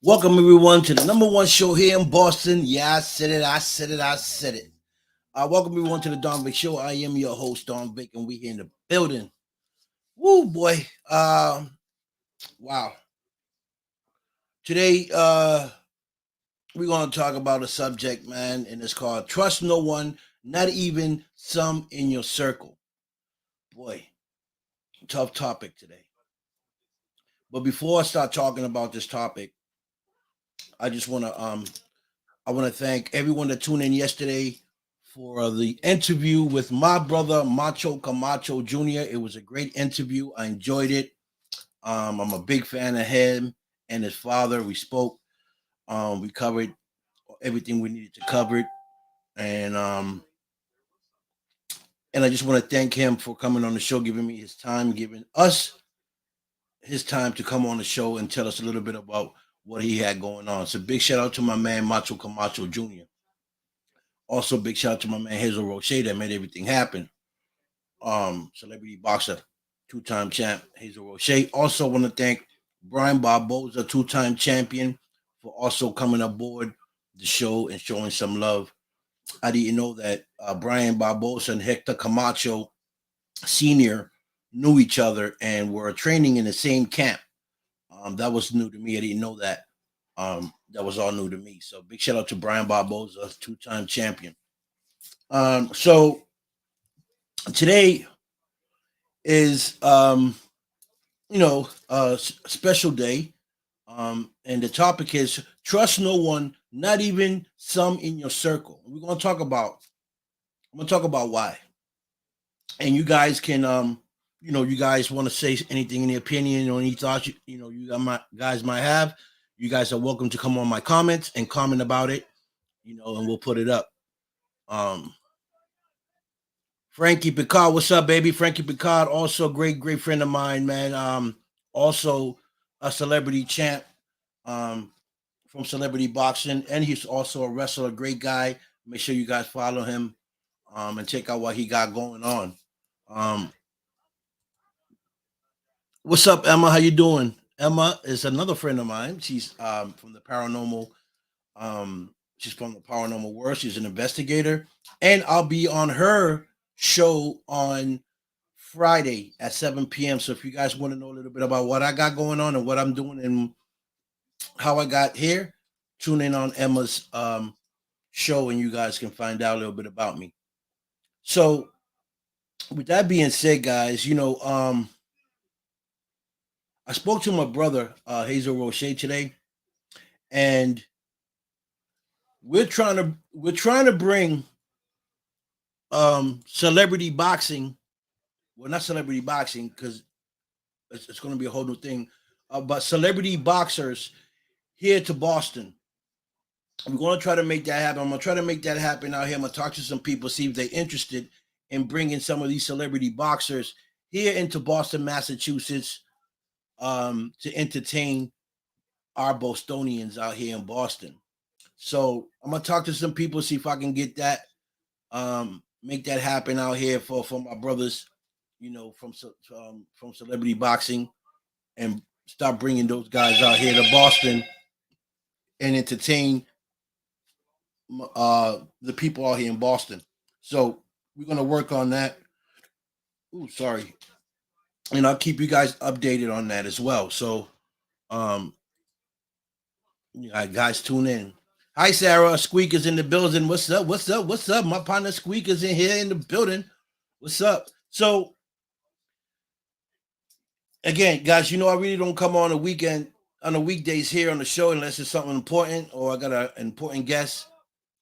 Welcome everyone to the number one show here in Boston. Yeah, I said it. I said it. I said it. Welcome everyone to the Don Vic Show. I am your host, Don Vic, and we here in the building. Woo boy. Wow. Today, we're gonna talk about a subject, man, and it's called Trust No One, Not Even Some in Your Circle. Boy, tough topic today. But before I start talking about this topic, I just wanna thank everyone that tuned in yesterday for the interview with my brother Macho Camacho Jr. It was a great interview. I enjoyed it. I'm a big fan of him and his father. We spoke. We covered everything we needed to cover, and and I just want to thank him for coming on the show, giving me his time, giving us his time to come on the show and tell us a little bit about what he had going on. So big shout out to my man Macho Camacho Jr. Also big shout out to my man Hazel Roche that made everything happen. Celebrity boxer, two-time champ Hazel Roche. Also want to thank Brian Barboza, two-time champion, for also coming aboard the show and showing some love. I didn't know that Brian Barboza and Hector Camacho Sr. knew each other and were training in the same camp. That was new to me. I didn't know that. That was all new to me. So big shout out to Brian Barboza, two-time champion. So today is a special day. And the topic is trust no one, not even some in your circle. I'm gonna talk about why. And you guys can you guys want to say anything, any opinion or any thoughts guys might have, you guys are welcome to come on my comments and comment about it, and we'll put it up. Um Frankie Picard, what's up, baby? Frankie Picard, also great friend of mine, man. Also a celebrity champ um, from Celebrity Boxing, and he's also a wrestler, great guy. Make sure you guys follow him and check out what he got going on. Um, what's up, Emma? How you doing? Emma is another friend of mine. She's from the paranormal. She's from the paranormal world. She's an investigator, and I'll be on her show on Friday at 7 p.m. So if you guys want to know a little bit about what I got going on and what I'm doing and how I got here, tune in on Emma's show and you guys can find out a little bit about me. So with that being said, guys, I spoke to my brother Hazel Roche today, and we're trying to bring celebrity boxing. Well, not celebrity boxing because it's going to be a whole new thing, but celebrity boxers here to Boston. I'm going to try to make that happen. I'm going to try to make that happen out here. I'm going to talk to some people, see if they're interested in bringing some of these celebrity boxers here into Boston, Massachusetts, to entertain our Bostonians out here in Boston. So I'm going to talk to some people, see if I can get that, make that happen out here for my brothers, from celebrity boxing, and start bringing those guys out here to Boston and entertain the people out here in Boston. So we're gonna work on that. Ooh, sorry, and I'll keep you guys updated on that as well. So, um, guys, tune in. Hi, Sarah. Squeak is in the building. What's up? What's up? What's up? My partner Squeak is in here in the building. What's up? So, again, guys, I really don't come on a weekend on the weekdays here on the show unless it's something important or I got an important guest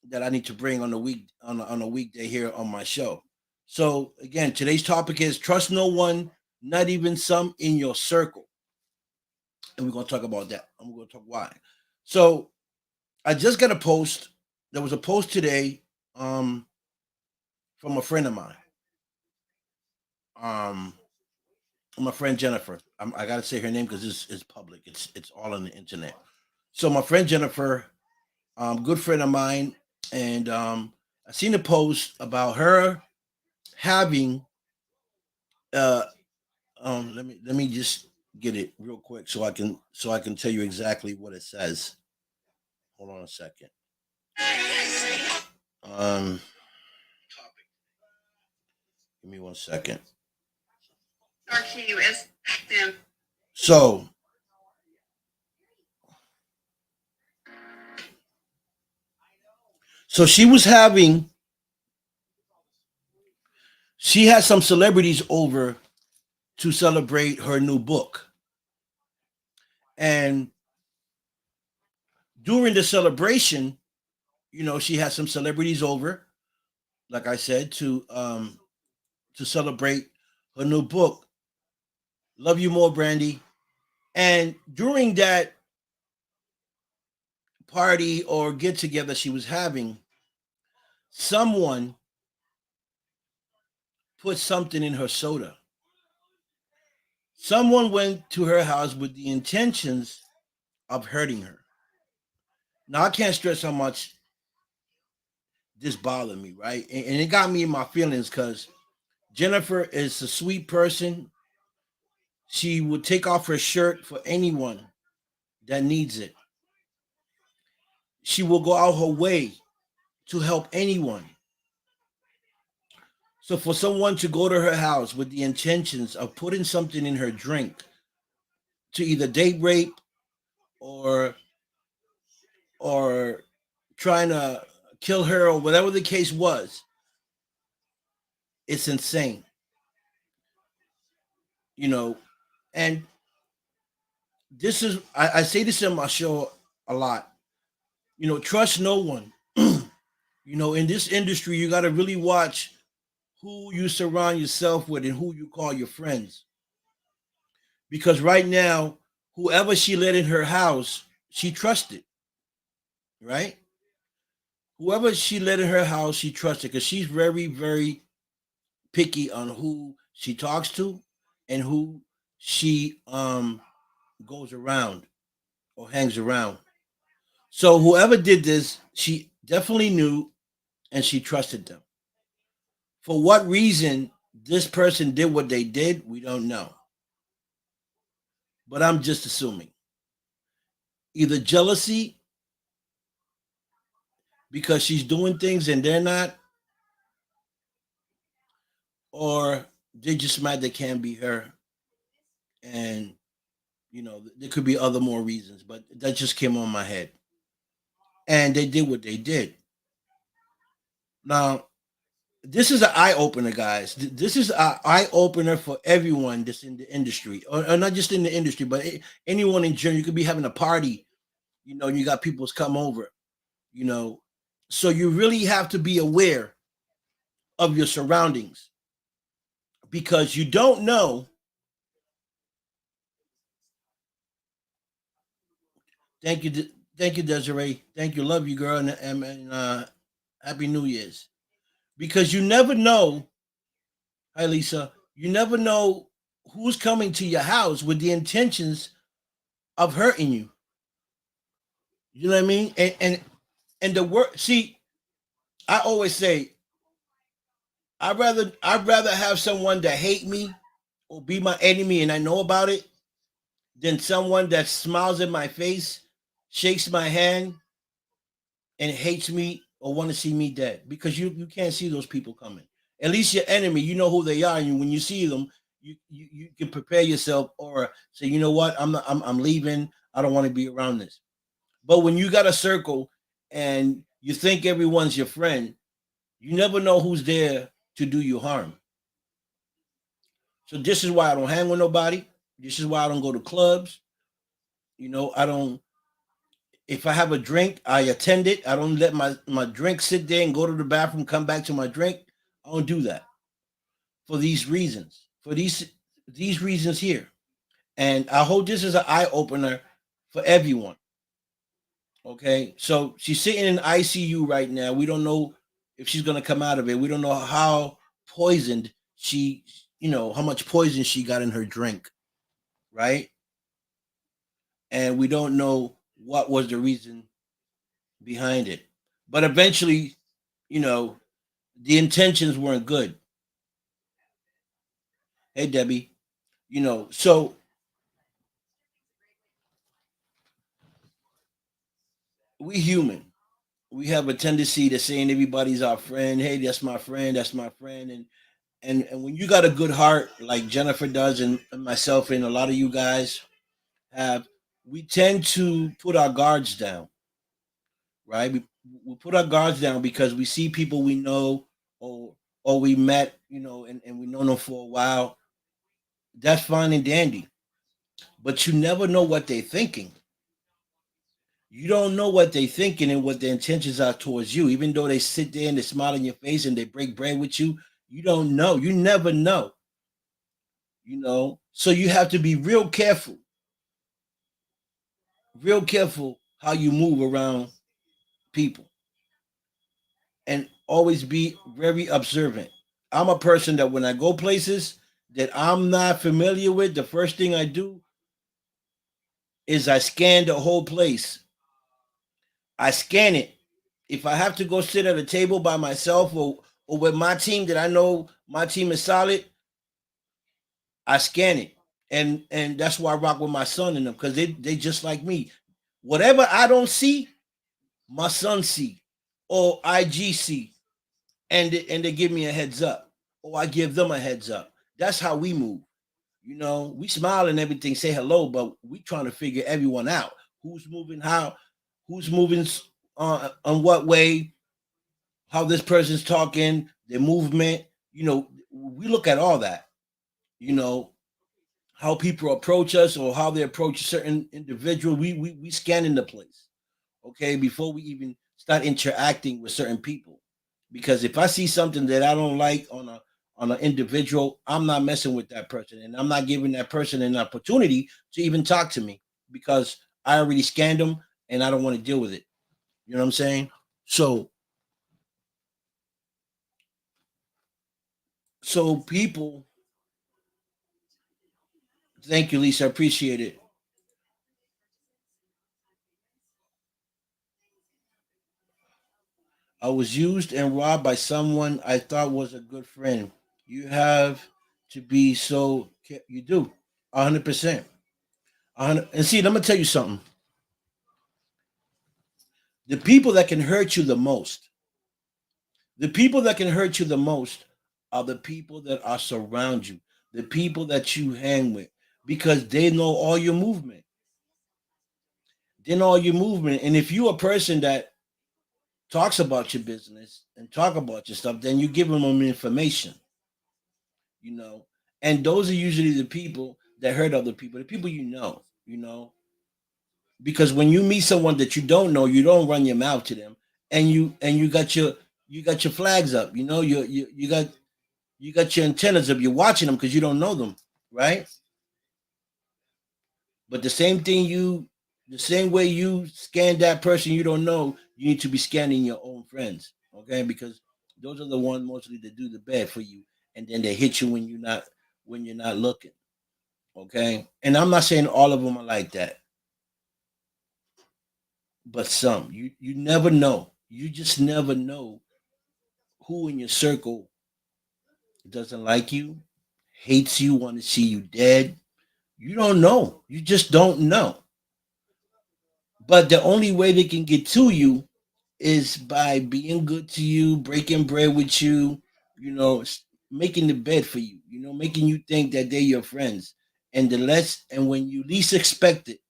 that I need to bring on the week on a weekday here on my show. So again, today's topic is trust no one, not even some in your circle, and we're gonna talk about that. I'm gonna talk why. So I just got a post. There was a post today from a friend of mine, um, my friend Jennifer. I gotta say her name because it's public. It's all on the internet. So my friend Jennifer, good friend of mine, and I seen a post about her having uh let me just get it real quick so I can tell you exactly what it says. Hold on a second. Um, give me 1 second. So, so she was having. She had some celebrities over to celebrate her new book, and during the celebration, she had some celebrities over, like I said, to celebrate her new book, Love You More, Brandy. And during that party or get together she was having, someone put something in her soda. Someone went to her house with the intentions of hurting her. Now, I can't stress how much this bothered me, right? And it got me in my feelings because Jennifer is a sweet person. She would take off her shirt for anyone that needs it. She will go out her way to help anyone. So for someone to go to her house with the intentions of putting something in her drink to either date rape or or trying to kill her or whatever the case was, it's insane. You know, and I say this in my show a lot. Trust no one. In this industry, you got to really watch who you surround yourself with and who you call your friends. Because right now, whoever she let in her house, she trusted, right? Whoever she let in her house, she trusted because she's very, very picky on who she talks to and who she goes around or hangs around. So whoever did this, she definitely knew and she trusted them. For what reason this person did what they did, we don't know. But I'm just assuming. Either jealousy because she's doing things and they're not, or they're just mad they can't be her. And, there could be other more reasons, but that just came on my head. And they did what they did. Now, this is an eye opener, guys. This is an eye opener for everyone that's in the industry, or not just in the industry, but anyone in general. You could be having a party, you got people's come over, you know. So you really have to be aware of your surroundings because you don't know. Thank you, thank you, Desiree. Thank you, love you, girl, and happy New Year's. Because you never know. Hi, Lisa. You never know who's coming to your house with the intentions of hurting you. You know what I mean? And the word. See, I always say I'd rather have someone that hate me or be my enemy and I know about it than someone that smiles in my face, shakes my hand, and hates me or want to see me dead because you can't see those people coming. At least your enemy, you know who they are, and when you see them, you can prepare yourself or say, you know what, I'm leaving. I don't want to be around this. But when you got a circle and you think everyone's your friend, you never know who's there to do you harm. So this is why I don't hang with nobody. This is why I don't go to clubs. I don't. If I have a drink, I attend it. I don't let my drink sit there and go to the bathroom, come back to my drink. I don't do that for these reasons. For these reasons here, and I hope this is an eye opener for everyone. Okay, so she's sitting in ICU right now. We don't know if she's gonna come out of it. We don't know how poisoned she, how much poison she got in her drink, right? And we don't know what was the reason behind it. But eventually, you know, the intentions weren't good. Hey, Debbie, so we human. We have a tendency to saying everybody's our friend. Hey, that's my friend. That's my friend. And when you got a good heart, like Jennifer does, and myself and a lot of you guys have, we tend to put our guards down, right? We put our guards down because we see people we know or we met, and we know them for a while. That's fine and dandy, but you never know what they're thinking. You don't know what they're thinking and what their intentions are towards you. Even though they sit there and they smile in your face and they break bread with you, you don't know. You never know. So you have to be real careful how you move around people, and always be very observant. I'm a person that when I go places that I'm not familiar with, the first thing I do is I scan the whole place. I scan it. If I have to go sit at a table by myself or with my team that I know my team is solid, I scan it. And that's why I rock with my son and them, because they just like me. Whatever I don't see, my son see or IGC, and they give me a heads up, or I give them a heads up. That's how we move. We smile and everything, say hello, but we trying to figure everyone out. Who's moving how, who's moving on what way, how this person's talking, their movement. We look at all that. You know, how people approach us or how they approach a certain individual. We scan in the place, okay, before we even start interacting with certain people. Because if I see something that I don't like on an individual, I'm not messing with that person, and I'm not giving that person an opportunity to even talk to me because I already scanned them and I don't want to deal with it. You know what I'm saying? So people, thank you, Lisa. I appreciate it. I was used and robbed by someone I thought was a good friend. You have to be so. You do 100%. And see, let me tell you something. The people that can hurt you the most, the people that can hurt you the most, are the people that are surround you, the people that you hang with, because they know all your movement. They know all your movement, and if you're a person that talks about your business and talk about your stuff, then you give them information. you know. And those are usually the people that hurt other people, the people because when you meet someone that you don't know, you don't run your mouth to them, and you got your flags up, you got your antennas up, you're watching them because you don't know them, right? But the same way you scan that person you don't know, you need to be scanning your own friends, okay? Because those are the ones mostly that do the bad for you, and then they hit you when you're not looking. Okay. And I'm not saying all of them are like that, but some. You never know. You just never know who in your circle doesn't like you, hates you, want to see you dead. You don't know. You just don't know. But the only way they can get to you is by being good to you, breaking bread with you, making the bed for you, making you think that they're your friends. And when you least expect it,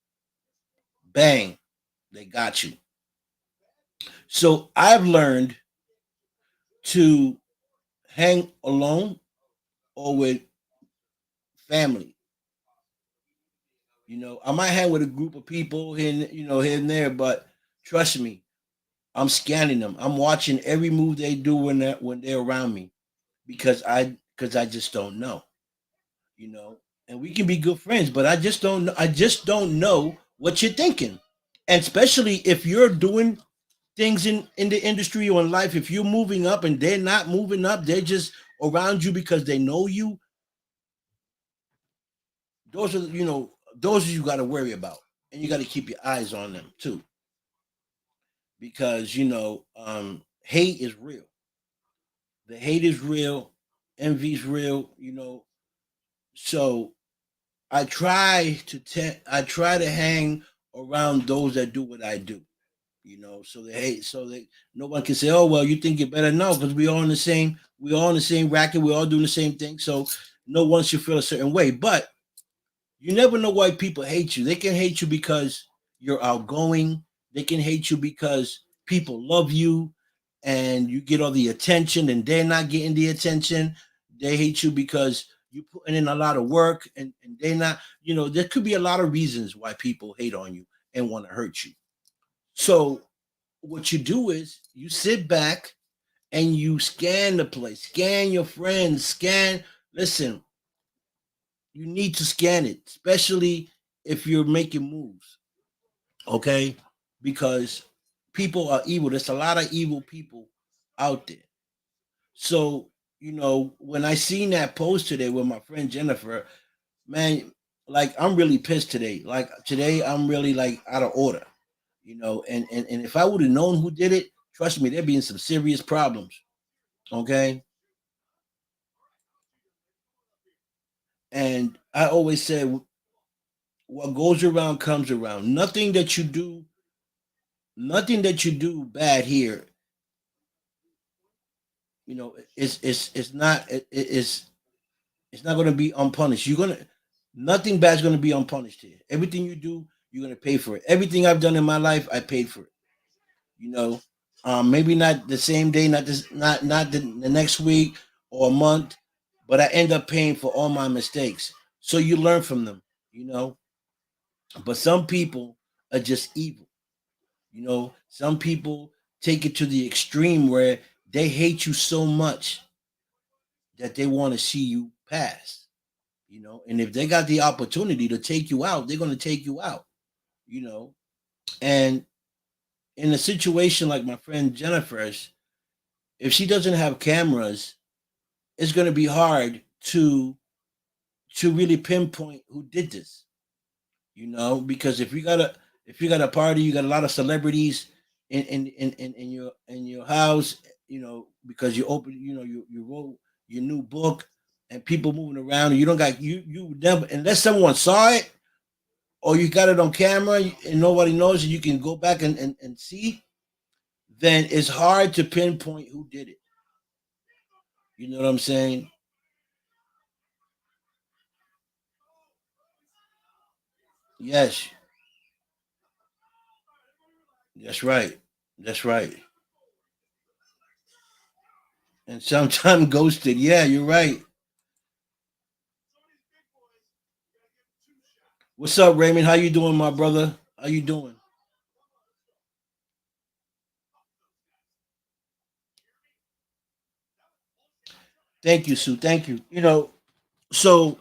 bang, they got you. So I've learned to hang alone or with family. I might hang with a group of people here and there, but trust me, I'm scanning them. I'm watching every move they do when they're around me, because I just don't know, you know. And we can be good friends, but I just don't know what you're thinking. And especially if you're doing things in the industry or in life, if you're moving up and they're not moving up, they're just around you because they know you. Those are you got to worry about, and you got to keep your eyes on them too, because hate is real. The hate is real, envy is real. So I try to hang around those that do what I do. So they hate, so they no one can say, oh well, you think you're better. No, because we all in the same racket, we all doing the same thing. So no one should feel a certain way. But you never know why people hate you. They can hate you because you're outgoing. They can hate you because people love you and you get all the attention and they're not getting the attention. They hate you because you putting in a lot of work and they're not, there could be a lot of reasons why people hate on you and want to hurt you. So what you do is you sit back and you scan the place, scan your friends, listen, you need to scan it, especially if you're making moves, okay? Because people are evil. There's a lot of evil people out there. So, when I seen that post today with my friend Jennifer, man, like I'm really pissed today. Like today, I'm really like out of order, and if I would have known who did it, trust me, there'd be some serious problems, okay? And I always said, what goes around comes around. Nothing that you do bad here, it's not going to be unpunished. Nothing bad's going to be unpunished here. Everything you do, you're going to pay for it. Everything I've done in my life, I paid for it. You know, maybe not the same day, not the next week or a month, but I end up paying for all my mistakes. So you learn from them. You know, but some people are just evil. Some people take it to the extreme where they hate you so much that they want to see you pass. And if they got the opportunity to take you out, they're going to take you out. You know, and in a situation like my friend Jennifer's, if she doesn't have cameras, it's going to be hard to really pinpoint who did this. Because if you got a party, you got a lot of celebrities in your house, because you open, you wrote your new book, and people moving around, and you don't got you never, unless someone saw it or you got it on camera and nobody knows, and you can go back and see, then it's hard to pinpoint who did it. You know what I'm saying? Yes, that's right. That's right. And sometimes ghosted. Yeah, you're right. What's up, Raymond? How you doing, my brother? How you doing? Thank you, Sue. Thank you. So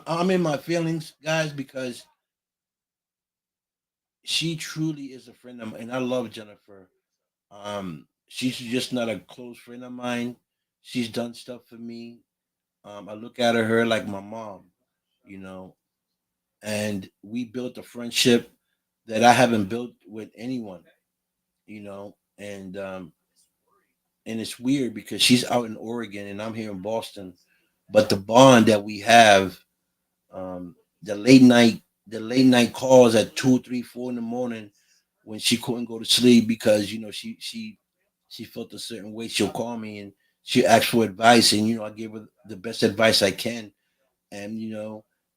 I'm in my feelings, guys, because she truly is a friend of mine, and I love Jennifer. She's just not a close friend of mine. She's done stuff for me. I look at her like my mom, you know, and we built a friendship that I haven't built with anyone, and it's weird because she's out in Oregon and I'm here in Boston, but the bond that we have, um, the late night calls at 2, 3, 4 in the morning when she couldn't go to sleep because she felt a certain way. She'll call me and she asked for advice, and I give her the best advice I can, and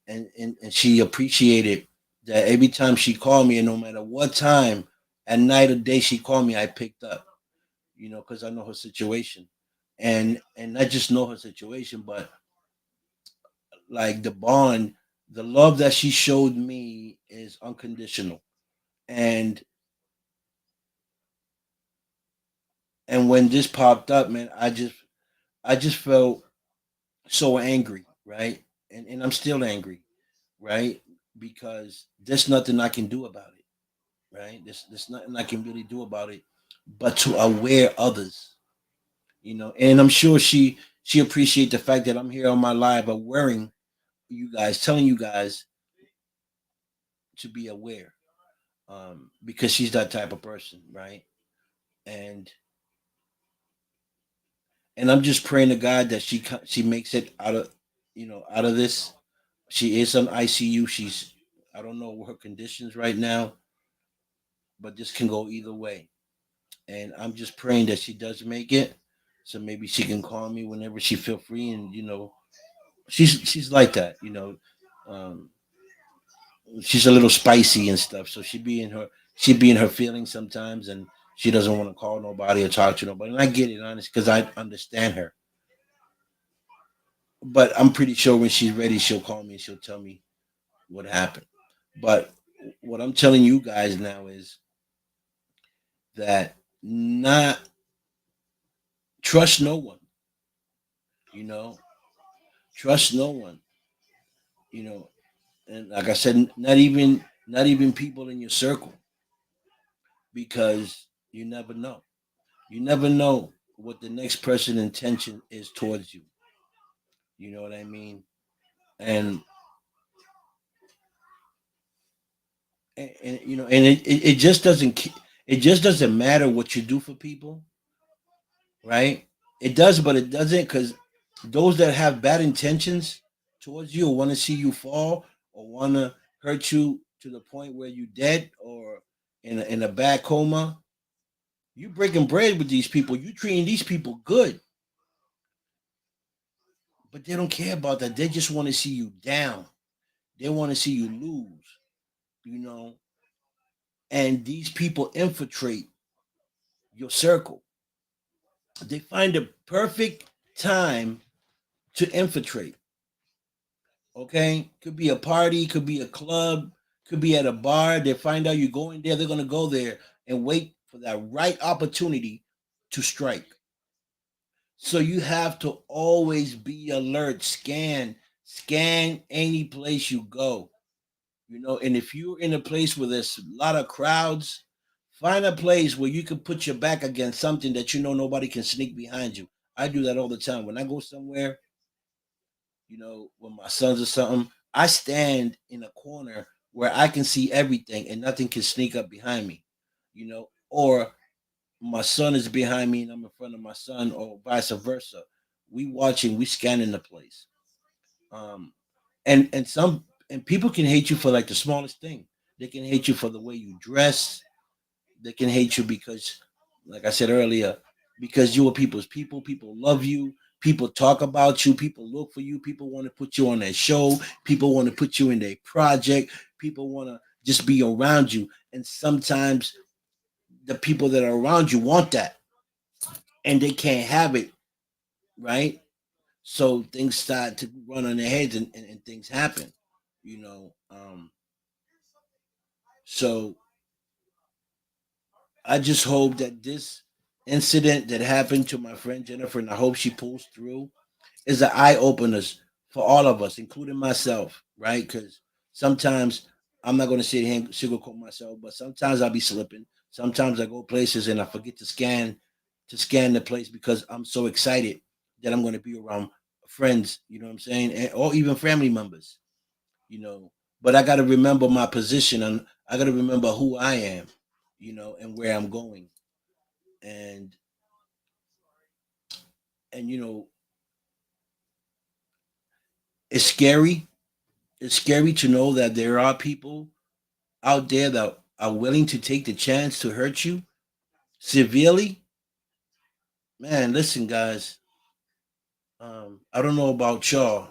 and she appreciated that every time she called me, and no matter what time at night or day she called me, I picked up, because I know her situation, and not just know her situation, but like the bond, the love that she showed me is unconditional. And when this popped up, man, I just felt so angry, right? And I'm still angry, right? Because there's nothing I can do about it, right? There's nothing I can really do about it, but to aware others, And I'm sure she appreciate the fact that I'm here on my live, awareing you guys, telling you guys to be aware, because she's that type of person, right? And I'm just praying to God that she makes it out of this. She is on ICU. I don't know her conditions right now, but this can go either way. And I'm just praying that she does make it. So maybe she can call me whenever she feel free, and she's like that. Um, she's a little spicy and stuff. So she be in her feelings sometimes, and she doesn't want to call nobody or talk to nobody. And I get it, honest, because I understand her. But I'm pretty sure when she's ready, she'll call me and she'll tell me what happened. But what I'm telling you guys now is that not trust no one. You know, trust no one. You know, and like I said, not even people in your circle, because you never know. You never know what the next person intention is towards you. You know what I mean? And and it just doesn't matter what you do for people, right? It does, but it doesn't, because those that have bad intentions towards you, or want to see you fall, or want to hurt you to the point where you dead, or in a bad coma, you breaking bread with these people. You treating these people good, but they don't care about that. They just want to see you down. They want to see you lose. You know, and these people infiltrate your circle. They find the perfect time to infiltrate. Okay, could be a party, could be a club, could be at a bar. They find out you're going there, they're gonna go there and wait for that right opportunity to strike. So you have to always be alert. Scan any place you go. And if you're in a place where there's a lot of crowds, find a place where you can put your back against something that nobody can sneak behind you. I do that all the time. When I go somewhere, with my sons or something, I stand in a corner where I can see everything and nothing can sneak up behind me, or my son is behind me and I'm in front of my son, or vice versa. We scanning the place. Um, and people can hate you for like the smallest thing. They can hate you for the way you dress. They can hate you because, like I said earlier, because you are people's people. People love you. People talk about you. People look for you. People want to put you on their show. People want to put you in their project. People want to just be around you. And sometimes the people that are around you want that, and they can't have it, right? So things start to run on their heads, and things happen, you know. So I just hope that this incident that happened to my friend Jennifer, and I hope she pulls through, is an eye opener for all of us, including myself, right? Because sometimes I'm not going to sit here and sugarcoat myself, but sometimes I'll be slipping. Sometimes I go places and I forget to scan the place because I'm so excited that I'm going to be around friends. You know what I'm saying, or even family members. You know, but I got to remember my position, and I got to remember who I am. And where I'm going, and and it's scary. It's scary to know that there are people out there that are willing to take the chance to hurt you severely. Man, listen, guys. I don't know about y'all,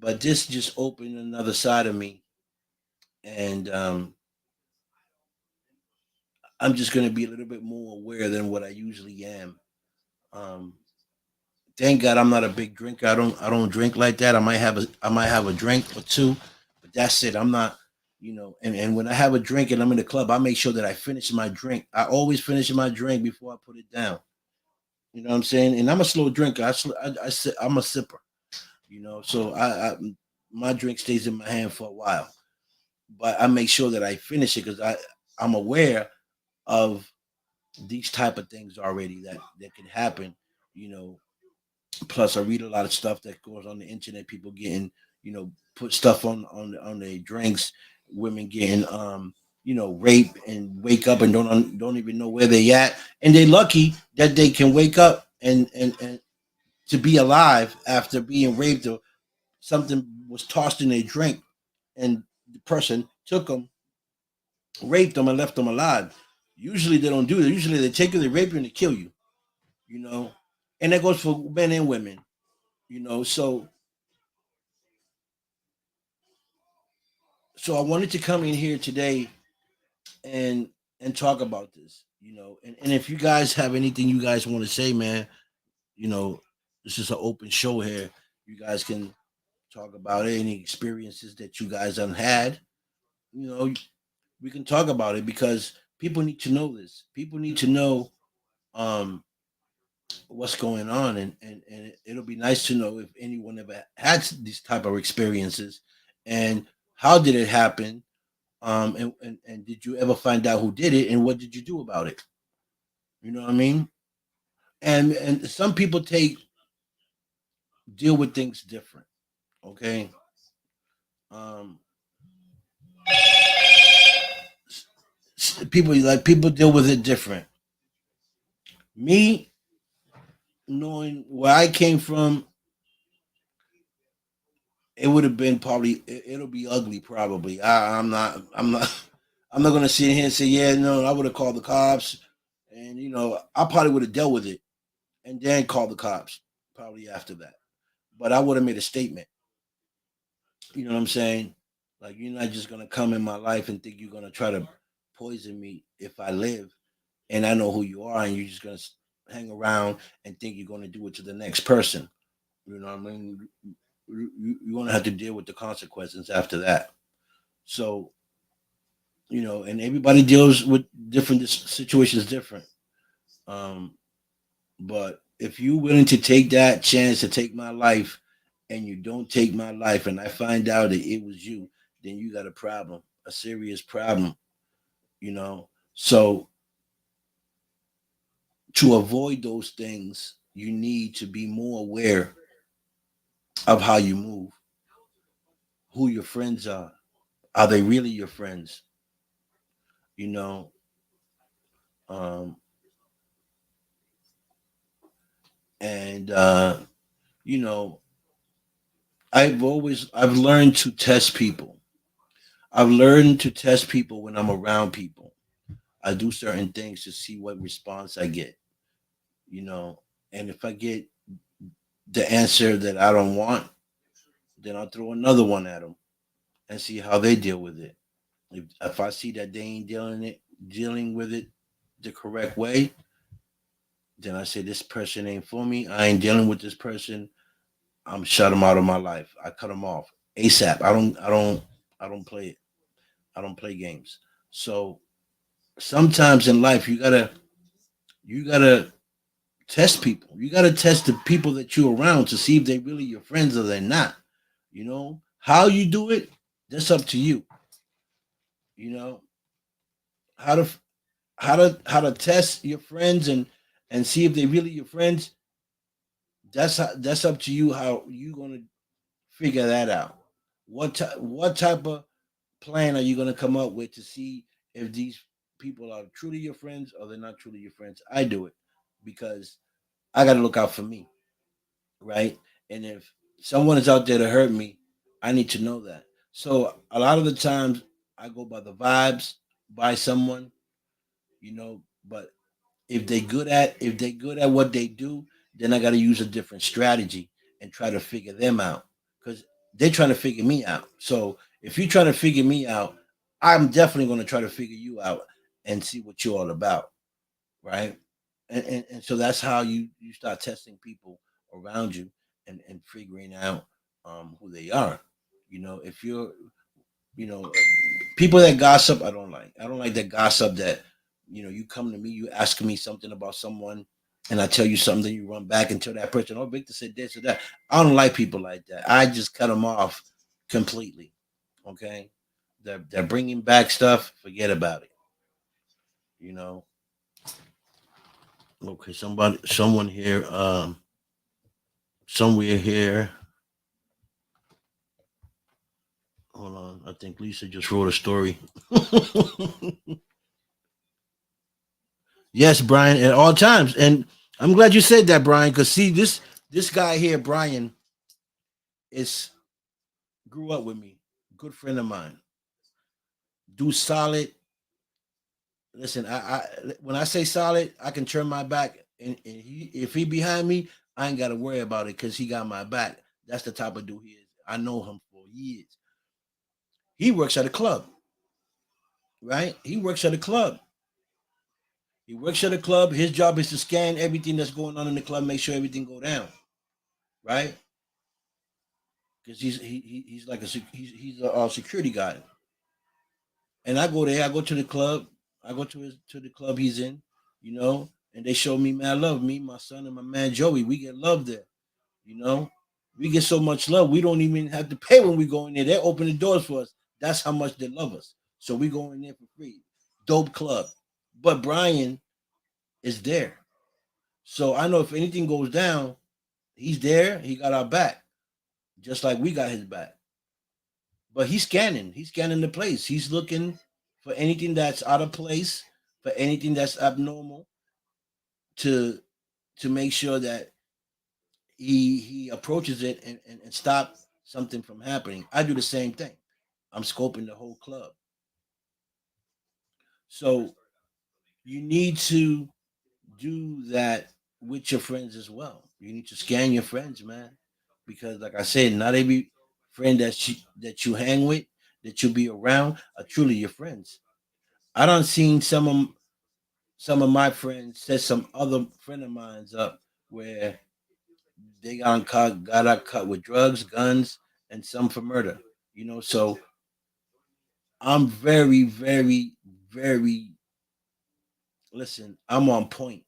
but this just opened another side of me, and I'm just gonna be a little bit more aware than what I usually am. Um, thank God I'm not a big drinker. I don't drink like that. I might have a drink or two, but that's it. I'm not. And when I have a drink and I'm in the club, I make sure that I finish my drink. I always finish my drink before I put it down. You know what I'm saying? And I'm a slow drinker. I'm a sipper. So my drink stays in my hand for a while, but I make sure that I finish it because I'm aware of these type of things already that can happen. You know, Plus I read a lot of stuff that goes on the internet. People getting put stuff on their drinks. Women getting raped and wake up and don't even know where they at, and they lucky that they can wake up and to be alive after being raped, something was tossed in their drink, and the person took them, raped them, and left them alive. Usually they don't do that. Usually they take you, they rape you, and they kill you. You know, and that goes for men and women. So I wanted to come in here today and talk about this. And if you guys have anything you guys want to say, man, you know, this is an open show here. You guys can talk about any experiences that you guys have had. You know, we can talk about it because people need to know this. People need to know um, what's going on, and it'll be nice to know if anyone ever had these type of experiences, and how did it happen, and did you ever find out who did it, and what did you do about it? You know what I mean? And some people take deal with things different. Okay. Um, people deal with it different. Me, knowing where I came from, it would have been probably it'll be ugly probably. I'm not gonna sit here and say, yeah, no, I would have called the cops, and I probably would have dealt with it and then called the cops probably after that. But I would have made a statement. You know what I'm saying? Like, you're not just gonna come in my life and think you're gonna try to poison me if I live, and I know who you are, and you're just gonna hang around and think you're gonna do it to the next person. You know what I mean? You're gonna have to deal with the consequences after that. So, and everybody deals with different situations different. Um, but if you're willing to take that chance to take my life, and you don't take my life, and I find out that it was you, then you got a problem, a serious problem. So to avoid those things, you need to be more aware of how you move, who your friends are. Are they really your friends? You know, um, and you know, I've learned to test people. I've learned to test people when I'm around people. I do certain things to see what response I get. You know, and if I get the answer that I don't want, then I'll throw another one at them and see how they deal with it. If I see that they ain't dealing with it the correct way, then I say this person ain't for me. I ain't dealing with this person. I'm shut them out of my life. I cut them off ASAP. I don't play it. I don't play games. So sometimes in life you gotta test people. You gotta test the people that you're around to see if they really your friends or they're not. How you do it, that's up to you. You know how to how to test your friends and see if they really your friends. That's up to you. How you gonna figure that out? What type of plan are you gonna come up with to see if these people are truly your friends or they're not truly your friends? I do it because I got to look out for me, right? And if someone is out there to hurt me, I need to know that. So a lot of the times I go by the vibes, by someone, but if they good at what they do, then I got to use a different strategy and try to figure them out because they're trying to figure me out. So if you're trying to figure me out, I'm definitely going to try to figure you out and see what you're all about, right? And so that's how you start testing people around you and figuring out who they are. If you're you know people that gossip, I don't like that gossip that you come to me, you ask me something about someone, and I tell you something, you run back and tell that person, oh, Victor said this or that. I don't like people like that. I just cut them off completely. Okay. They're bringing back stuff, forget about it. you know okay, someone here, somewhere here. Hold on, I think Lisa just wrote a story. Yes, Brian, at all times. And I'm glad you said that, Brian, because see, this guy here, Brian, is grew up with me, good friend of mine, do solid. Listen, I when I say solid, I can turn my back, and if he behind me, I ain't got to worry about it because he got my back. That's the type of dude he is. I know him for years. He works at a club, right? He works at a club. He works at a club. His job is to scan everything that's going on in the club, make sure everything go down, right? Because he's like he's a security guard. And I go there. I go to the club. I go to the club he's in, you know, and they show me mad love. Me, my son, and my man Joey, we get love there, you know. We get so much love. We don't even have to pay when we go in there. They open the doors for us. That's how much they love us. So we go in there for free. Dope club. But Brian is there. So I know if anything goes down, he's there. He got our back, just like we got his back. But he's scanning. He's scanning the place. He's looking for anything that's out of place, for anything that's abnormal, to make sure that he approaches it and stop something from happening. I do the same thing. I'm scoping the whole club. So you need to do that with your friends as well. You need to scan your friends, man, because like I said, not every friend that you hang with, that you be around, are truly your friends. I don't seen some of my friends set some other friend of mine's up where they got cut with drugs, guns, and some for murder. You know, so I'm very, very, very listen. I'm on point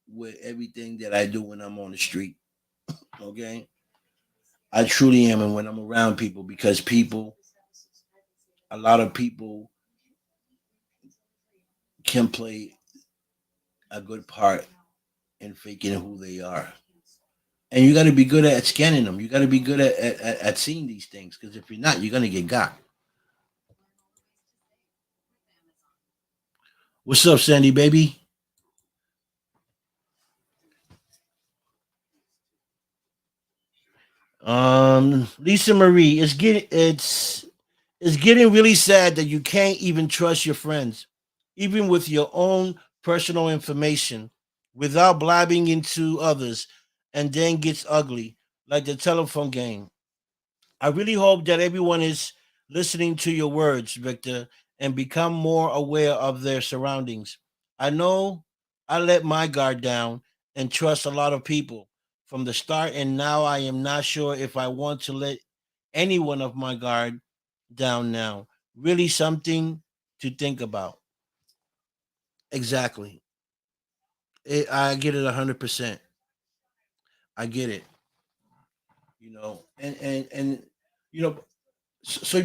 with everything that I do when I'm on the street. Okay, I truly am, and when I'm around people, because people, a lot of people can play a good part in faking who they are. And you got to be good at scanning them. You got to be good at seeing these things, because if you're not, you're gonna get got. What's up, Sandy baby? Lisa Marie, it's getting really sad that you can't even trust your friends, even with your own personal information, without blabbing into others, and then gets ugly, like the telephone game. I really hope that everyone is listening to your words, Victor, and become more aware of their surroundings. I know I let my guard down and trust a lot of people from the start, and now I am not sure if I want to let any one of my guard down now. Really something to think about. Exactly. I get it 100%. I get it. You know, and you know,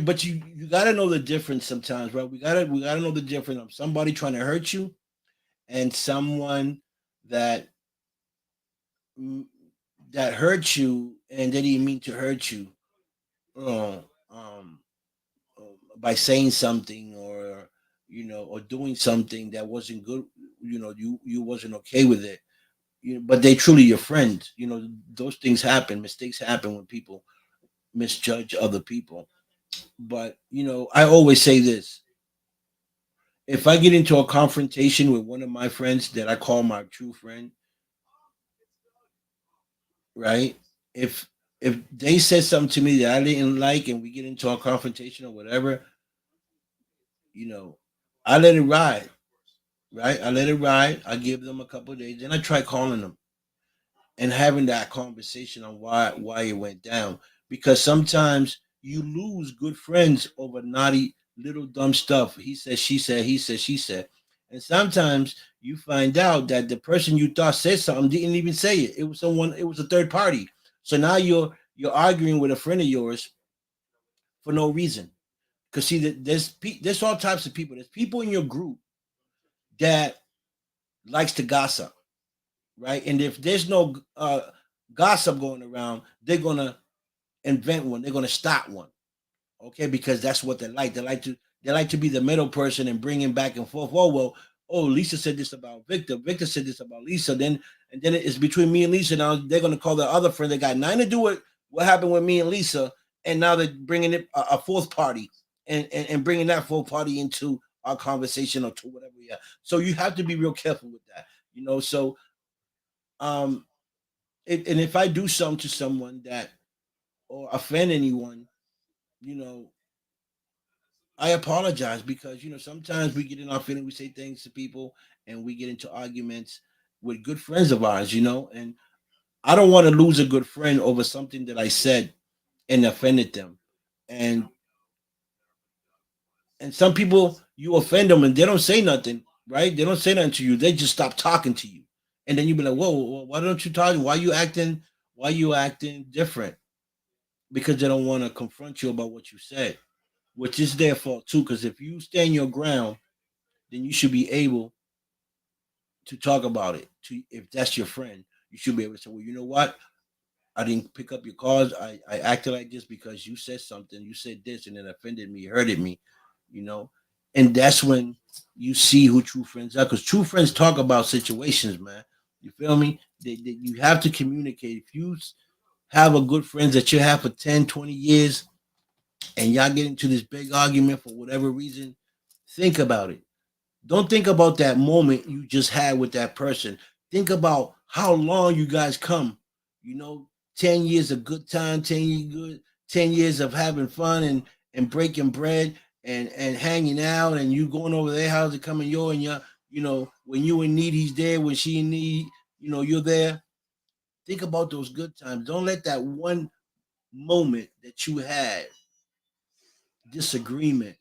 but you got to know the difference sometimes, right? We gotta know the difference of somebody trying to hurt you and someone that mm, that hurt you and they didn't mean to hurt you, uh, um, by saying something, or or doing something that wasn't good. You wasn't okay with it. But they truly your friends. Those things happen. Mistakes happen when people misjudge other people. But I always say this: if I get into a confrontation with one of my friends that I call my true friend, right? If they said something to me that I didn't like and we get into a confrontation or whatever, you know, I let it ride, right? I let it ride. I give them a couple of days, then I try calling them and having that conversation on why it went down. Because sometimes you lose good friends over naughty little dumb stuff. He said, she said, he said, she said. And sometimes you find out that the person you thought said something didn't even say it. It was someone, it was a third party. So now you're arguing with a friend of yours for no reason. Because see that there's all types of people. There's people in your group that likes to gossip, right? And if there's no gossip going around, they're gonna invent one. They're gonna start one, okay? Because that's what they like. They like to be the middle person and bring him back and forth. Oh, Lisa said this about Victor. Victor said this about Lisa. And then it's between me and Lisa. Now they're gonna call the other friend that got nothing to do with what happened with me and Lisa, and now they're bringing it a fourth party, and bringing that fourth party into our conversation or to whatever we have. So you have to be real careful with that, you know. So um, and if I do something to someone that or offend anyone, you know, I apologize because sometimes we get in our feelings, we say things to people, and we get into arguments with good friends of ours, and I don't want to lose a good friend over something that I said and offended them. And some people you offend them and they don't say nothing, right? They don't say nothing to you. They just stop talking to you. And then you be like, whoa, why don't you talk? Why you acting different? Because they don't want to confront you about what you said, which is their fault too. Because if you stand your ground, then you should be able to talk about it. To if that's your friend, you should be able to say, well, you know what? I didn't pick up your calls. I acted like this because you said something. You said this and it offended me, hurted me, you know. And that's when you see who true friends are. Because true friends talk about situations, man. You feel me? You have to communicate. If you have a good friends that you have for 10, 20 years and y'all get into this big argument for whatever reason, think about it. Don't think about that moment you just had with that person. Think about how long you guys come. You know, 10 years of good time, 10 years of having fun and breaking bread and hanging out and you going over their house and coming your and your, when you in need, he's there. When she in need, you're there. Think about those good times. Don't let that one moment that you had, disagreement,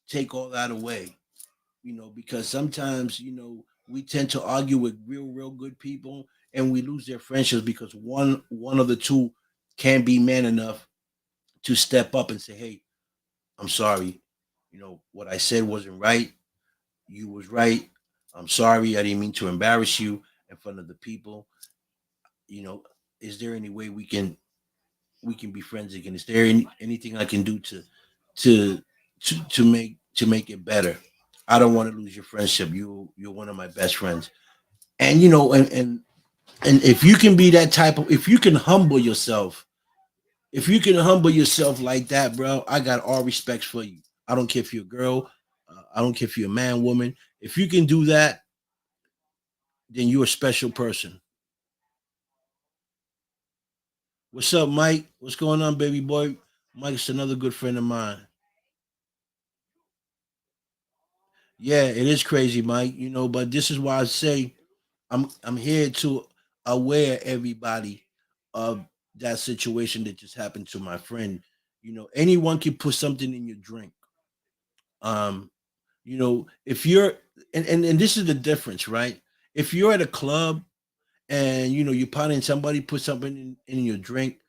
take all that away. Because sometimes, we tend to argue with real good people and we lose their friendships because one of the two can't be man enough to step up and say, hey, I'm sorry. What I said wasn't right. You was right. I'm sorry. I didn't mean to embarrass you in front of the people. You know, is there any way we can be friends again? Is there anything I can do to to make it better? I don't want to lose your friendship. You're one of my best friends. And and if you can be that type of if you can humble yourself, if you can humble yourself like that, bro, I got all respect for you. I don't care if you're a girl, I don't care if you're a man, woman. If you can do that, then you're a special person. What's up, Mike? What's going on, baby boy? Mike's another good friend of mine. Yeah, it is crazy, Mike. But this is why I say I'm here to aware everybody of that situation that just happened to my friend. Anyone can put something in your drink. Um, if you're and this is the difference, right? If you're at a club and you're potting somebody put something in your drink,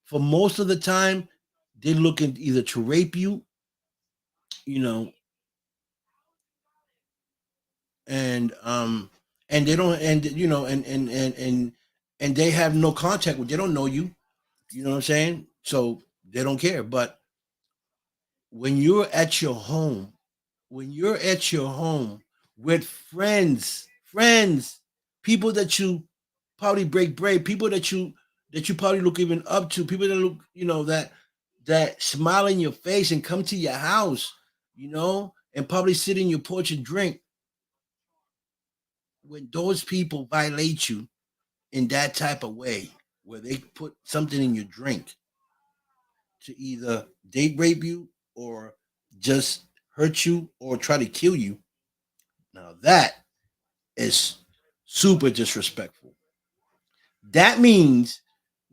for most of the time, they're looking either to rape you, you know, and they don't and and they have no contact with they don't know you. You know what I'm saying? So they don't care. But when you're at your home, when you're at your home with friends, people that you probably break bread, people that you probably look even up to, people that look, that smile in your face and come to your house, and probably sit in your porch and drink. When those people violate you in that type of way, where they put something in your drink to either date rape you or just hurt you or try to kill you. Now that is super disrespectful. That means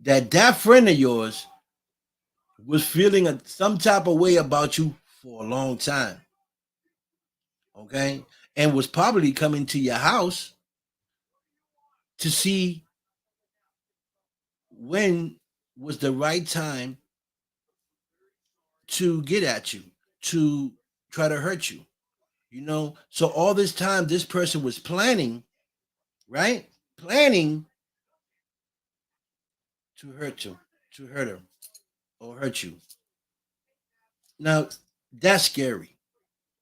that friend of yours was feeling some type of way about you for a long time, okay? And was probably coming to your house to see when was the right time to get at you, to try to hurt you. So all this time this person was planning, right? Planning to hurt you, to hurt her or hurt you. Now that's scary,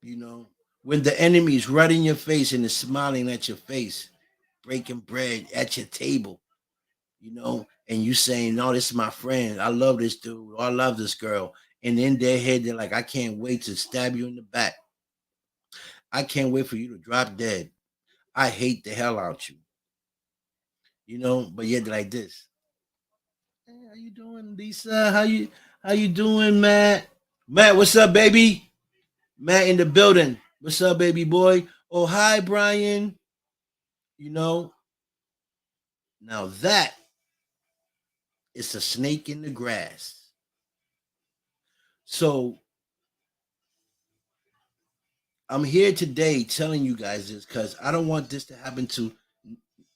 when the enemy is right in your face and is smiling at your face, breaking bread at your table, and you saying, no, this is my friend. I love this dude. Or I love this girl. And in their head, they're like, I can't wait to stab you in the back. I can't wait for you to drop dead. I hate the hell out you. But yet they're like this. Hey, how you doing, Lisa? How you doing, Matt? Matt, what's up, baby? Matt in the building. What's up, baby boy? Oh, hi, Brian. You know, now that is a snake in the grass. So I'm here today telling you guys this because I don't want this to happen to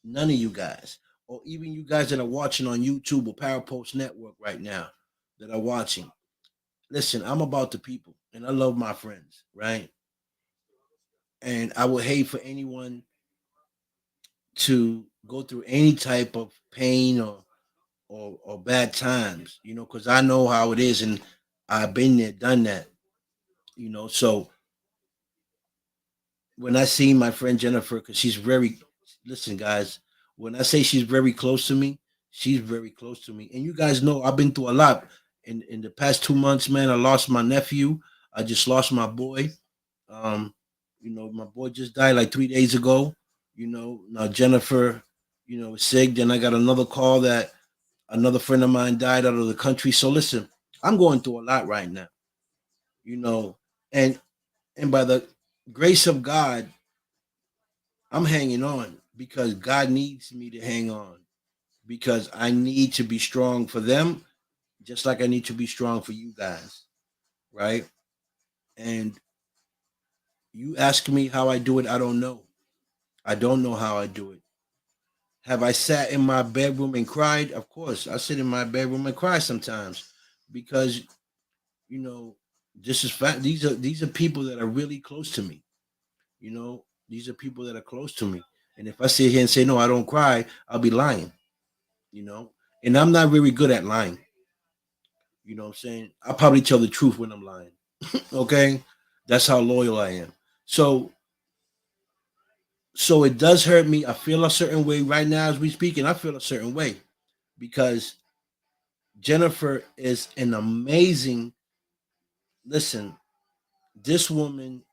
none of you guys, or even you guys that are watching on YouTube or Power Post Network right now that are watching. Listen, I'm about the people and I love my friends, right? And I would hate for anyone to go through any type of pain or bad times, because I know how it is and I've been there, done that, So when I see my friend Jennifer, because she's very, listen, guys, when I say she's very close to me, she's very close to me. And you guys know I've been through a lot. In the past 2 months, man, I lost my nephew. I just lost my boy. Um, my boy just died like 3 days ago. Now Jennifer, is sick. Then I got another call that another friend of mine died out of the country. So listen, I'm going through a lot right now, you know, and and by the grace of God, I'm hanging on because God needs me to hang on because I need to be strong for them, just like I need to be strong for you guys, right? And you ask me how I do it, I don't know. I don't know how I do it. Have I sat in my bedroom and cried? Of course, I sit in my bedroom and cry sometimes because you know this is fact. These are people that are really close to me. These are people that are close to me. And if I sit here and say no, I don't cry, I'll be lying. You know, and I'm not very good at lying. You know what I'm saying? I probably tell the truth when I'm lying. Okay, that's how loyal I am. So so it does hurt me. I feel a certain way right now as we speak, and I feel a certain way because Jennifer is an amazing. Listen, this woman,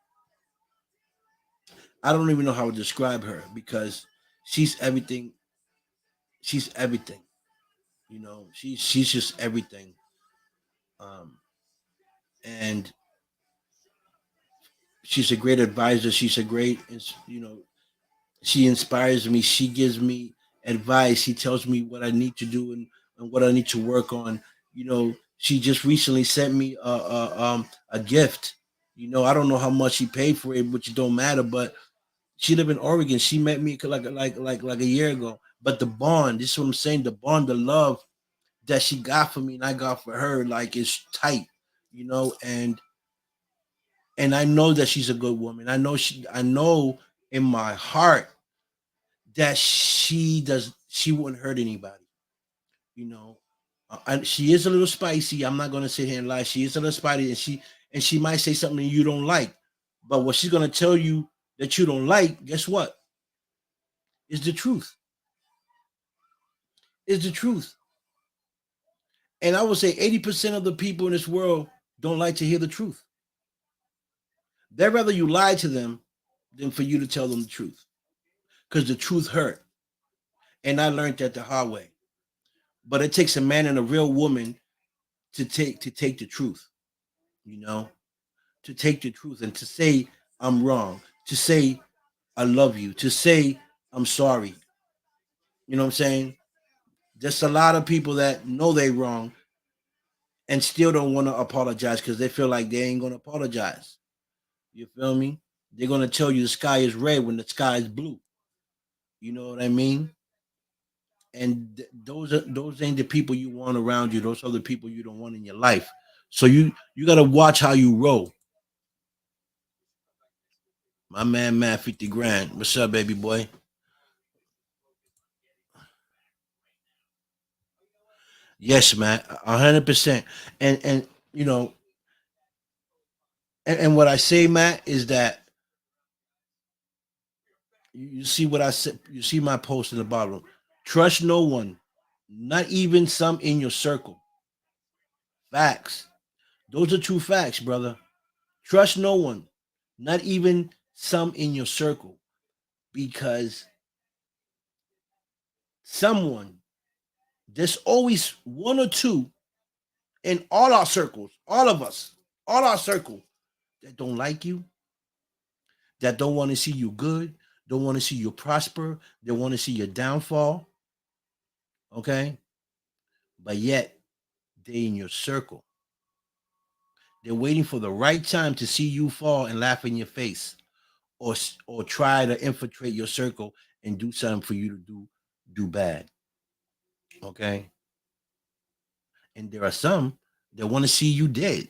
I don't even know how to describe her because she's everything. She's everything. She's just everything. Um, and she's a great advisor. She's a great, she inspires me. She gives me advice. She tells me what I need to do and what I need to work on. She just recently sent me a gift. I don't know how much she paid for it, which don't matter. But she live in Oregon. She met me like a year ago. But the bond, this is what I'm saying. The bond, the love that she got for me and I got for her, like is tight. And I know that she's a good woman. I know in my heart that she wouldn't hurt anybody, you know. And she is a little spicy. I'm not gonna sit here and lie. She is a little spicy, and she might say something you don't like. But what she's gonna tell you that you don't like, guess what? Is the truth. Is the truth. And I would say 80% of the people in this world don't like to hear the truth. They'd rather you lie to them than for you to tell them the truth. Because the truth hurt. And I learned that the hard way. But it takes a man and a real woman to take the truth, you know, to take the truth and to say I'm wrong, to say I love you, to say I'm sorry. You know what I'm saying? There's a lot of people that know they wrong and still don't want to apologize because they feel like they ain't gonna apologize. You feel me? They're gonna tell you the sky is red when the sky is blue. You know what I mean? And those ain't the people you want around you. Those are the people you don't want in your life. So you got to watch how you roll. My man, Matt, 50 grand. What's up, baby boy? Yes, man, 100%. And and what I say, Matt, is that you see what I said. You see my post in the bottom. Trust no one, Not even some in your circle. Facts. Those are true facts, brother. Trust no one, not even some in your circle, because someone, there's always one or two in all our circles, all of us, all our circle, that don't like you, that don't want to see you good, don't want to see you prosper, they want to see your downfall. Okay. But yet they in your circle. They're waiting for the right time to see you fall and laugh in your face, or try to infiltrate your circle and do something for you to do bad. Okay. And there are some that want to see you dead.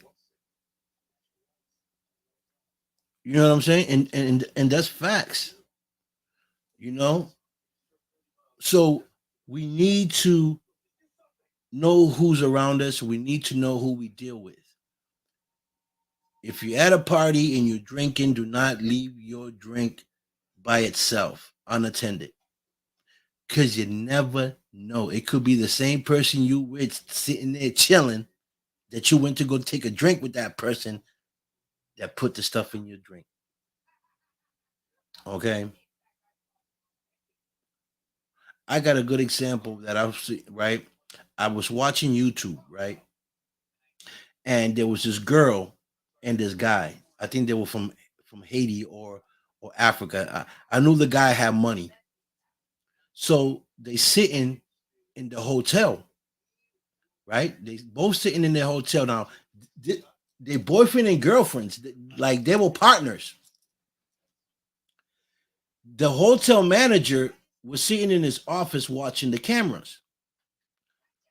You know what I'm saying? And that's facts. You know, so we need to know who's around us. We need to know who we deal with. If you're at a party and you're drinking, do not leave your drink by itself unattended, because you never know. It could be the same person you with sitting there chilling, that you went to go take a drink with that person, that put the stuff in your drink. Okay. I got a good example that I was right. I was watching YouTube, right? And there was this girl and this guy. I think they were from Haiti or Africa. I knew the guy had money. So they sitting in the hotel, right? They both sitting in their hotel. Now, they boyfriend and girlfriends, like they were partners. The hotel manager was sitting in his office watching the cameras.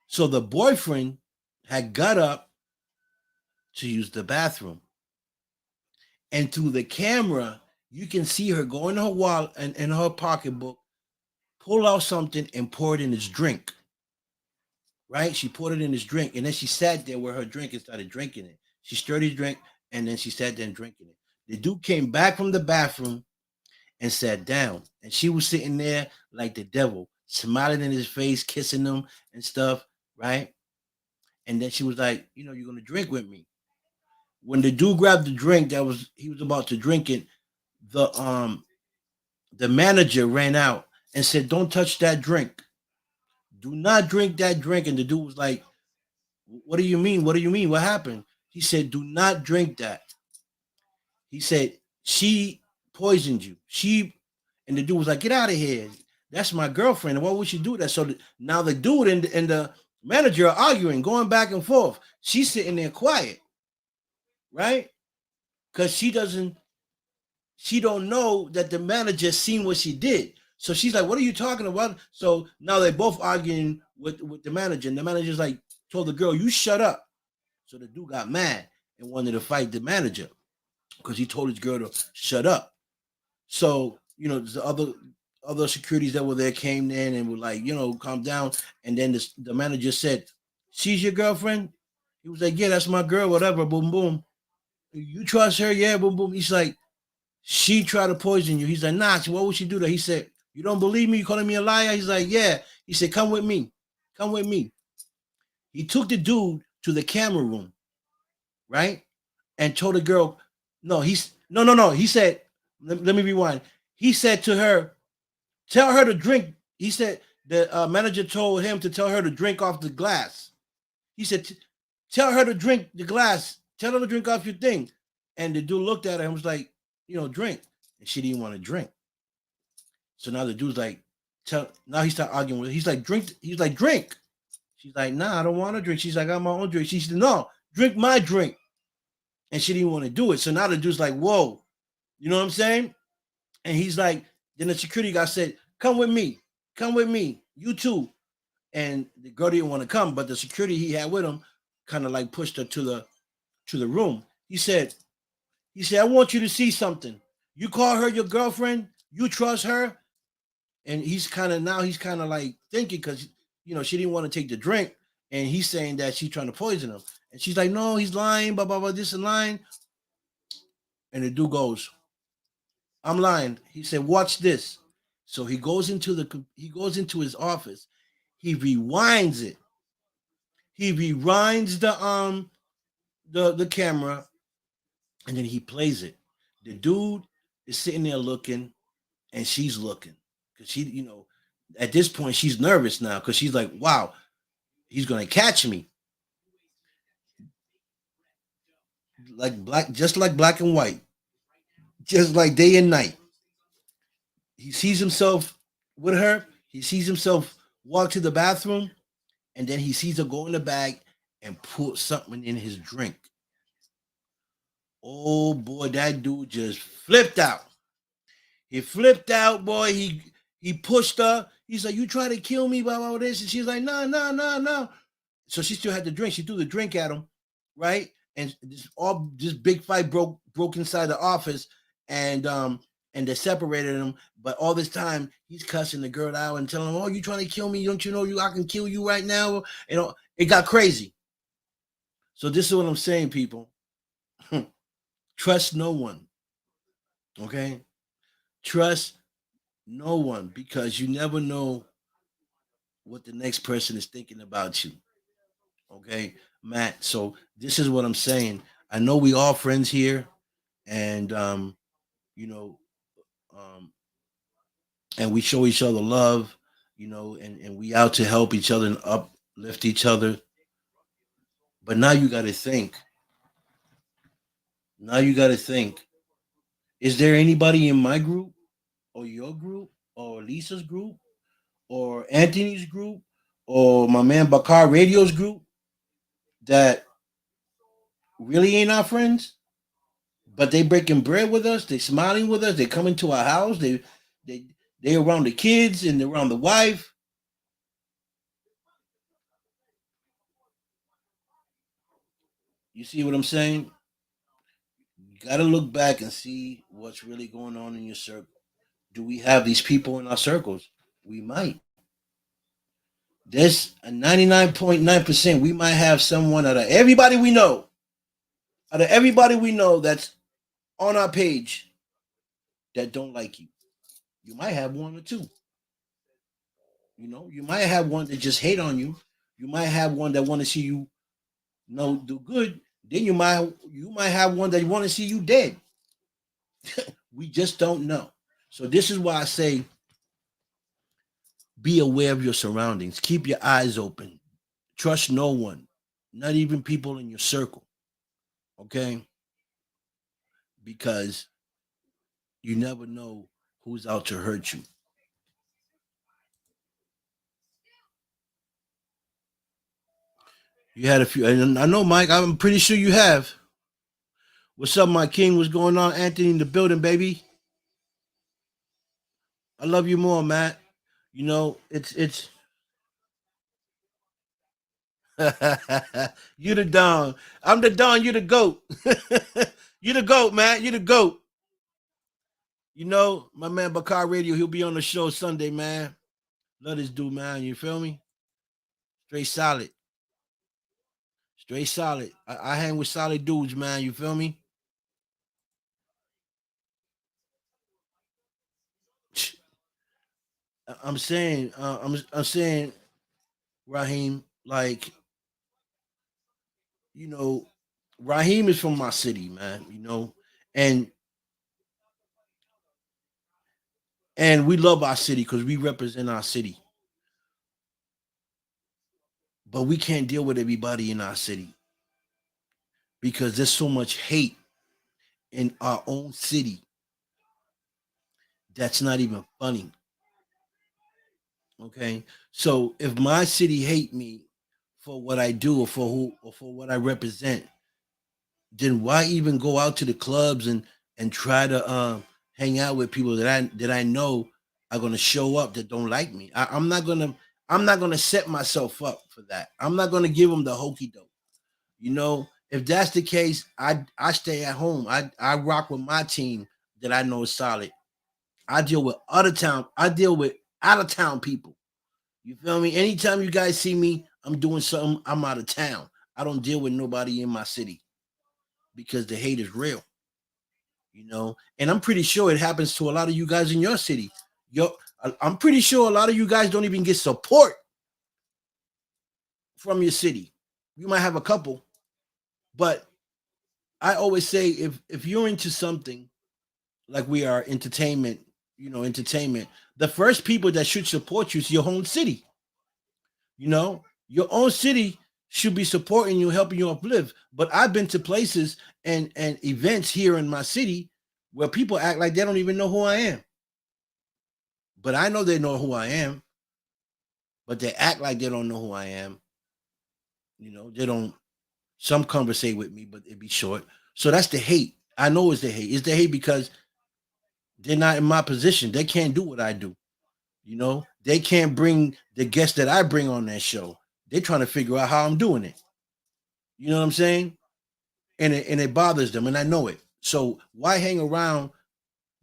So the boyfriend had got up to use the bathroom. And through the camera, you can see her go in her wallet and in her pocketbook, pull out something and pour it in his drink. Right? She poured it in his drink. And then she sat there with her drink and started drinking it. She stirred his drink and then she sat there and drinking it. The dude came back from the bathroom and sat down. And she was sitting there like the devil, smiling in his face, kissing him and stuff, right? And then she was like, you're gonna drink with me. When the dude grabbed the drink that was he was about to drink it, the um the manager ran out and said, "Don't touch that drink. Do not drink that drink." And the dude was like, "What do you mean? What do you mean? What happened?" He said, "Do not drink that." He said, "She poisoned you. She," and the dude was like, "Get out of here. That's my girlfriend. And why would she do that?" So now the dude and the manager are arguing, going back and forth. She's sitting there quiet, right? Because she don't know that the manager seen what she did. So she's like, "What are you talking about?" So now they're both arguing with the manager, and the manager's like, told the girl, "You shut up." So the dude got mad and wanted to fight the manager because he told his girl to shut up. So the other securities that were there came in and were like, calm down. And then the manager said, "She's your girlfriend?" He was like, "Yeah, that's my girl. Whatever." Boom, boom. "You trust her?" "Yeah." Boom, boom. He's like, "She tried to poison you." He's like, "Nah, what would she do that?" He said, "You don't believe me? You calling me a liar?" He's like, "Yeah." He said, "Come with me. Come with me." He took the dude to the camera room, right? And told the girl, no, no. He said, let me rewind. He said to her, "Tell her to drink." He said the manager told him to tell her to drink off the glass. He said, "Tell her to drink the glass. Tell her to drink off your thing." And the dude looked at her and was like, "Drink." And she didn't want to drink. So now the dude's like, now he started arguing with her. He's like, "Drink." He's like, "Drink." She's like, "Nah, I don't want to drink." She's like, "I got my own drink." She said, "No, drink my drink." And she didn't want to do it. So now the dude's like, "Whoa." You know what I'm saying? And he's like, then the security guy said, "Come with me. Come with me. You too." And the girl didn't want to come, but the security he had with him kind of like pushed her to the room. He said, "I want you to see something. You call her your girlfriend, you trust her." And he's kind of like thinking, because she didn't want to take the drink, and he's saying that she's trying to poison him. And she's like, "No, he's lying, blah blah blah, this and lying." And the dude goes, "I'm lying." He said, "Watch this." So he goes into his office. He rewinds it. He rewinds the camera, and then he plays it. The dude is sitting there looking, and she's looking because she, at this point she's nervous now because she's like, "Wow, he's gonna catch me." Like black, just like black and white, just like day and night. He sees himself with her. He sees himself walk to the bathroom, and then he sees her go in the bag and put something in his drink. Oh boy, that dude just flipped out. He flipped out, boy. He pushed her. He's like, "You try to kill me, blah blah this," and she's like, "No, no, no, no." So she still had the drink. She threw the drink at him, right? And this big fight broke inside the office, and they separated him. But all this time, he's cussing the girl out and telling him, "Oh, you trying to kill me? Don't you know I can kill you right now?" It got crazy. So this is what I'm saying, people. Trust no one. Okay? Trust no one because you never know what the next person is thinking about you. Okay, Matt. So this is what I'm saying. I know we all friends here, and you know, um, and we show each other love, and we out to help each other and uplift each other. But now you got to think. Now you got to think. Is there anybody in my group, or your group, or Lisa's group, or Anthony's group, or my man Bakar Radio's group that really ain't our friends? But they breaking bread with us. They smiling with us. They coming to our house. They they around the kids and around the wife. You see what I'm saying? You got to look back and see what's really going on in your circle. Do we have these people in our circles? We might. There's a 99.9%. We might have someone out of everybody we know that's on our page that don't like you. You might have one or two. You might have one that just hate on you. You might have one that want to see you do good. Then you might have one that want to see you dead. We just don't know. So this is why I say be aware of your surroundings. Keep your eyes open. Trust no one, not even people in your circle. Okay? Because you never know who's out to hurt you. You had a few, and I know, Mike. I'm pretty sure you have. What's up, my king? What's going on, Anthony? In the building, baby. I love you more, Matt. It's you the Don. I'm the Don. You the goat. You the goat, man. You the goat. My man Bakar Radio. He'll be on the show Sunday, man. Love this dude, man. You feel me? Straight solid. Straight solid. I hang with solid dudes, man. You feel me? I'm saying, I'm saying, Raheem, like, you know, Raheem is from my city, man. And and we love our city because we represent our city. But we can't deal with everybody in our city because there's so much hate in our own city that's not even funny. Okay. So if my city hate me for what I do or for what I represent, then why even go out to the clubs and try to hang out with people that I know are gonna show up that don't like me? I'm not gonna set myself up for that. I'm not gonna give them the hokey doke. If that's the case, I stay at home. I rock with my team that I know is solid. I deal with out of town people. You feel me? Anytime you guys see me, I'm doing something. I'm out of town. I don't deal with nobody in my city because the hate is real. And I'm pretty sure it happens to a lot of you guys in your city. I'm pretty sure a lot of you guys don't even get support from your city. You might have a couple, but I always say if you're into something like we are entertainment, entertainment, the first people that should support you is your own city. Your own city should be supporting you, helping you uplift. But I've been to places and events here in my city where people act like they don't even know who I am. But I know they know who I am, but they act like they don't know who I am. They don't. Some conversate with me, but it be short. So that's the hate. I know it's the hate. It's the hate because they're not in my position. They can't do what I do. They can't bring the guests that I bring on that show. They're trying to figure out how I'm doing it. You know what I'm saying? And it bothers them, and I know it. So why hang around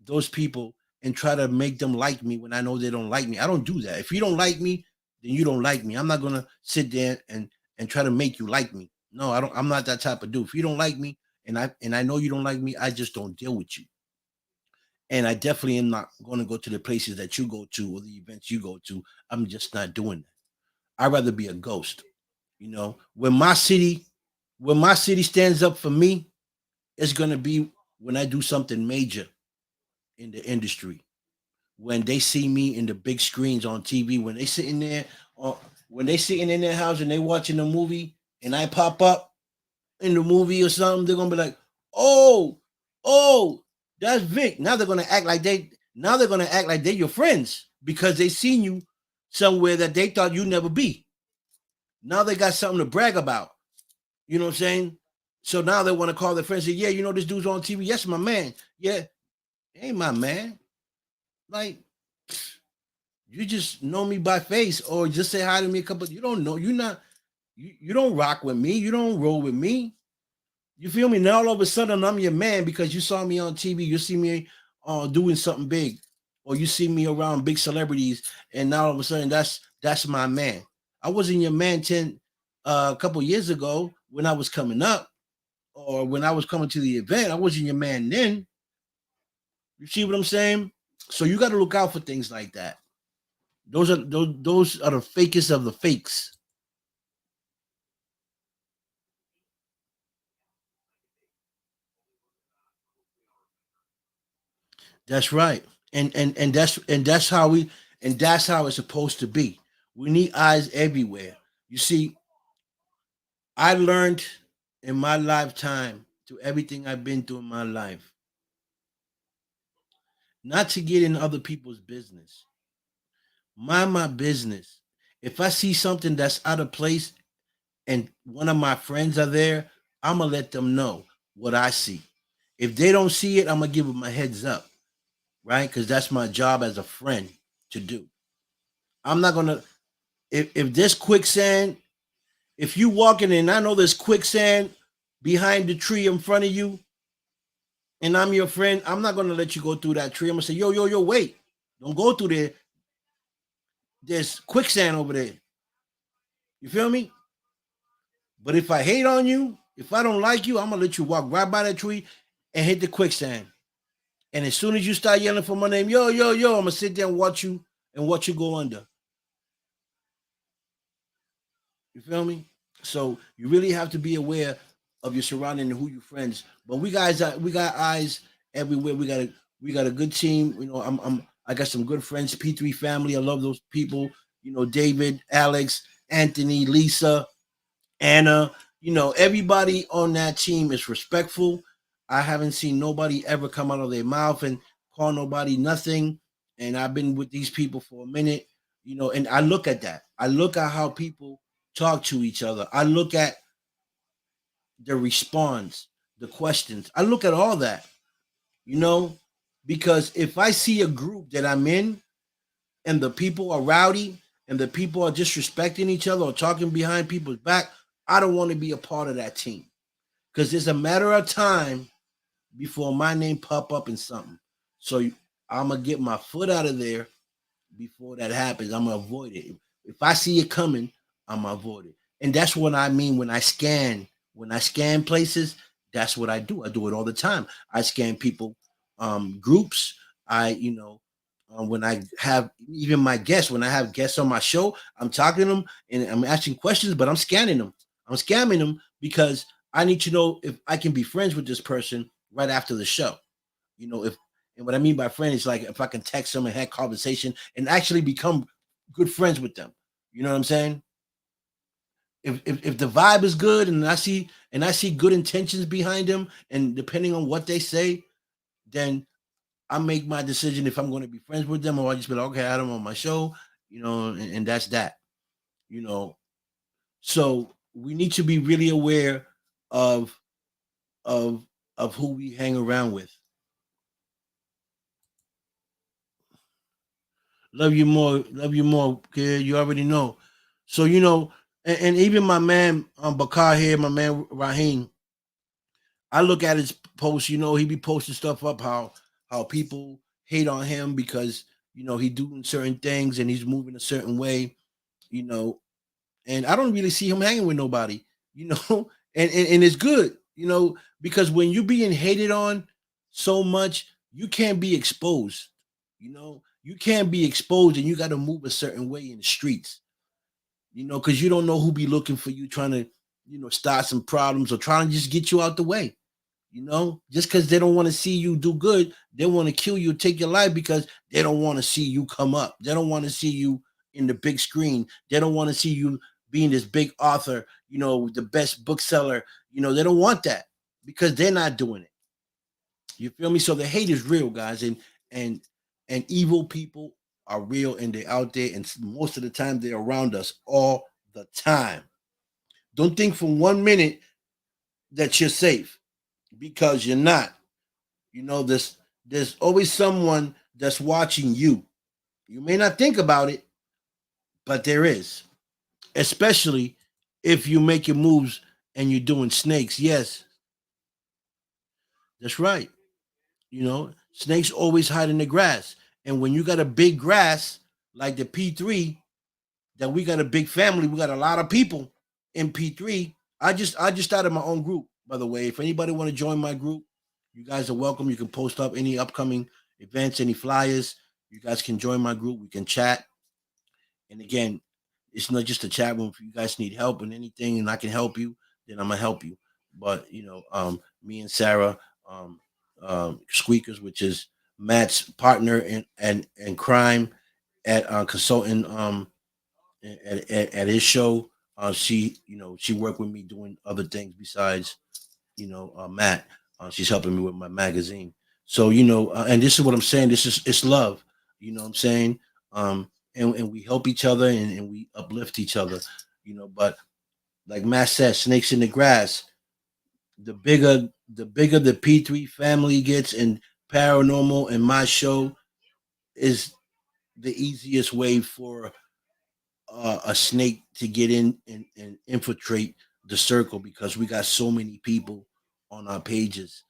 those people and try to make them like me when I know they don't like me? I don't do that. If you don't like me, then you don't like me. I'm not gonna sit there and try to make you like me. No, I don't. I'm not that type of dude. If you don't like me, and I know you don't like me, I just don't deal with you. And I definitely am not going to go to the places that you go to or the events you go to. I'm just not doing that. I'd rather be a ghost. When my city stands up for me, it's gonna be when I do something major in the industry. When they see me in the big screens on TV, when they sitting there, or when they sitting in their house and they watching a movie, and I pop up in the movie or something, they're gonna be like, "Oh, oh, that's Vic." Now they're gonna act like they're your friends because they seen you somewhere that they thought you'd never be. Now they got something to brag about. You know what I'm saying? So now they want to call their friends and say, "Yeah, this dude's on TV. Yes, my man. Yeah, ain't my man. Like, you just know me by face or just say hi to me a couple. You don't know. You're not. You don't rock with me. You don't roll with me. You feel me? Now all of a sudden I'm your man because you saw me on TV. You see me doing something big, or you see me around big celebrities, and now all of a sudden that's my man. I wasn't your man a couple years ago when I was coming up, or when I was coming to the event. I wasn't your man then. You see what I'm saying? So you got to look out for things like that. Those are the fakest of the fakes. That's right. And that's how it's supposed to be. We need eyes everywhere. You see, I learned in my lifetime through everything I've been through in my life, not to get in other people's business. Mind my business. If I see something that's out of place and one of my friends are there, I'm gonna let them know what I see. If they don't see it, I'm gonna give them a heads up, right? Because that's my job as a friend to do. I'm not gonna if there's quicksand, if you walking and I know there's quicksand behind the tree in front of you, and I'm your friend, I'm not gonna let you go through that tree. I'm gonna say, yo, yo, yo, wait, don't go through there. There's quicksand over there. You feel me? But if I hate on you, if I don't like you, I'm gonna let you walk right by that tree and hit the quicksand. And as soon as you start yelling for my name, yo, yo, yo, I'm gonna sit there and watch you go under. You feel me? So you really have to be aware of your surrounding and who your friends. But we got eyes everywhere. We got a good team. I got some good friends, P3 family. I love those people. David, Alex, Anthony, Lisa, Anna. Everybody on that team is respectful. I haven't seen nobody ever come out of their mouth and call nobody nothing. And I've been with these people for a minute, and I look at that. I look at how people talk to each other. I look at the response, the questions. I look at all that, you know, because if I see a group that I'm in and the people are rowdy and the people are disrespecting each other or talking behind people's back, I don't want to be a part of that team because it's a matter of time before my name pop up in something. So I'm gonna get my foot out of there before that happens. I'm gonna avoid it. If I see it coming, I'm gonna avoid it. And that's what I mean when I scan. When I scan places, that's what I do. I do it all the time. I scan people, groups. I When I have even my guests, when I have guests on my show, I'm talking to them and I'm asking questions, but I'm scanning them. I'm scamming them because I need to know if I can be friends with this person right after the show. If and what I mean by friend is like if I can text them and have conversation and actually become good friends with them. You know what I'm saying? If the vibe is good and I see good intentions behind them, and depending on what they say, then I make my decision if I'm going to be friends with them or I just be like, okay, I don't want my show, and that's that, you know. So we need to be really aware of of of who we hang around with. Love you more, kid. You already know. So and even my man Bakar here, my man Raheem, I look at his posts. He be posting stuff up how people hate on him because he doing certain things and he's moving a certain way. You know, and I don't really see him hanging with nobody. And it's good. Because when you're being hated on so much, you can't be exposed. You can't be exposed, and you got to move a certain way in the streets. Because you don't know who be looking for you, trying to start some problems or trying to just get you out the way. Just because they don't want to see you do good, they want to kill you, take your life because they don't want to see you come up. They don't want to see you in the big screen. They don't want to see you being this big author, the best bookseller. They don't want that because they're not doing it. You feel me? So the hate is real, guys, and and evil people are real and they're out there, and most of the time they're around us all the time. Don't think for 1 minute that you're safe because you're not. There's always someone that's watching you. You may not think about it, but there is. Especially if you make your moves and you're doing snakes. Yes, that's right. Snakes always hide in the grass. And when you got a big grass like the P3, that we got a big family, we got a lot of people in P3. I just started my own group, by the way. If anybody want to join my group, you guys are welcome. You can post up any upcoming events, any flyers. You guys can join my group. We can chat. And again, it's not just a chat room. If you guys need help in anything and I can help you, then I'm gonna help you. But me and Sarah, Squeakers, which is Matt's partner in crime at consulting at his show. She worked with me doing other things besides Matt. She's helping me with my magazine. So and this is what I'm saying. It's love. You know what I'm saying? And we help each other and we uplift each other. But like Matt said, snakes in the grass. The bigger the P3 family gets and paranormal and my show is the easiest way for a snake to get in and infiltrate the circle because we got so many people on our pages.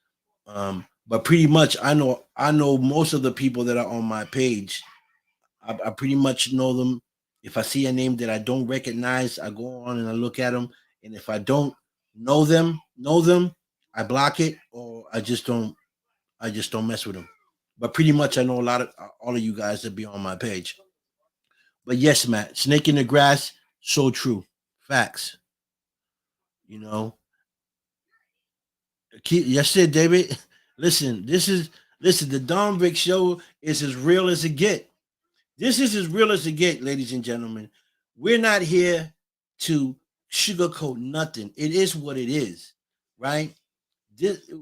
But pretty much, I know most of the people that are on my page. I pretty much know them. If I see a name that I don't recognize, I go on and I look at them. And if I don't know them, I block it or I just don't mess with them. But pretty much, I know a lot of all of you guys that be on my page. But yes, Matt, snake in the grass, so true. Facts. You know. Yes, sir, David. Listen, the Don Rick show is as real as it get. This is as real as it get, ladies and gentlemen. We're not here to sugarcoat nothing. It is what it is, right?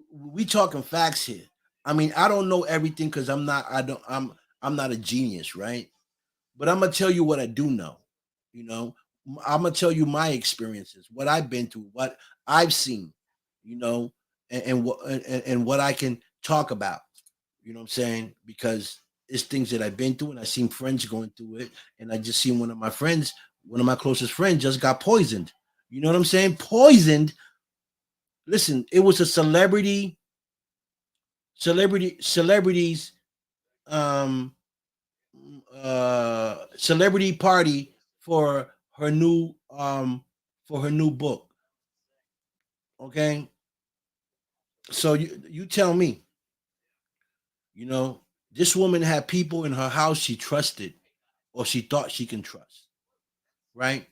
We talking facts here. I mean, I don't know everything because I'm not a genius, right? But I'm gonna tell you what I do know. You know, I'm gonna tell you my experiences, what I've been through, what I've seen. You know, and what I can talk about. You know what I'm saying? Because it's things that I've been through, and I seen friends going through it, and I just seen one of my closest friends, just got poisoned. You know what I'm saying? Poisoned. Listen, it was a celebrities um celebrity party for her new book. Okay, so you tell me, you know, This woman had people in her house she trusted or she thought she can trust, right?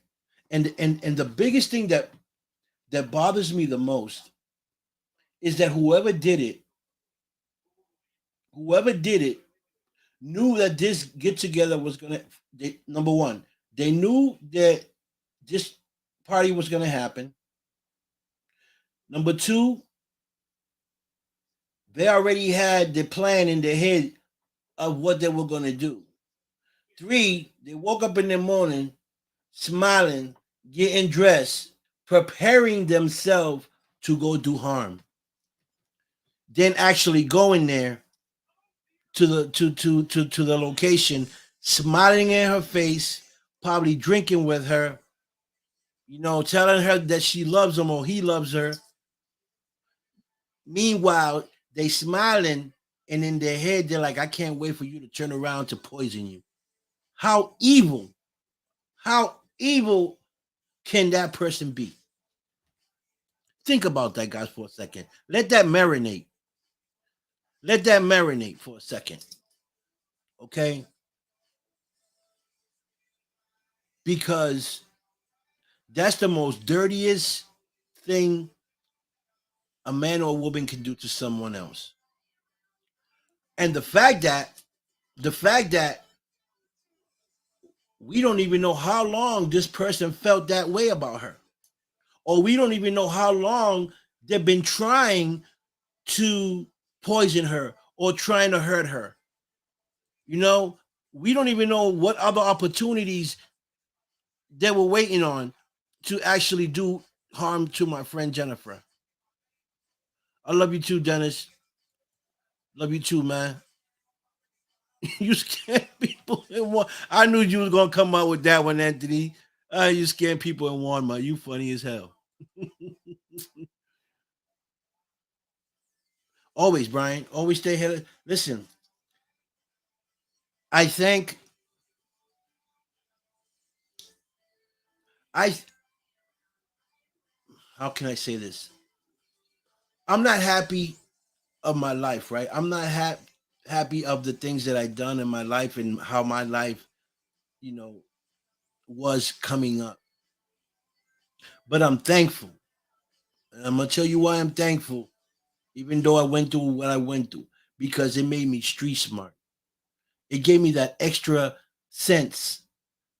And the biggest thing that bothers me the most is that whoever did it knew that this get together was gonna. Number one, they knew that this party was gonna happen. Number two, they already had the plan in their head of what they were gonna do. Three, they woke up in the morning smiling, getting dressed, preparing themselves to go do harm. Then actually going there to the location, smiling in her face, probably drinking with her, telling her that she loves him or he loves her. Meanwhile, they smiling and in their head they're like, I can't wait for you to turn around to poison you. How evil, how evil can that person be? Think about that, guys, for a second. Let that marinate. Let that marinate for a second. Okay? Because that's the most dirtiest thing a man or a woman can do to someone else. And the fact that we don't even know how long this person felt that way about her. Or we don't even know how long they've been trying to poison her or trying to hurt her. You know, we don't even know what other opportunities they were waiting on to actually do harm to my friend Jennifer. I love you too, Dennis. Love you too, man. You scared people in one. I knew you was gonna come out with that one, Anthony. You scared people in Walmart. You funny as hell. Always, Brian. Always stay ahead. Listen, I think I. How can I say this? I'm not happy of my life, right? I'm not happy of the things that I've done in my life and how my life, you know, was coming up. But I'm thankful. And I'm gonna tell you why I'm thankful, even though I went through what I went through, because it made me street smart. It gave me that extra sense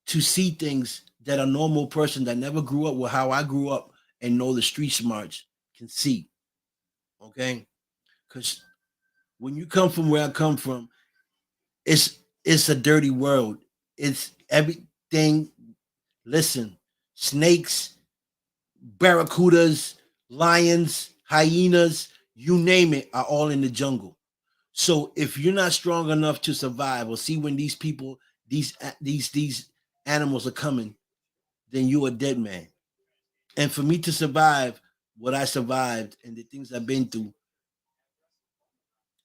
to see things that a normal person that never grew up with how I grew up and know the street smarts can see. Okay, because when you come from where I come from, it's a dirty world. It's everything. Listen, snakes, barracudas, lions, hyenas, you name it, are all in the jungle. So if you're not strong enough to survive or see when these people, these animals are coming, then you're a dead man. And for me to survive what I survived and the things I've been through,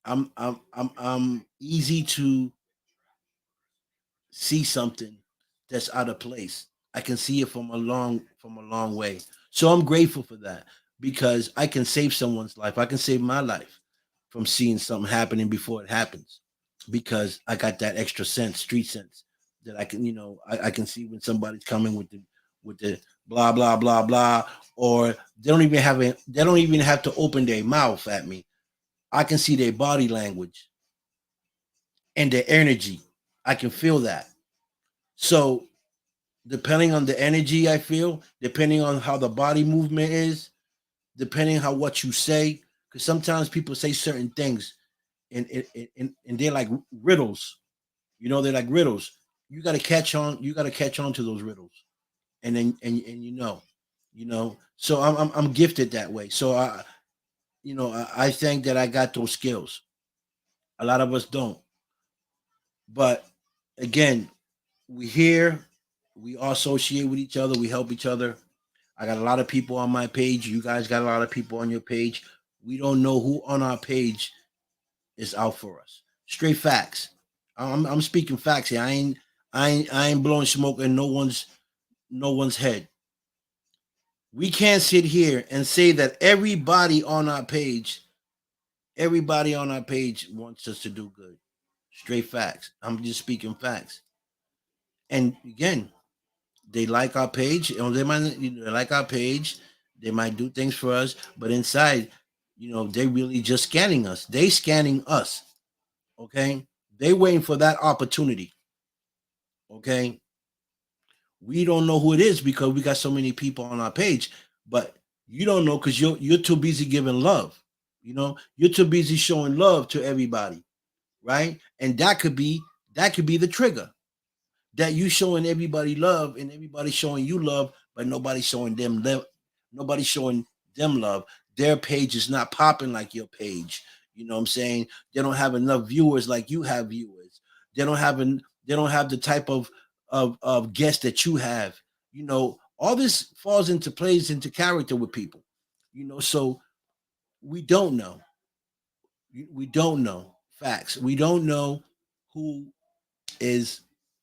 I'm easy to see something that's out of place. I can see it from a long way. So I'm grateful for that because I can save someone's life. I can save my life from seeing something happening before it happens because I got that extra sense, street sense that I can, I can see when somebody's coming with the blah blah blah blah, or they don't even have to open their mouth at me. I can see their body language and their energy. I can feel that. So depending on the energy I feel, depending on how the body movement is, depending how what you say, because sometimes people say certain things and they're like riddles. They're like riddles. You got to catch on. You got to catch on to those riddles, and then and So I'm gifted that way. So I think that I got those skills. A lot of us don't, but again, we here. We all associate with each other. We help each other. I got a lot of people on my page. You guys got a lot of people on your page. We don't know who on our page is out for us. Straight facts. I'm speaking facts here. I ain't blowing smoke in no one's head. We can't sit here and say that everybody on our page wants us to do good. Straight facts. I'm just speaking facts. And again, they like our page, they might, they like our page, they might do things for us, but inside, they really just scanning us. They scanning us. Okay. They waiting for that opportunity. Okay. We don't know who it is because we got so many people on our page, but you don't know because you're too busy giving love. You're too busy showing love to everybody, right? And that could be the trigger, that you showing everybody love and everybody showing you love, but nobody showing them love. Nobody showing them love. Their page is not popping like your page. You know what I'm saying? They don't have enough viewers like you have viewers. They don't have the type of guests that you have. All this falls into plays into character with people. So we don't know. We don't know facts. We don't know who is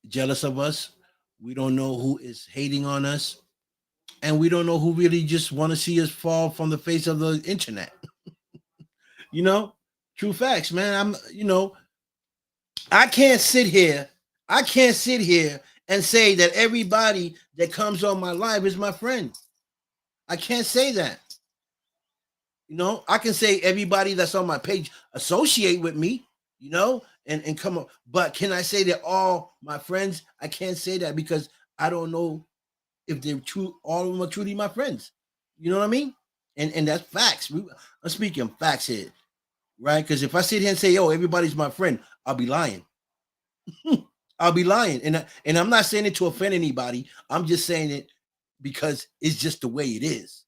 jealous of us. We don't know who is hating on us. And we don't know who really just want to see us fall from the face of the internet. you know, True facts, man. I can't sit here. I can't sit here and say that everybody that comes on my live is my friend. I can't say that. I can say everybody that's on my page associate with me, and come on. But can I say that all my friends? I can't say that because I don't know if they're true. All of them are truly my friends. You know what I mean? And that's facts. I'm speaking facts here, right? Because if I sit here and say, "Yo, everybody's my friend," I'll be lying. I'll be lying, and I'm not saying it to offend anybody. I'm just saying it because it's just the way it is.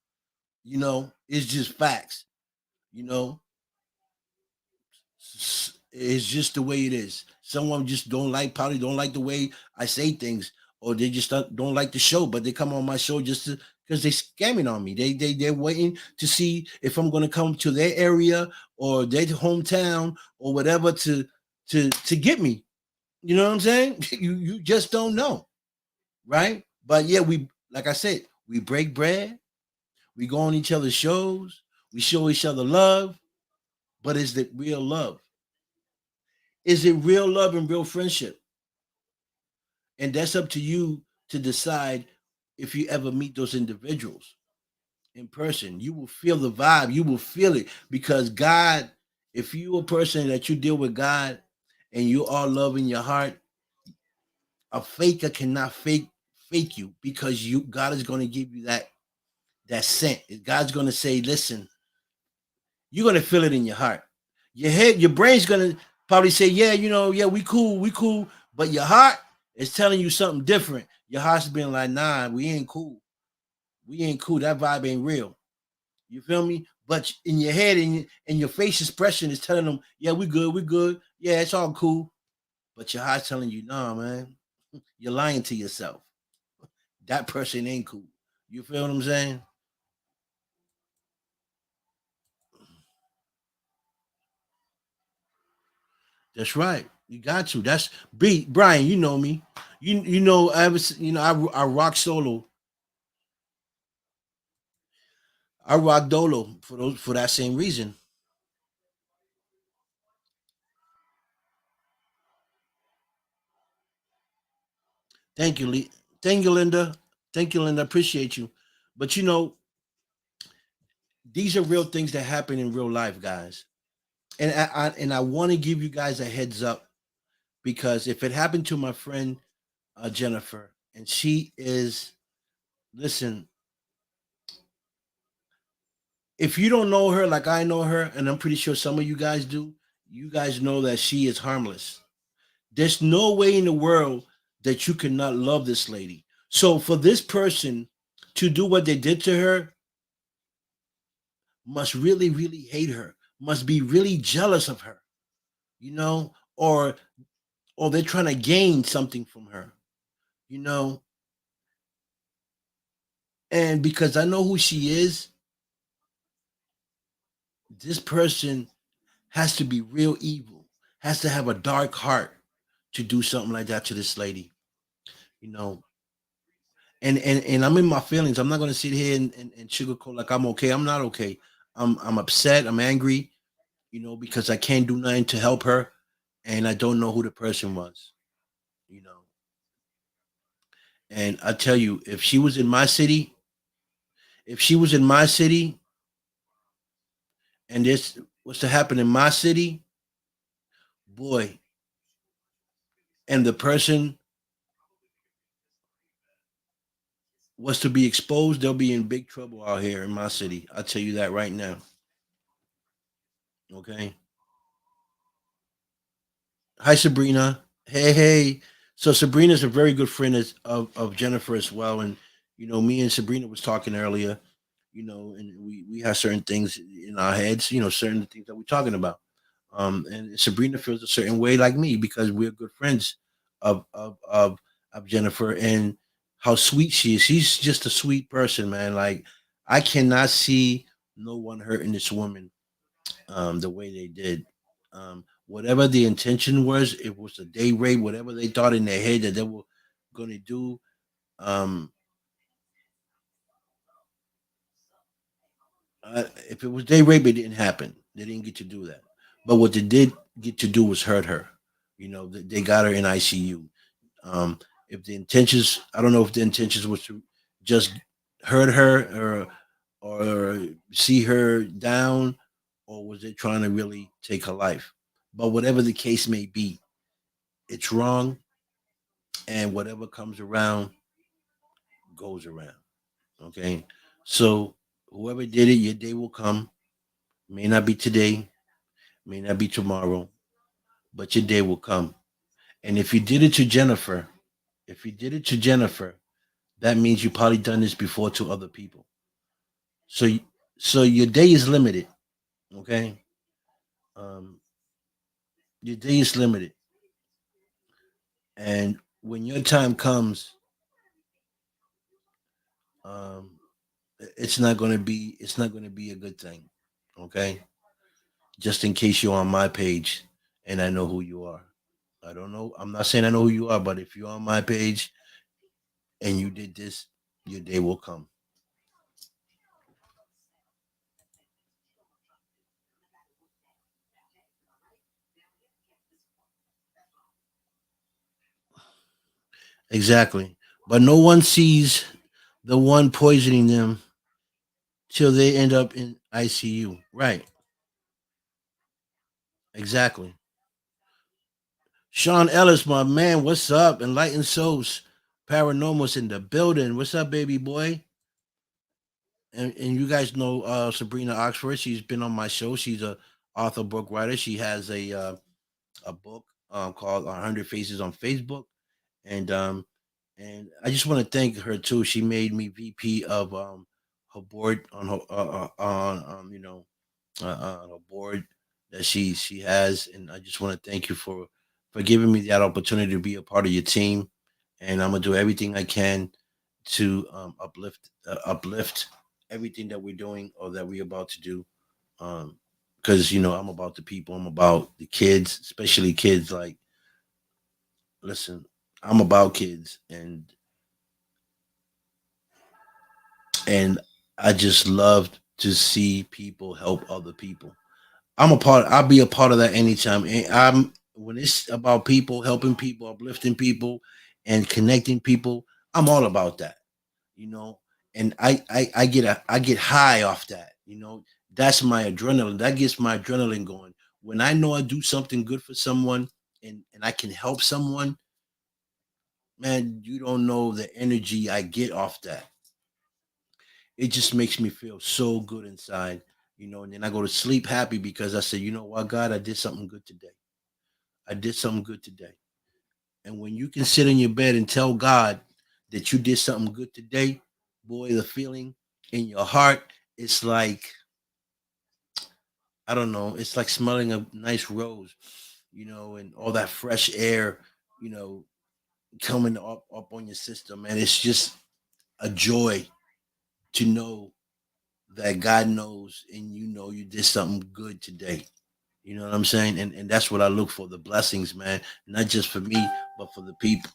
It's just facts. You know, it's just the way it is. Someone just probably don't like the way I say things, or they just don't like the show, but they come on my show just because they scamming on me. They're waiting to see if I'm going to come to their area or their hometown or whatever to get me. You know what I'm saying? You just don't know, right? But yeah, like I said, we break bread, we go on each other's shows, we show each other love, but is it real love? Is it real love and real friendship? And that's up to you to decide if you ever meet those individuals in person. You will feel the vibe, you will feel it because God, if you're a person that you deal with God and you are love in your heart, a faker cannot fake you because God is going to give you that scent. God's going to say, listen, you're going to feel it in your heart. Your brain's going to probably say, yeah, yeah, we cool. But your heart is telling you something different. Your heart's being like, nah, we ain't cool. We ain't cool. That vibe ain't real. You feel me? But in your head and your face expression is telling them, yeah, we good. Yeah, it's all cool. But your heart's telling you, nah, man, you're lying to yourself. That person ain't cool. You feel what I'm saying? That's right. You got to. That's Brian. You know me. You know I rock solo. I rock dolo for that same reason. Thank you, Lee. Thank you, Linda. Thank you, Linda. Appreciate you. But these are real things that happen in real life, guys. And I want to give you guys a heads up because if it happened to my friend Jennifer, and she is, listen, if you don't know her like I know her, and I'm pretty sure some of you guys do, you guys know that she is harmless. There's no way in the world that you cannot love this lady. So for this person to do what they did to her, must really, really hate her, must be really jealous of her, or they're trying to gain something from her, you know. And because I know who she is, this person has to be real evil, has to have a dark heart to do something like that to this lady, you know. And I'm in my feelings. I'm not gonna sit here and sugarcoat like I'm okay. I'm not okay. I'm upset. I'm angry, because I can't do nothing to help her. and I don't know who the person was, you know. And I tell you, if she was in my city, and this was to happen in my city, boy, and the person was to be exposed, they'll be in big trouble out here in my city. I'll tell you that right now. Okay. Hi, Sabrina. Hey, hey. So Sabrina's a very good friend of Jennifer as well. And me and Sabrina was talking earlier, and we have certain things in our heads, certain things that we're talking about. And Sabrina feels a certain way like me because we're good friends of of of of Jennifer and how sweet she is. She's just a sweet person, man. Like I cannot see no one hurting this woman the way they did. Whatever the intention was, it was a day rape, whatever they thought in their head that they were going to do. Um, if it was day rape, it didn't happen. They didn't get to do that. But what they did get to do was hurt her. They got her in ICU. Um, if the intentions, I don't know if the intentions was to just hurt her or see her down, or was it trying to really take her life? But whatever the case may be, it's wrong, and whatever comes around goes around. Okay, so whoever did it, your day will come. May not be today, may not be tomorrow, but your day will come. And if you did it to Jennifer, if you did it to Jennifer, that means you probably done this before to other people. So, so your day is limited. Okay, um, your day is limited, and when your time comes, um, it's not going to be a good thing. Okay, just in case you're on my page and I know who you are. I don't know. I'm not saying I know who you are, but if you're on my page and you did this, your day will come. Exactly. But no one sees the one poisoning them till they end up in ICU. Right. Exactly. Sean Ellis, my man, what's up? Enlightened Souls, Paranormal's in the building. What's up, baby boy? And you guys know Sabrina Oxford. She's been on my show. She's a author, book writer. She has a book called 100 Faces on Facebook, and I just want to thank her too. She made me VP of her board on her on her board that she has, and I just want to thank you for giving me that opportunity to be a part of your team, and I'm gonna do everything I can to uplift everything that we're doing or that we're about to do. Because I'm about the people, I'm about the kids, especially kids. Like, listen, I'm about kids, and I just love to see people help other people. I'll be a part of that anytime. And I'm when it's about people helping people, uplifting people, and connecting people. I'm all about that. you know and I get high off that. That's my adrenaline. That gets my adrenaline going when I know I do something good for someone, and I can help someone. Man, you don't know the energy I get off that. It just makes me feel so good inside. And then I go to sleep happy because I say, you know what, God, I did something good today. I did something good today. And when you can sit in your bed and tell God that you did something good today, boy, the feeling in your heart, it's like, I don't know, it's like smelling a nice rose, and all that fresh air, you know, coming up on your system. And it's just a joy to know that God knows and you did something good today. You know what I'm saying? And that's what I look for, the blessings, man, not just for me, but for the people.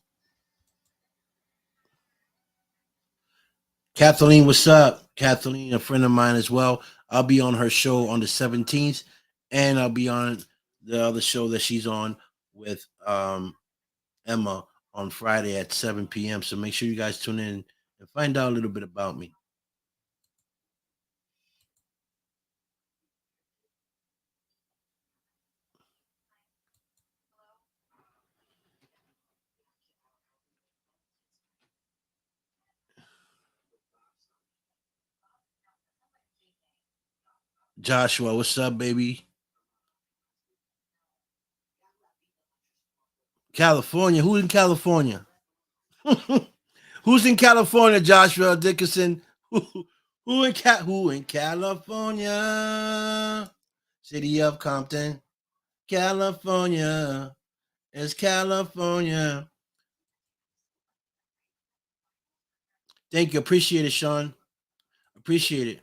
Kathleen, what's up? Kathleen, a friend of mine as well. I'll be on her show on the 17th, and I'll be on the other show that she's on with Emma on Friday at 7 p.m. So make sure you guys tune in and find out a little bit about me. Joshua, what's up, baby? California. Who's in California? Who's in California, Joshua Dickinson? Who in California? City of Compton, California. It's California. Thank you. Appreciate it, Sean. Appreciate it.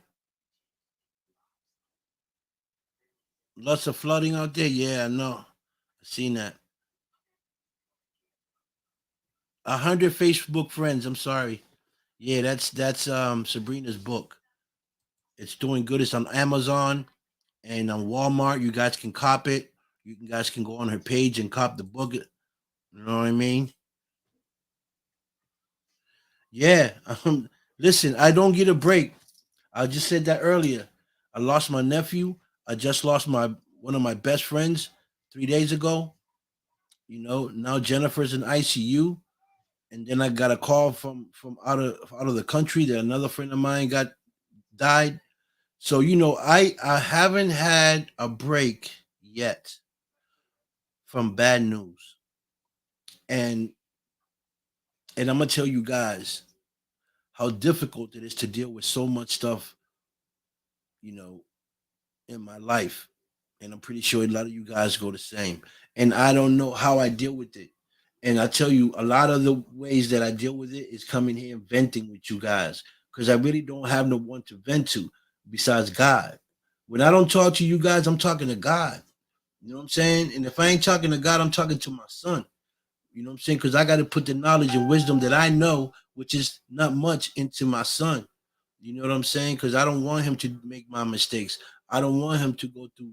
Lots of flooding out there. Yeah, I know. I seen that. 100 Facebook friends. I'm sorry. Yeah, that's Sabrina's book. It's doing good. It's on Amazon and on Walmart. You guys can cop it. Guys can go on her page and cop the book. You know what I mean? Yeah. Listen, I don't get a break. I just said that earlier. I lost my nephew. I just lost my one of my best friends 3 days ago. Now Jennifer's in ICU, and then I got a call from out of the country that another friend of mine got died. So I haven't had a break yet from bad news, and I'm gonna tell you guys how difficult it is to deal with so much stuff, you know, in my life. And I'm pretty sure a lot of you guys go the same. And I don't know how I deal with it. And I tell you, a lot of the ways that I deal with it is coming here and venting with you guys because I really don't have no one to vent to besides God. When I don't talk to you guys, I'm talking to God. You know what I'm saying? And if I ain't talking to God, I'm talking to my son. You know what I'm saying? Because I got to put the knowledge and wisdom that I know, which is not much, into my son. You know what I'm saying? Because I don't want him to make my mistakes. I don't want him to go through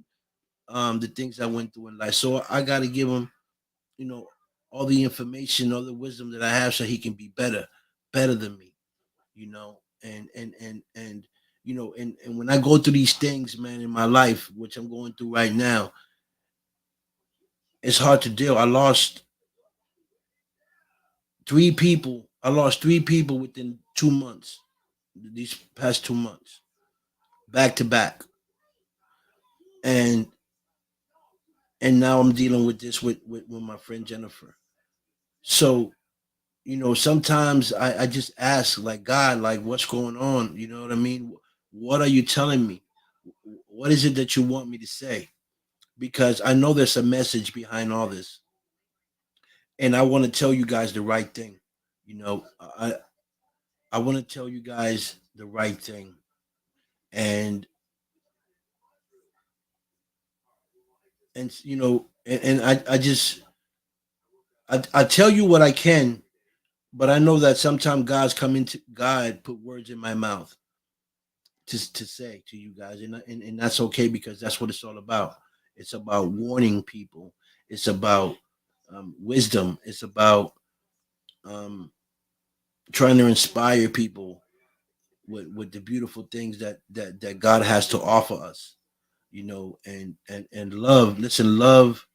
the things I went through in life. So I got to give him, you know, all the information, all the wisdom that I have, so he can be better than me. And and when I go through these things, man, in my life, which I'm going through right now, it's hard to deal. I lost three people within 2 months. These past 2 months, back to back, and now I'm dealing with this with my friend Jennifer. So sometimes I just ask, like, God, like, what's going on? You know what I mean? What are you telling me? What is it that you want me to say? Because I know there's a message behind all this, and I want to tell you guys the right thing. You know, I want to tell you guys the right thing, and and I just I tell you what I can, but I know that sometimes God put words in my mouth to say to you guys, and that's okay because that's what it's all about. It's about warning people. It's about wisdom. It's about um, trying to inspire people with the beautiful things that God has to offer us. And love. Listen, love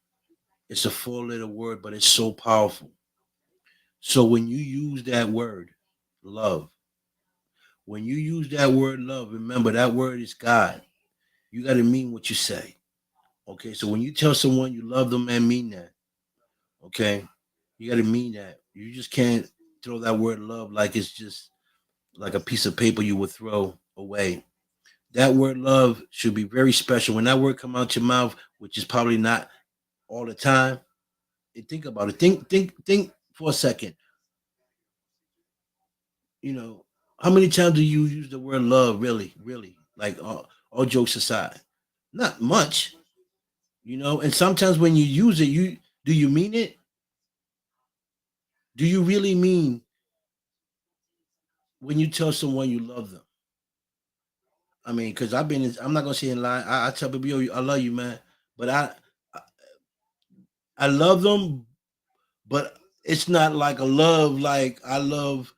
is a four-letter word, but it's so powerful. So when you use that word, love, when you use that word love, remember that word is God. You got to mean what you say. Okay, so when you tell someone you love them, man, mean that. Okay, you got to mean that. You just can't throw that word love like it's just like a piece of paper you would throw away. That word love should be very special. When that word come out your mouth, which is probably not all the time, and think about it. Think for a second. You know, how many times do you use the word love? Really, really, like all jokes aside, not much. And sometimes when you use it, you mean it? Do you really mean when you tell someone you love them? I mean, because I'm not gonna say in lie. I tell people, yo, I love you, man. But I love them, but it's not like a love like I love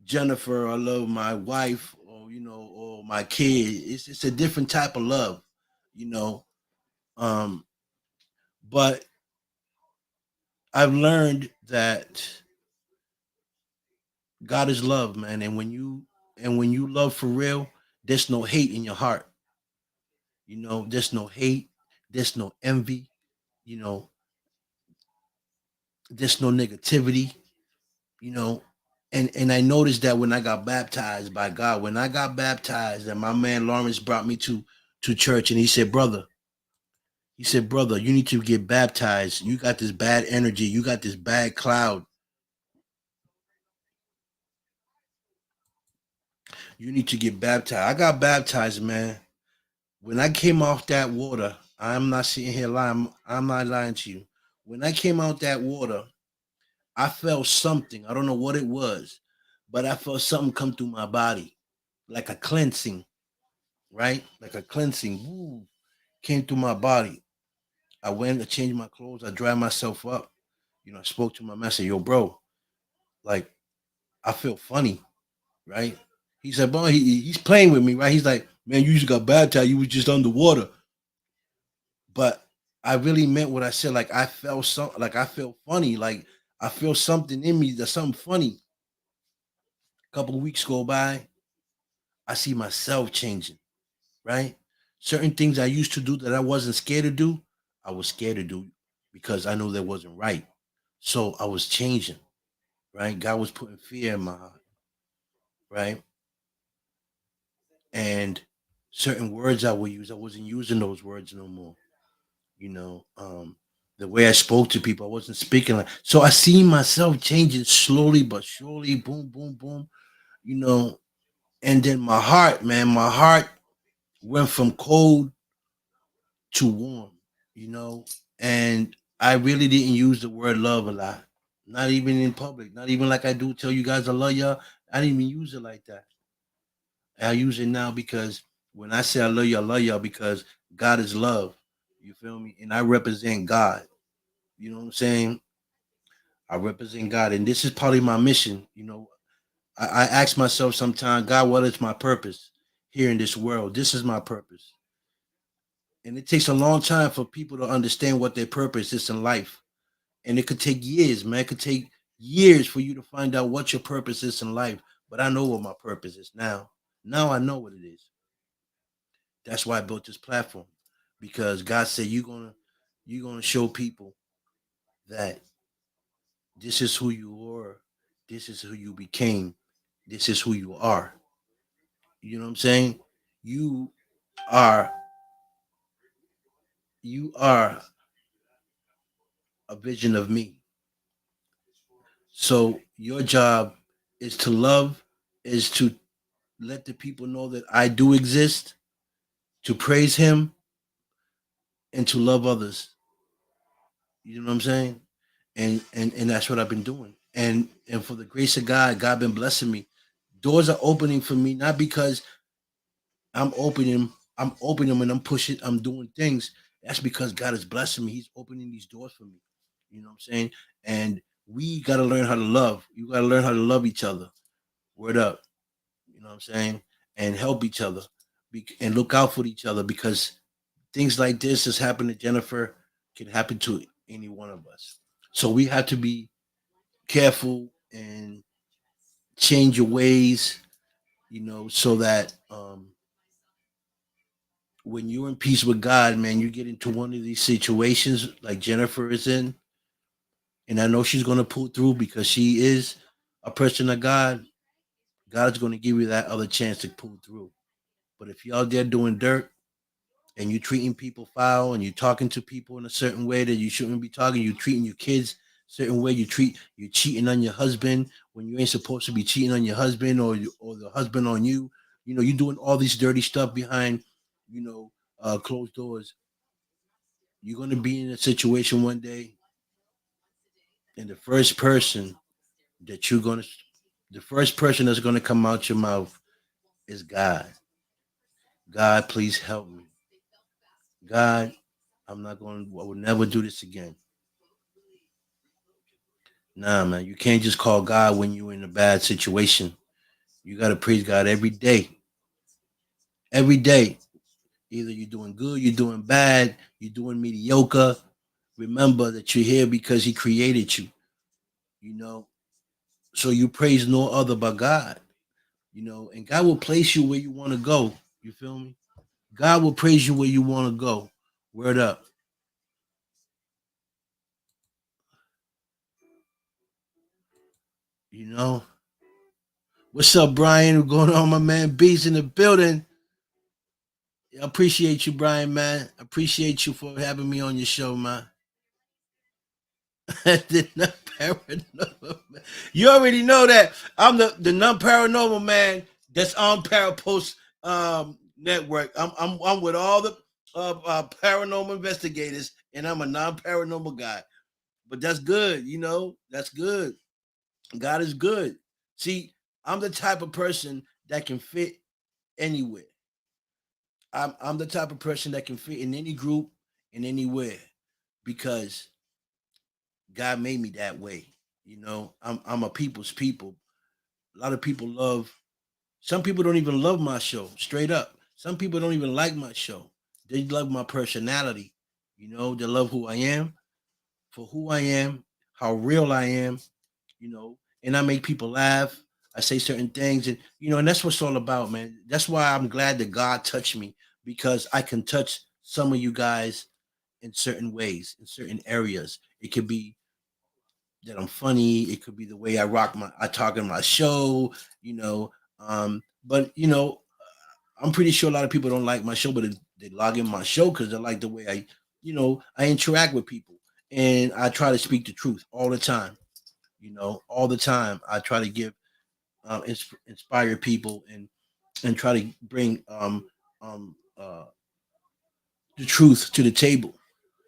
Jennifer, I love my wife, or or my kid. It's a different type of love, you know. Um, but I've learned that God is love, man, and when you love for real, there's no hate in your heart. There's no hate, there's no envy, you know, there's no negativity, you know. And I noticed that when I got baptized by God, when I got baptized, and my man Lawrence brought me to church, and he said, brother, you need to get baptized. You got this bad energy, you got this bad cloud. You need to get baptized. I got baptized, man. When I came off that water, I'm not sitting here lying. I'm not lying to you. When I came out that water, I felt something. I don't know what it was, but I felt something come through my body, like a cleansing, right? Like a cleansing. Woo, came through my body. I went to change my clothes. I dried myself up. I spoke to my master, yo, bro, like I feel funny, right? He said, boy, he's playing with me, right? He's like, man, you just got baptized. You was just underwater. But I really meant what I said. Like I felt like I felt funny. Like I feel something in me that's something funny. A couple of weeks go by, I see myself changing, right? Certain things I used to do that I wasn't scared to do, I was scared to do because I know that wasn't right. So I was changing, right? God was putting fear in my heart, right? And certain words I would use, I wasn't using those words no more. You know, the way I spoke to people, I wasn't speaking like. So I see myself changing slowly but surely, boom, boom, boom. You know, and then my heart, man, my heart went from cold to warm. You know, and I really didn't use the word love a lot. Not even in public. Not even like I do tell you guys I love y'all. I didn't even use it like that. I use it now because when I say I love y'all because God is love. You feel me? And I represent God. You know what I'm saying? I represent God, and this is probably my mission. I ask myself sometimes, God, what is my purpose here in this world? This is my purpose, and it takes a long time for people to understand what their purpose is in life, and it could take years, man. It could take years for you to find out what your purpose is in life. But I know what my purpose is now. Now I know what it is. That's why I built this platform because God said you're gonna show people that this is who you were, this is who you became, this is who you are. You know what I'm saying? You are you are a vision of me. So your job is to love, is to let the people know that I do exist, to praise him and to love others. You know what I'm saying? And that's what I've been doing. And for the grace of God, God been blessing me. Doors are opening for me, not because I'm opening them and I'm doing things. That's because God is blessing me. He's opening these doors for me. You know what I'm saying? And we gotta learn how to love. You gotta learn how to love each other. Word up. You know what I'm saying? And help each other. And look out for each other because things like this has happened to Jennifer can happen to any one of us. So we have to be careful and change your ways, so that when you're in peace with God, man, you get into one of these situations like Jennifer is in, and I know she's gonna pull through because she is a person of God. God's gonna give you that other chance to pull through. But if you're out there doing dirt and you're treating people foul and you're talking to people in a certain way that you shouldn't be talking, you're treating your kids a certain way, you're cheating on your husband when you ain't supposed to be cheating on your husband or the husband on you. You're doing all this dirty stuff behind, closed doors. You're gonna be in a situation one day, and that you're gonna, the first person that's gonna come out your mouth is God. God, please help me. God, I will never do this again. Nah, man, you can't just call God when you're in a bad situation. You gotta praise God every day. Every day. Either you're doing good, you're doing bad, you're doing mediocre. Remember that you're here because He created you. You know, so you praise no other but God. And God will place you where you want to go. You feel me? God will praise you where you want to go. Word up. You know. What's up, Brian? What's going on, my man? Beats in the building. I appreciate you, Brian, man. Appreciate you for having me on your show, man. The non-paranormal man. You already know that I'm the non-paranormal man that's on Parapost network. I'm with all the paranormal investigators, and I'm a non-paranormal guy. But that's good, That's good. God is good. See, I'm the type of person that can fit anywhere. I'm the type of person that can fit in any group and anywhere because God made me that way. I'm a people's people. A lot of people love. Some people don't even love my show. Straight up. Some people don't even like my show. They love my personality. They love who I am for who I am, how real I am. And I make people laugh. I say certain things, and that's what it's all about, man. That's why I'm glad that God touched me because I can touch some of you guys in certain ways, in certain areas. It could be that I'm funny. It could be the way I talk in my show, you know. But I'm pretty sure a lot of people don't like my show, but they log in my show because they like the way I interact with people, and I try to speak the truth all the time. All the time. I try to give inspire people and try to bring the truth to the table.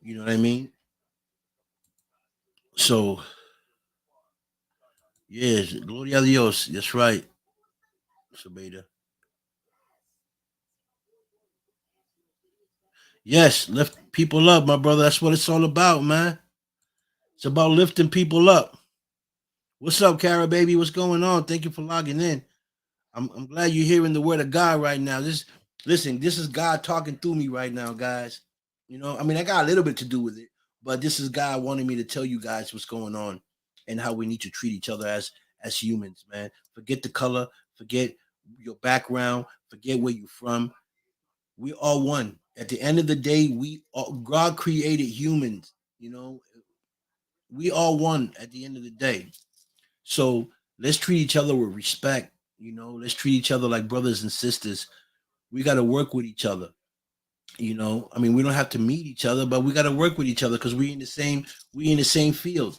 You know what I mean? So yes, gloria a Dios. That's right, Sabeda. Yes, lift people up, my brother. That's what it's all about, man. It's about lifting people up. What's up, Cara baby? What's going on? Thank you for logging in. I'm glad you're hearing the word of God right now. Listen, this is God talking through me right now, guys. I mean, I got a little bit to do with it, but this is God wanting me to tell you guys what's going on and how we need to treat each other as humans, man. Forget the color, forget your background, forget where you're from. We all one. At the end of the day, God created humans. We all one at the end of the day. So let's treat each other with respect. Let's treat each other like brothers and sisters. We got to work with each other. I mean, we don't have to meet each other, but we got to work with each other because we in the same field.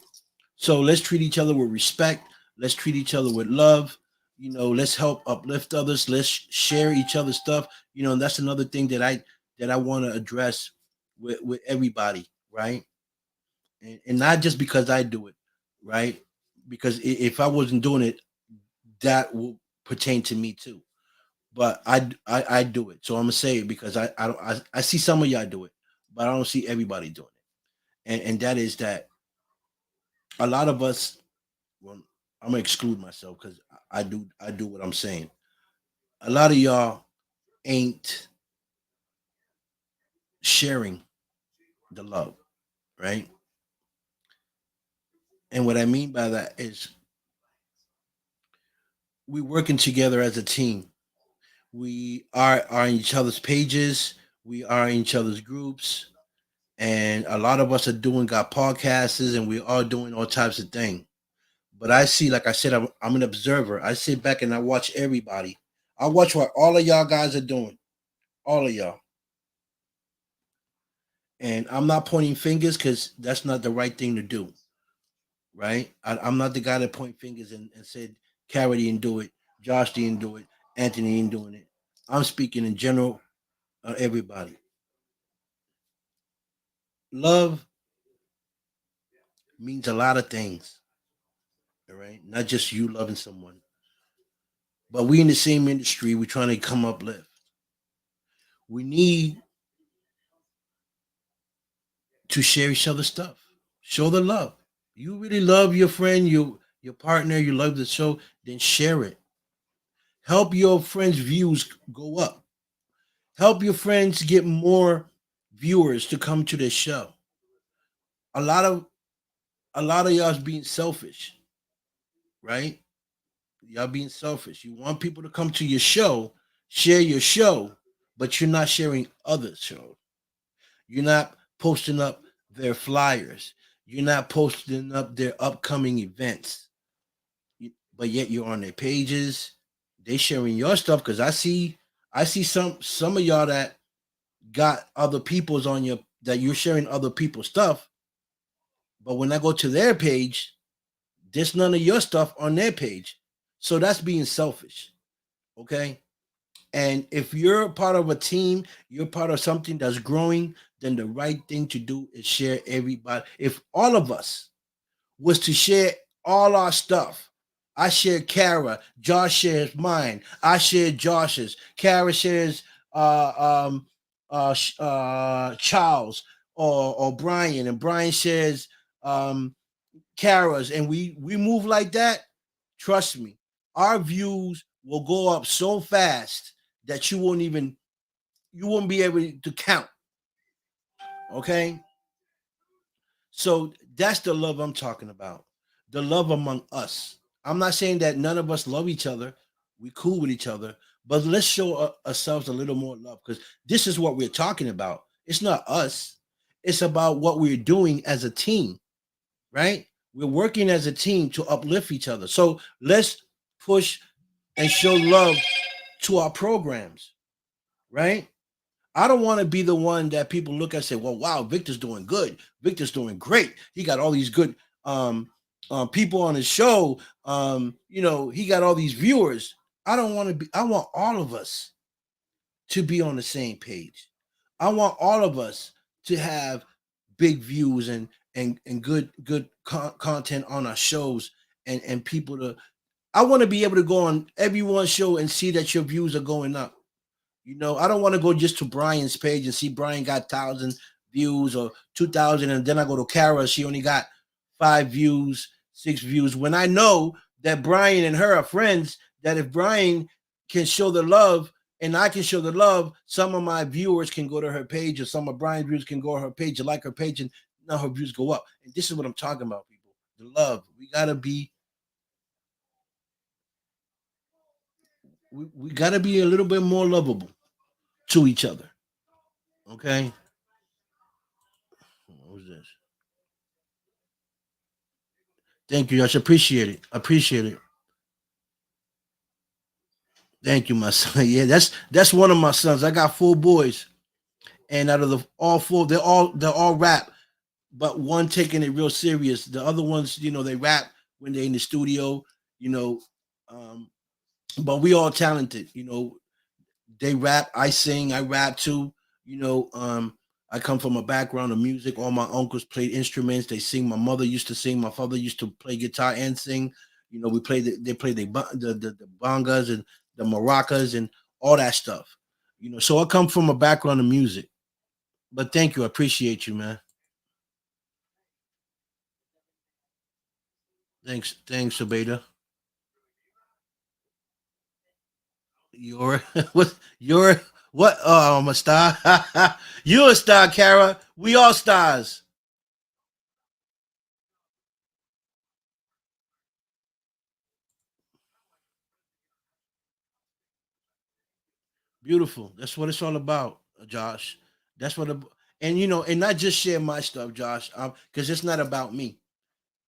So let's treat each other with respect. Let's treat each other with love. Let's help uplift others. Let's share each other's stuff. And that's another thing that I want to address with everybody, right? And not just because I do it, right? Because if I wasn't doing it, that will pertain to me too. But I do it, so I'm gonna say it because I see some of y'all do it, but I don't see everybody doing it, and that is that a lot of us. Well, I'm gonna exclude myself because I do what I'm saying. A lot of y'all ain't sharing the love, right? And what I mean by that is we working together as a team. We are in each other's pages. We are in each other's groups, and a lot of us are doing got podcasts, and we are doing all types of things. But I see, like I said, I'm an observer. I sit back and I watch everybody. I watch what all of y'all guys are doing, all of y'all, and I'm not pointing fingers because that's not the right thing to do, right? I'm not the guy that point fingers and said, Carrie didn't do it, Josh didn't do it, Anthony ain't doing it. I'm speaking in general, everybody. Love means a lot of things, all right? Not just you loving someone, but we in the same industry. We're trying to come uplift. We need to share each other's stuff, show the love. You really love your friend, your partner, you love the show, then share it. Help your friends' views go up. Help your friends get more viewers to come to the show. A lot of a lot of y'all's being selfish, right? Y'all being selfish. You want people to come to your show, share your show, but you're not sharing other shows. You're not posting up their flyers. You're not posting up their upcoming events. But yet you're on their pages. They sharing your stuff because I see some of y'all that got other people's on your that you're sharing other people's stuff. But when I go to their page, there's none of your stuff on their page. So that's being selfish. Okay. And if you're part of a team, you're part of something that's growing, then the right thing to do is share everybody. If all of us was to share all our stuff, I share Kara, Josh shares mine, I share Josh's, Kara shares Charles or Brian, and Brian shares um, Kara's, and we move like that. Trust me, our views will go up so fast that you won't be able to count. Okay, so that's the love I'm talking about. The love among us. I'm not saying that none of us love each other. We cool with each other, but let's show ourselves a little more love because this is what we're talking about. It's not us. It's about what we're doing as a team, right? We're working as a team to uplift each other. So let's push and show love to our programs, right? I don't want to be the one that people look at and say, well, wow, Victor's doing good. Victor's doing great. He got all these good people on his show. He got all these viewers. I don't want to be, I want all of us to be on the same page. I want all of us to have big views and good content on our shows and people to I want to be able to go on everyone's show and see that your views are going up. I don't want to go just to Brian's page and see Brian got 1,000 views or 2,000, and then I go to Kara, she only got 5 views, 6 views. When I know that Brian and her are friends, that if Brian can show the love and I can show the love, some of my viewers can go to her page, or some of Brian's viewers can go to her page and like her page, and now her views go up. And this is what I'm talking about, people. The love. We gotta be a little bit more lovable to each other. Okay. What was this? Thank you, Josh. Appreciate it. Appreciate it. Thank you, my son. Yeah, that's one of my sons. I got 4 boys, and out of the all four, they're all rap, but one taking it real serious. The other ones, they rap when they're in the studio, you know. Um, but we all talented, They rap, I sing, I rap too. You know, um, I come from a background of music. All my uncles played instruments. They sing. My mother used to sing. My father used to play guitar and sing. We played. They played the bongas and the maracas and all that stuff. So I come from a background of music. But thank you, I appreciate you, man. Thanks, Abeda. You're what? You're what? Oh, I'm a star. You're a star, Kara. We all stars. Beautiful. That's what it's all about, Josh. That's what, and not just share my stuff, Josh, because it's not about me.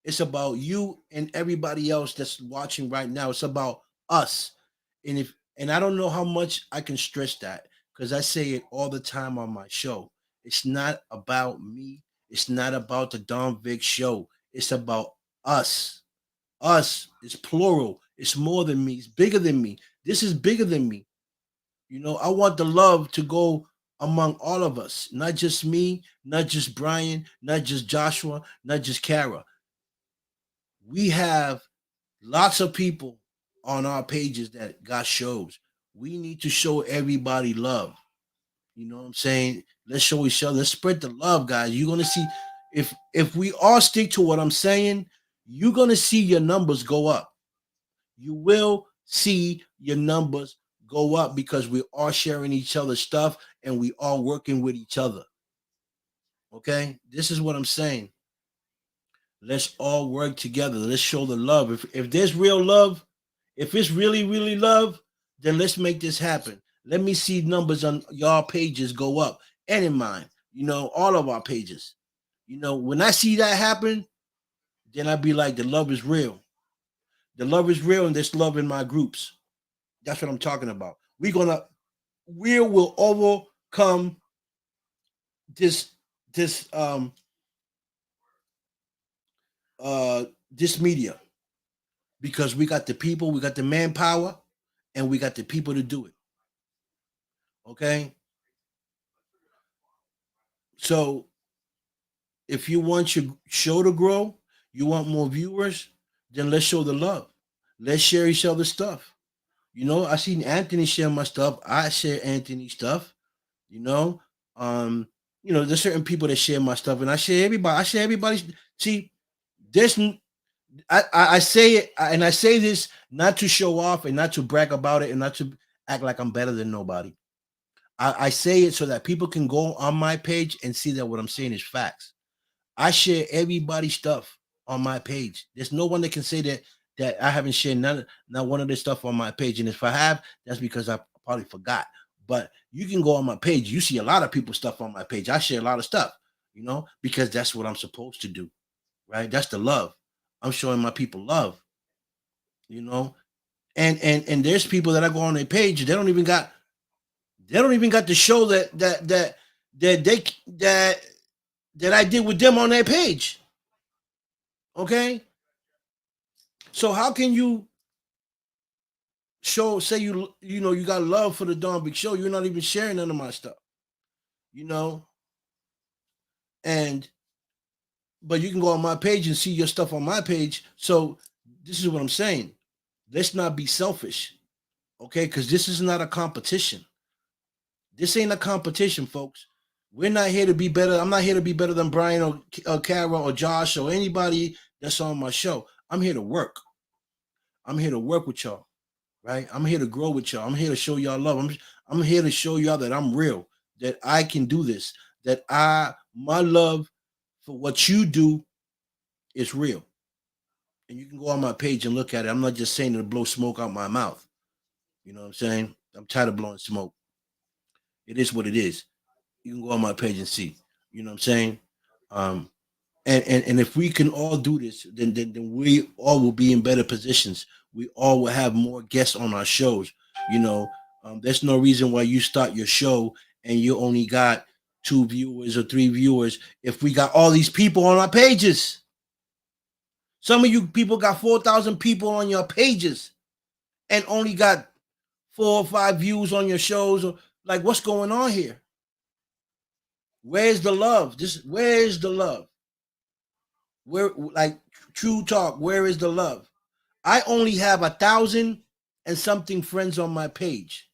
It's about you and everybody else that's watching right now. It's about us. And I don't know how much I can stress that because I say it all the time on my show. It's not about me. It's not about the Don Vic show. It's about us. Us. It's plural. It's more than me. It's bigger than me. This is bigger than me. I want the love to go among all of us, not just me, not just Brian, not just Joshua, not just Kara. We have lots of people on our pages that got shows. We need to show everybody love. You know what I'm saying? Let's show each other. Let's spread the love, guys. You're gonna see. If we all stick to what I'm saying, you're gonna see your numbers go up. You will see your numbers go up because we are sharing each other's stuff and we are working with each other. Okay, this is what I'm saying. Let's all work together. Let's show the love. If there's real love, if it's really love, then let's make this happen. Let me see numbers on y'all pages go up and in mine. All of our pages. When I see that happen, then I'd be like, the love is real. The love is real, and there's love in my groups. That's what I'm talking about. We will overcome this this this media because we got the people, we got the manpower, and we got the people to do it. Okay, so if you want your show to grow, you want more viewers, then let's show the love. Let's share each other's stuff. I seen Anthony share my stuff. I share Anthony's stuff. You know, um, there's certain people that share my stuff, and I share everybody. I share everybody's. See, this I say it, and I say this not to show off and not to brag about it and not to act like I'm better than nobody. I say it so that people can go on my page and see that what I'm saying is facts. I share everybody's stuff on my page. There's no one that can say that I haven't shared not one of this stuff on my page. And if I have, that's because I probably forgot. But you can go on my page. You see a lot of people's stuff on my page. I share a lot of stuff, because that's what I'm supposed to do, right? That's the love. I'm showing my people love, you know. And there's people that I go on their page. They don't even got the show that I did with them on their page. Okay, so how can you say you got love for the Don Big Show? You're not even sharing none of my stuff, you know. And but you can go on my page and see your stuff on my page. So this is what I'm saying. Let's not be selfish, okay? Because this is not a competition. This ain't a competition, folks. We're not here to be better. I'm not here to be better than Brian or Kara or Josh or anybody that's on my show. I'm here to work. I'm here to work with y'all, right? I'm here to grow with y'all. I'm here to show y'all love. I'm here to show y'all that I'm real, that I can do this, that my love for what you do is real. And you can go on my page and look at it. I'm not just saying to blow smoke out my mouth. You know what I'm saying? I'm tired of blowing smoke. It is what it is. You can go on my page and see. You know what I'm saying? Um, and if we can all do this, then we all will be in better positions. We all will have more guests on our shows. You know, there's no reason why you start your show and you only got 2 viewers or 3 viewers. If we got all these people on our pages, some of you people got 4,000 people on your pages and only got 4 or 5 views on your shows. Like, what's going on here? Where's the love? Where's the love? Where, like, true talk, where is the love? I only have 1,000 and something friends on my page,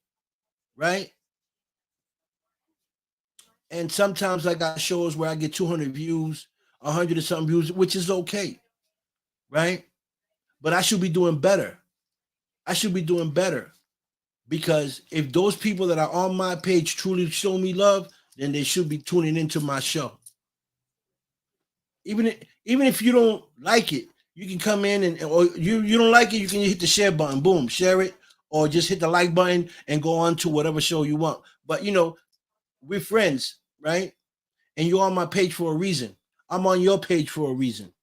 right? And sometimes I got shows where I get 200 views, 100 or something views, which is okay, right? But I should be doing better. I should be doing better because if those people that are on my page truly show me love, then they should be tuning into my show. Even if you don't like it, you can come in or you don't like it, you can hit the share button, boom, share it, or just hit the like button and go on to whatever show you want. But we're friends, right? And you're on my page for a reason. I'm on your page for a reason,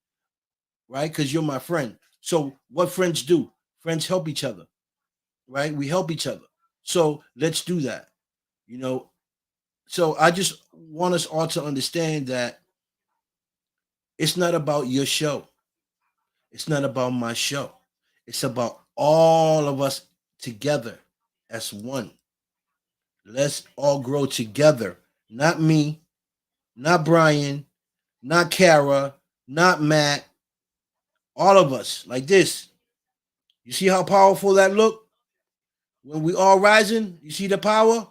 right? Because you're my friend. So what friends do? Friends help each other, right? We help each other. So let's do that. You know, so I just want us all to understand that it's not about your show. It's not about my show. It's about all of us together as one. Let's all grow together. Not me, not Brian, not Kara, not Matt. All of us like this. You see how powerful that look? When we all rising, you see the power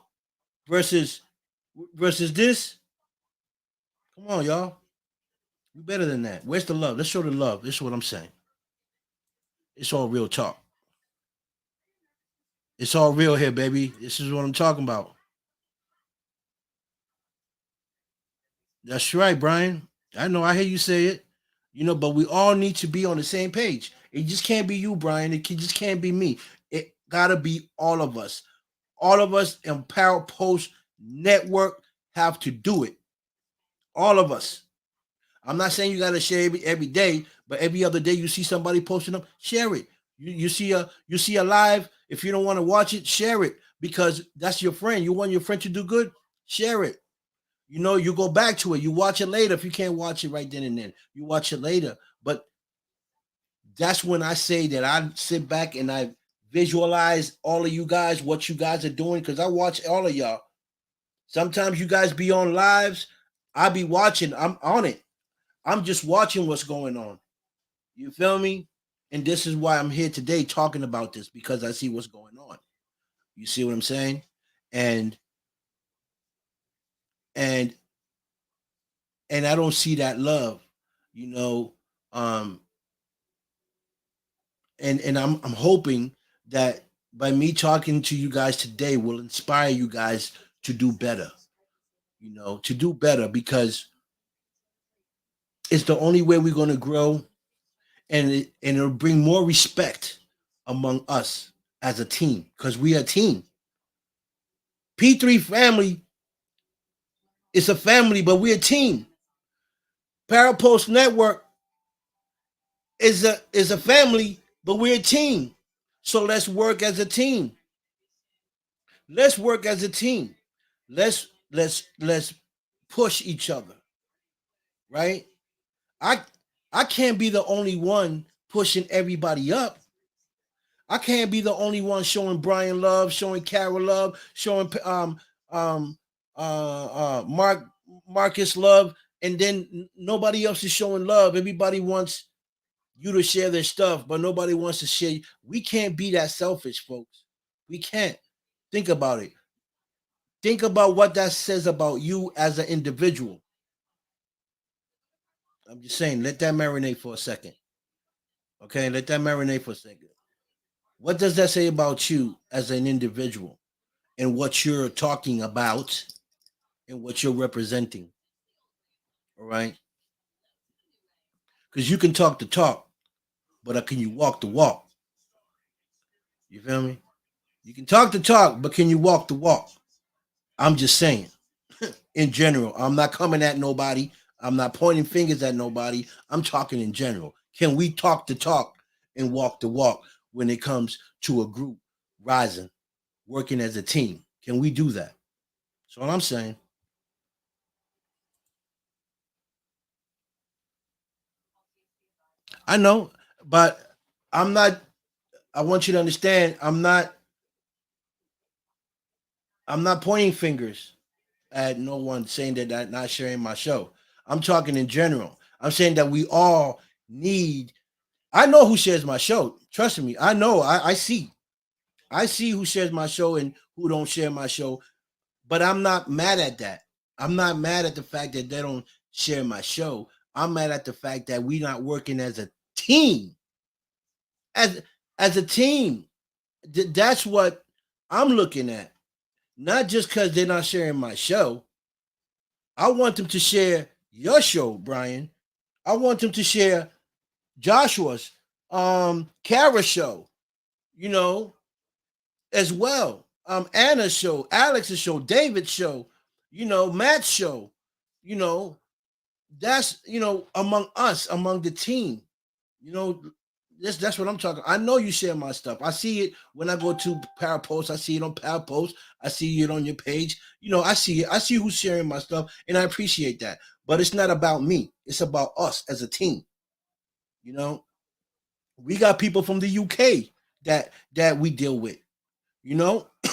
versus this? Come on, y'all. We better than that. Where's the love? Let's show the love. This is what I'm saying. It's all real talk. It's all real here, baby. This is what I'm talking about. That's right, Brian. I know. I hear you say it. But we all need to be on the same page. It just can't be you, Brian. Just can't be me. It gotta be all of us. All of us in Power Post Network have to do it. All of us. I'm not saying you gotta share every day, but every other day you see somebody posting them, share it. You see a live. If you don't want to watch it, share it because that's your friend. You want your friend to do good, share it. You go back to it. You watch it later. If you can't watch it right then and then, you watch it later. But that's when I say that I sit back and I visualize all of you guys, what you guys are doing, because I watch all of y'all. Sometimes you guys be on lives. I be watching. I'm on it. I'm just watching what's going on. You feel me? And this is why I'm here today talking about this, because I see what's going on. You see what I'm saying? And and and I don't see that love, you know. Um, and I'm hoping that by me talking to you guys today will inspire you guys to do better, to do better because it's the only way we're going to grow, and it'll bring more respect among us as a team because we are a team. P3 family is a family, but we're a team. Parapost Network is a family, but we're a team. So let's work as a team. Let's work as a team. Let's push each other, right? I I can't be the only one pushing everybody up. I can't be the only one showing Brian love, showing Carol love, showing um Marcus love, and then nobody else is showing love. Everybody wants you to share their stuff, but nobody wants to share. We can't be that selfish, folks. We can't. Think about it. Think about what that says about you as an individual. I'm just saying, let that marinate for a second. Okay, let that marinate for a second. What does that say about you as an individual and what you're talking about and what you're representing? All right, because you can talk the talk, but can you walk the walk? You feel me? You can talk the talk, but can you walk the walk? I'm just saying. In general, I'm not coming at nobody. I'm not pointing fingers at nobody. I'm talking in general. Can we talk the talk and walk the walk when it comes to a group rising, working as a team? Can we do that? That's all I'm saying. I know, but I'm not. I want you to understand. I'm not pointing fingers at no one saying that I'm not sharing my show. I'm talking in general. I'm saying that we all need. I know who shares my show. Trust me, I know. I see. I see who shares my show and who don't share my show. But I'm not mad at that. I'm not mad at the fact that they don't share my show. I'm mad at the fact that we not working as a team. As as a team. That's what I'm looking at. Not just because they're not sharing my show. I want them to share your show, Brian. I want them to share Joshua's Kara show, you know, as well. Anna's show, Alex's show, David's show, Matt's show, you know, that's among us, among the team. You know, that's what I'm talking. I know you share my stuff. I see it when I go to Parapost. I see it on Parapost. I see it on your page. I see it. I see who's sharing my stuff, and I appreciate that. But it's not about me. It's about us as a team. You know, we got people from the UK that we deal with.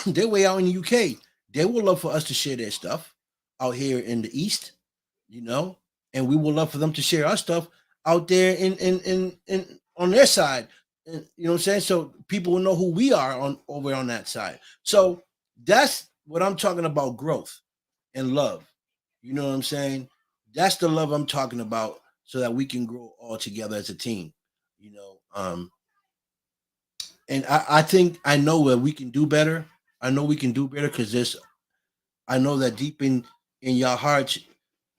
They're way out in the UK. They would love for us to share their stuff out here in the East. You know, and we would love for them to share our stuff out there in on their side. And, you know what I'm saying? So people will know who we are on over on that side. So that's what I'm talking about, growth and love. You know what I'm saying? That's the love I'm talking about. so that we can grow all together as a team. And I think I know that we can do better. I know we can do better because this. I know that deep in your hearts,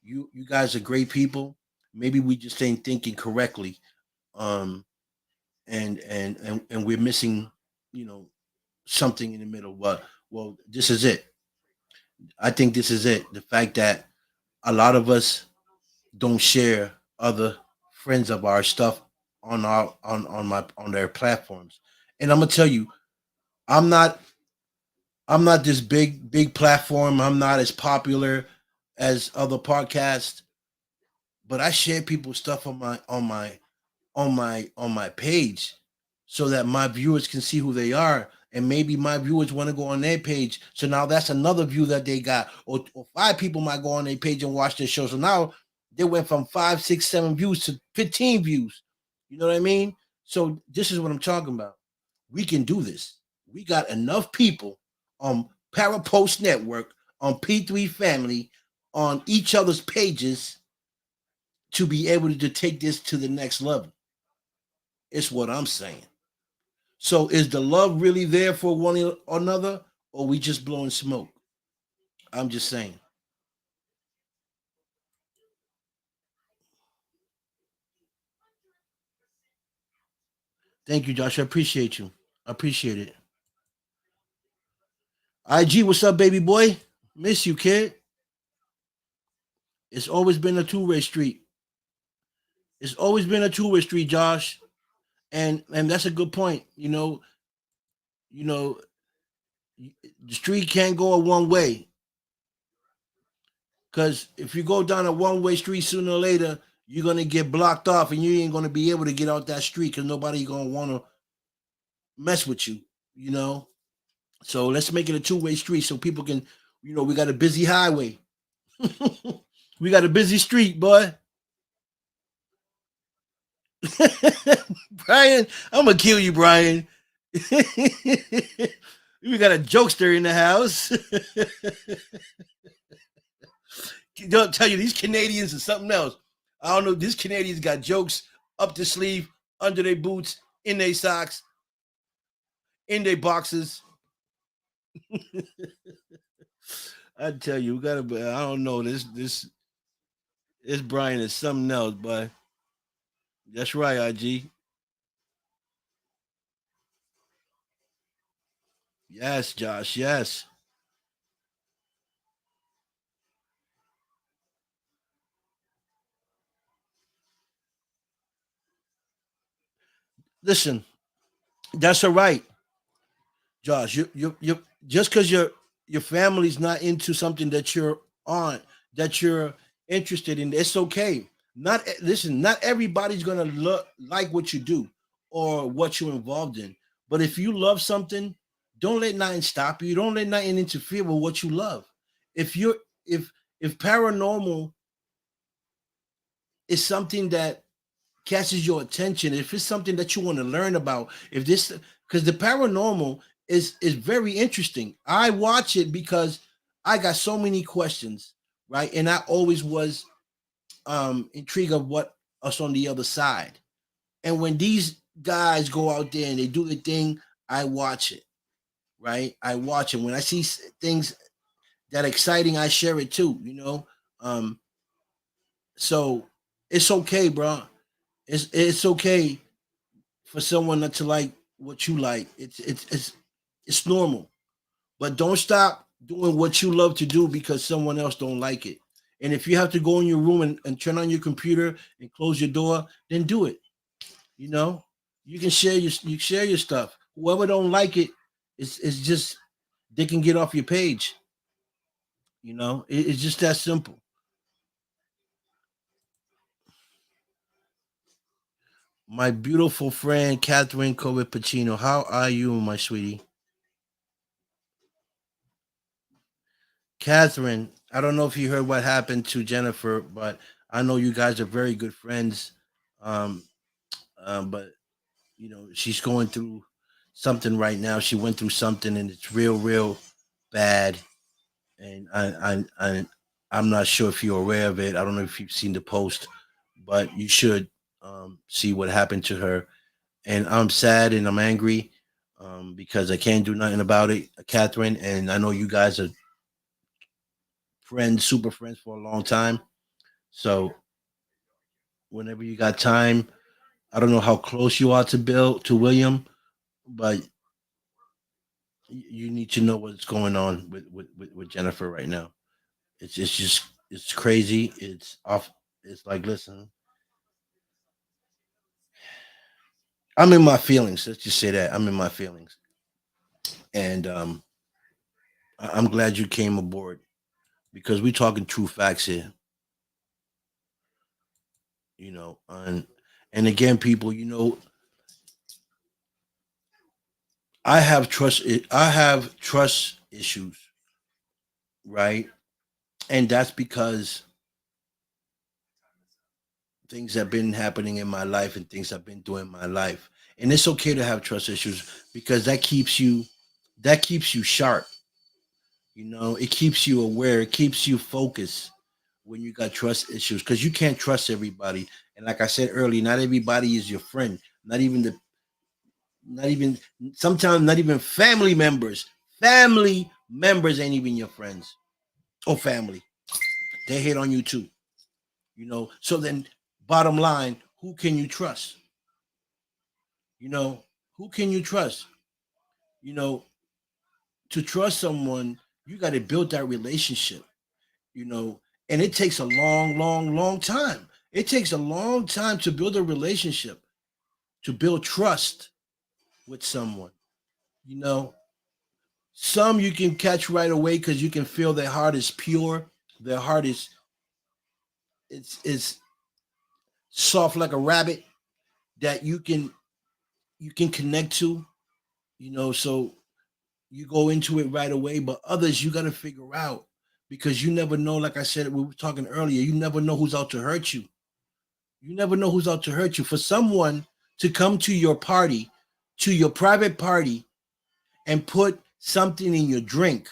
you guys are great people. Maybe we just ain't thinking correctly. Um, and we're missing, you know, something in the middle. But well, this is it. I think this is it. The fact that a lot of us don't share other friends of our stuff on their platforms. And I'm gonna tell you, I'm not I'm not this big platform. I'm not as popular as other podcasts, but I share people's stuff on my page so that my viewers can see who they are, and maybe my viewers want to go on their page, so now that's another view that they got, or five people might go on their page and watch their show, so now they went from 5 6 7 views to 15 views. You know what I mean? So this is what I'm talking about. We can do this. We got enough people on Parapost Network, on P3 Family, on each other's pages to be able to take this to the next level. It's what I'm saying. So is the love really there for one another, or we just blowing smoke? I'm just saying. Thank you, Josh. I appreciate you. I appreciate it. IG, what's up, baby boy? Miss you, kid. It's always been a two-way street. It's always been a two-way street, Josh. And that's a good point. You know, the street can't go a one way. Because if you go down a one-way street, sooner or later, you're gonna get blocked off and you ain't gonna be able to get out that street because nobody gonna wanna mess with you, you know. So let's make it a two-way street so people can, we got a busy highway. We got a busy street, boy. Brian, I'm gonna kill you, Brian. We got a jokester in the house. Don't tell you these Canadians are something else. I don't know. These Canadians got jokes up the sleeve, under their boots, in their socks, in their boxes. I tell you, we gotta. I don't know. This Brian is something else, but that's right, IG. Yes, Josh. Yes. Listen, that's all right, Josh. You just because your family's not into something that you're on, that you're interested in, it's okay. Not listen. Not everybody's gonna look like what you do or what you're involved in. But if you love something, don't let nothing stop you. Don't let nothing interfere with what you love. If you're if paranormal is something that catches your attention, if it's something that you want to learn about, if this because the paranormal is very interesting. I watch it because I got so many questions, right? And I always was intrigued of what us on the other side. And when these guys go out there and they do the thing, I watch it, right? I watch it. When I see things that exciting, I share it too. Um, so it's okay, bro. It's okay for someone not to like what you like. It's normal. But don't stop doing what you love to do because someone else don't like it. And if you have to go in your room and turn on your computer and close your door, then do it. You know, you can share your stuff. Whoever don't like it, it's just they can get off your page. It's just that simple. My beautiful friend Catherine Kobe Pacino, how are you, my sweetie? Catherine, I don't know if you heard what happened to Jennifer, but I know you guys are very good friends. Um, but she's going through something right now. She went through something, and it's real bad. And I'm not sure if you're aware of it. I don't know if you've seen the post, but you should see what happened to her. And I'm sad and I'm angry because I can't do nothing about it, Catherine. And I know you guys are friends, super friends for a long time. So whenever you got time, I don't know how close you are to Bill, to William, but you need to know what's going on with Jennifer right now. It's just it's crazy. It's off. It's like, listen, I'm in my feelings. Let's just say that I'm in my feelings, and I'm glad you came aboard because we're talking true facts here. And again, people, I have trust issues, right? And that's because things have been happening in my life and things I've been doing in my life. And it's okay to have trust issues because that keeps you sharp. It keeps you aware, it keeps you focused when you got trust issues because you can't trust everybody. And like I said earlier, not everybody is your friend. Not even sometimes not even family members. Family members ain't even your friends or family. They hate on you too. So then bottom line, who can you trust? You know, who can you trust? You know, to trust someone, you got to build that relationship, you know, and it takes a long, long, long time. It takes a long time to build a relationship, to build trust with someone. You know, some you can catch right away because you can feel their heart is pure, their heart is soft like a rabbit that you can connect to, so you go into it right away. But others you got to figure out because you never know. Like I said, we were talking earlier, you never know who's out to hurt you. You never know who's out to hurt you. For someone to come to your party, to your private party, and put something in your drink,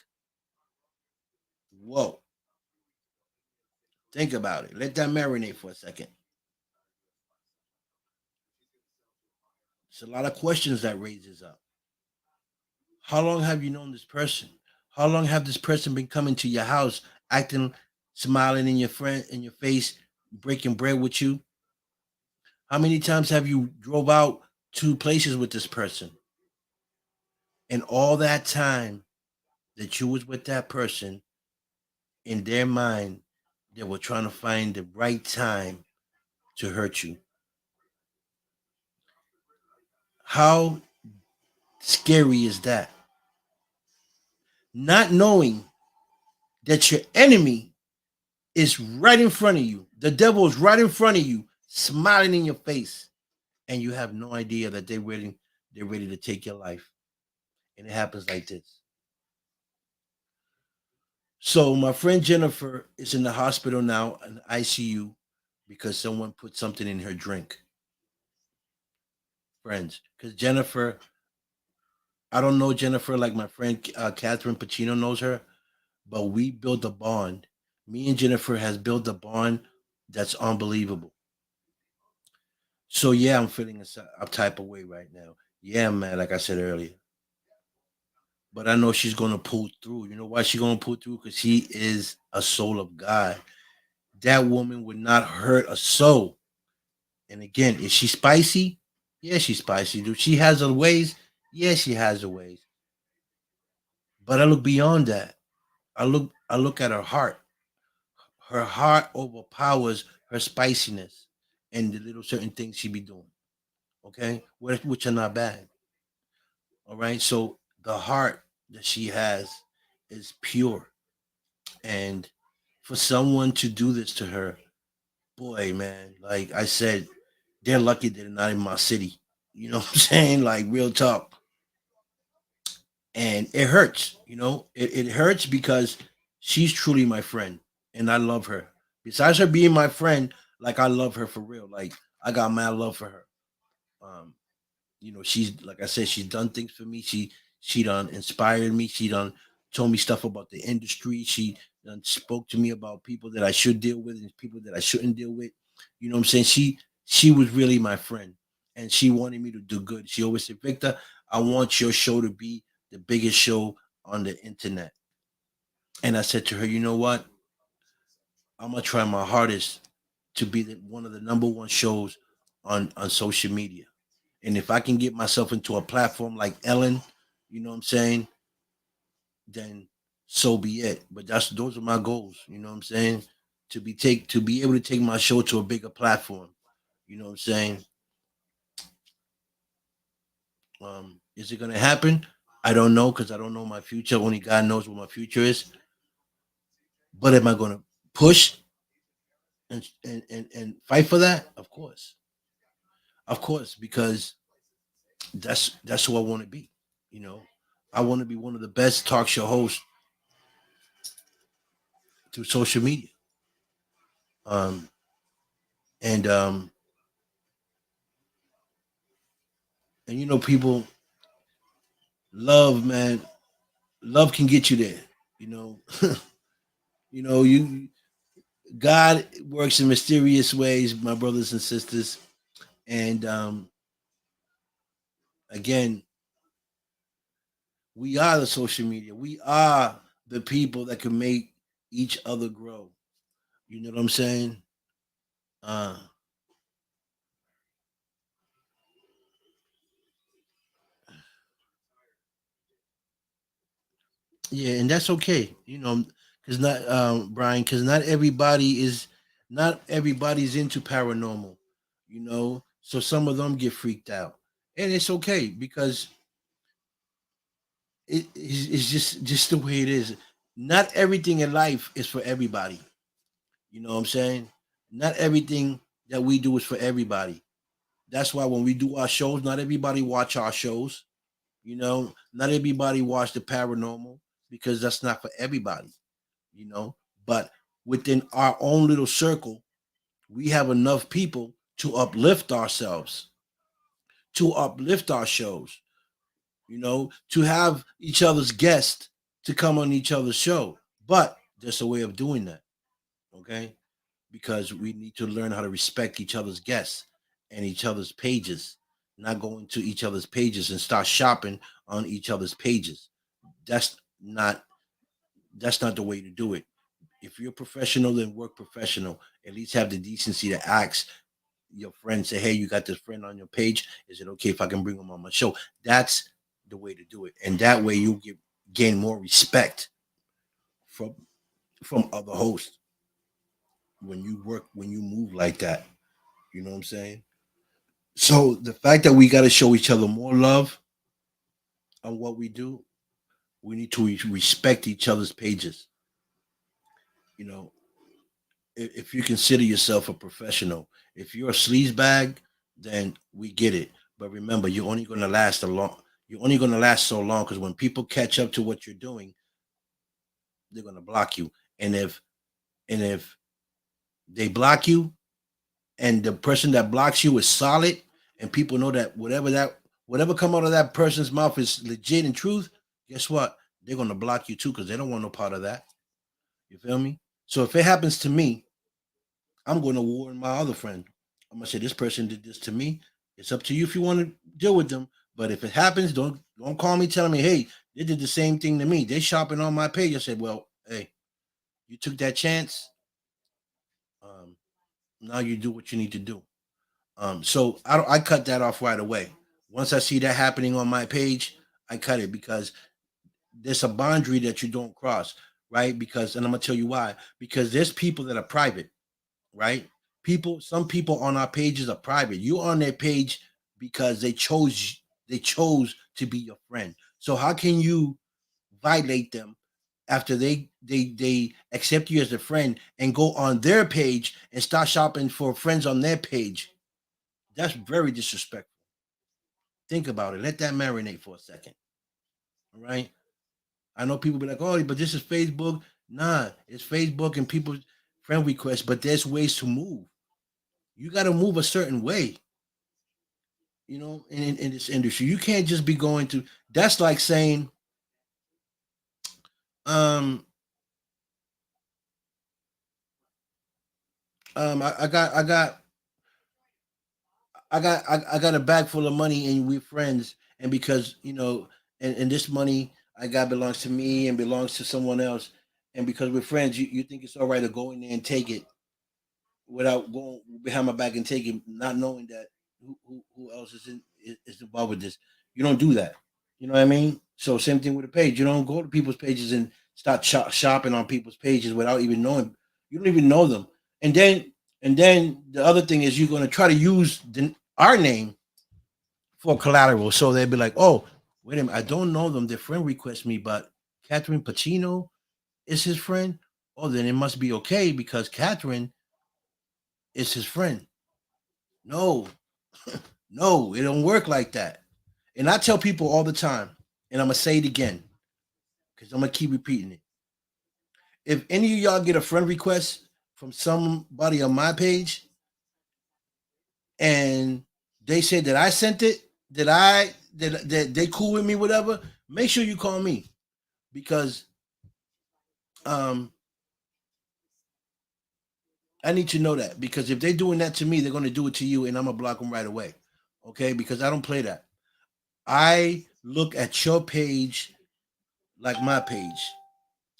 whoa, think about it. Let that marinate for a second. It's a lot of questions that raises up. How long have you known this person? How long have this person been coming to your house, acting, smiling in your face, breaking bread with you? How many times have you drove out to places with this person? And all that time that you was with that person, in their mind, they were trying to find the right time to hurt you. How scary is that? Not knowing that your enemy is right in front of you. The devil is right in front of you, smiling in your face, and you have no idea that they're ready to take your life. And it happens like this. So my friend Jennifer is in the hospital now in ICU because someone put something in her drink. Friends, because Jennifer, I don't know Jennifer like my friend Catherine Pacino knows her, but we built a bond. Me and Jennifer has built a bond that's unbelievable. So yeah, I'm feeling a type of way right now. Yeah, man, like I said earlier. But I know she's gonna pull through. You know why she's gonna pull through? Because she is a soul of God. That woman would not hurt a soul. And again, is she spicy? Yeah, she's spicy. Do she has her ways? Yeah, she has her ways. But I look beyond that. I look at her heart. Her heart overpowers her spiciness and the little certain things she be doing. Okay, which are not bad. All right, so the heart that she has is pure, and for someone to do this to her, boy, man, like I said, they're lucky they're not in my city. You know what I'm saying? Like real talk. And it hurts, it hurts because she's truly my friend and I love her. Besides her being my friend, like I love her for real. Like I got mad love for her. Um, she's like I said, she's done things for me. She done inspired me. She done told me stuff about the industry. She done spoke to me about people that I should deal with and people that I shouldn't deal with. You know what I'm saying? She was really my friend, and she wanted me to do good. She always said, Victor, I want your show to be the biggest show on the internet. And I said to her, you know what? I'm gonna try my hardest to be one of the number one shows on social media. And if I can get myself into a platform like Ellen, you know what I'm saying, then so be it. But those are my goals, you know what I'm saying? To be able to take my show to a bigger platform. You know what I'm saying? Is it gonna happen? I don't know because I don't know my future. Only God knows what my future is. But am I gonna push and fight for that? Of course, because that's who I want to be. You know, I want to be one of the best talk show hosts through social media. Um, and and you know, people love, man. Love can get you there. You know, you God works in mysterious ways, my brothers and sisters. And again, we are the social media. We are the people that can make each other grow. You know what I'm saying? Uh, yeah, and that's okay. You know, because not Brian, because not everybody's into paranormal. You know, so some of them get freaked out, and it's okay because it's just the way it is. Not everything in life is for everybody. You know what I'm saying? Not everything that we do is for everybody. That's why when we do our shows, not everybody watch our shows. You know, not everybody watch the paranormal because that's not for everybody. You know, but within our own little circle, we have enough people to uplift ourselves, to uplift our shows. You know, to have each other's guests to come on each other's show. But there's a way of doing that. Okay, because we need to learn how to respect each other's guests and each other's pages, not go into each other's pages and start shopping on each other's pages. That's not that's not the way to do it. If you're professional, then work professional. At least have the decency to ask your friend, say, "Hey, you got this friend on your page? Is it okay if I can bring him on my show?" That's the way to do it, and that way you gain more respect from other hosts when you move like that. You know what I'm saying? So the fact that we got to show each other more love on what we do, we need to respect each other's pages. You know, if you consider yourself a professional, if you're a sleaze bag, then we get it. But remember, you're only going to last a long. You're only going to last so long because when people catch up to what you're doing, they're going to block you. And if they block you, and the person that blocks you is solid, and people know that whatever come out of that person's mouth is legit and truth, guess what? They're gonna block you too because they don't want no part of that. You feel me? So if it happens to me, I'm going to warn my other friend. I'm gonna say this person did this to me. It's up to you if you want to deal with them. But if it happens, don't call me telling me, hey, they did the same thing to me. They shopping on my page. I said, well, hey, you took that chance. Um, now you do what you need to do. So I cut that off right away. Once I see that happening on my page, I cut it because there's a boundary that you don't cross, right? Because, and I'm gonna tell you why. Because there's people that are private, right? Some people on our pages are private. You're on their page because they chose to be your friend. So how can you violate them after they accept you as a friend and go on their page and start shopping for friends on their page? That's very disrespectful. Think about it. Let that marinate for a second. All right. I know people be like, oh, but this is Facebook. Nah, it's Facebook and people's friend requests, but there's ways to move. You got to move a certain way, in this industry. You can't just be going to, that's like saying, um, I got a bag full of money and we're friends, and because and this money I got belongs to me and belongs to someone else, and because we're friends, you think it's all right to go in there and take it without going behind my back and take it, not knowing that who else is involved with this. You don't do that. You know what I mean? So same thing with a page. You don't go to people's pages and start shopping on people's pages without even knowing. You don't even know them. And then the other thing is you're going to try to use our name for collateral. So they'd be like, oh, wait a minute, I don't know them. Their friend requests me, but Catherine Pacino is his friend. Oh, then it must be okay because Catherine is his friend. No, no, it don't work like that. And I tell people all the time, and I'm gonna say it again because I'm gonna keep repeating it. If any of y'all get a friend request from somebody on my page and they say that I sent it, that they cool with me, whatever, make sure you call me because um I need to know that because if they're doing that to me, they're gonna do it to you, and I'm gonna block them right away. Okay, because I don't play that. I look at your page like my page.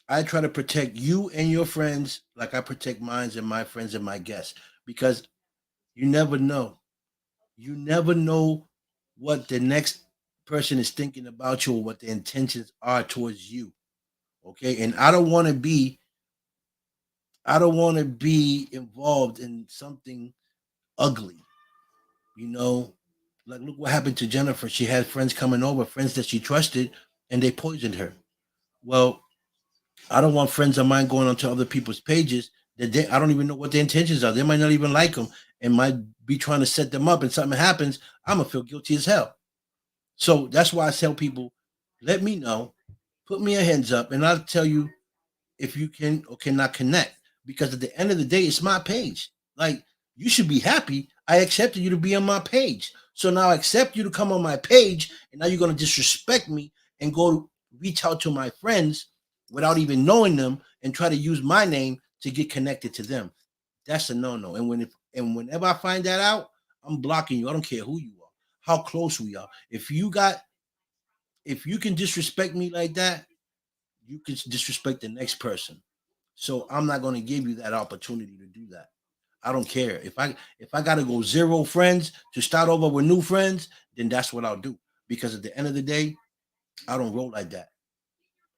I try to protect you and your friends like I protect mine and my friends and my guests because you never know. You never know what the next person is thinking about you or what the intentions are towards you. Okay. And I don't want to be involved in something ugly, you know. Like look what happened to Jennifer. She had friends coming over, friends that she trusted, and they poisoned her. Well, I don't want friends of mine going onto other people's pages that I don't even know what their intentions are. They might not even like them and might be trying to set them up. And something happens, I'm gonna feel guilty as hell. So that's why I tell people, let me know, put me a hands up, and I'll tell you if you can or cannot connect. Because at the end of the day, it's my page. Like you should be happy. I accepted you to be on my page. So now I accept you to come on my page, and now you're gonna disrespect me and go reach out to my friends without even knowing them and try to use my name to get connected to them. That's a no-no. And whenever I find that out, I'm blocking you. I don't care who you are, how close we are. If you can disrespect me like that, you can disrespect the next person. So I'm not going to give you that opportunity to do that. I don't care. If I got to go zero friends to start over with new friends, then that's what I'll do. Because at the end of the day, I don't roll like that.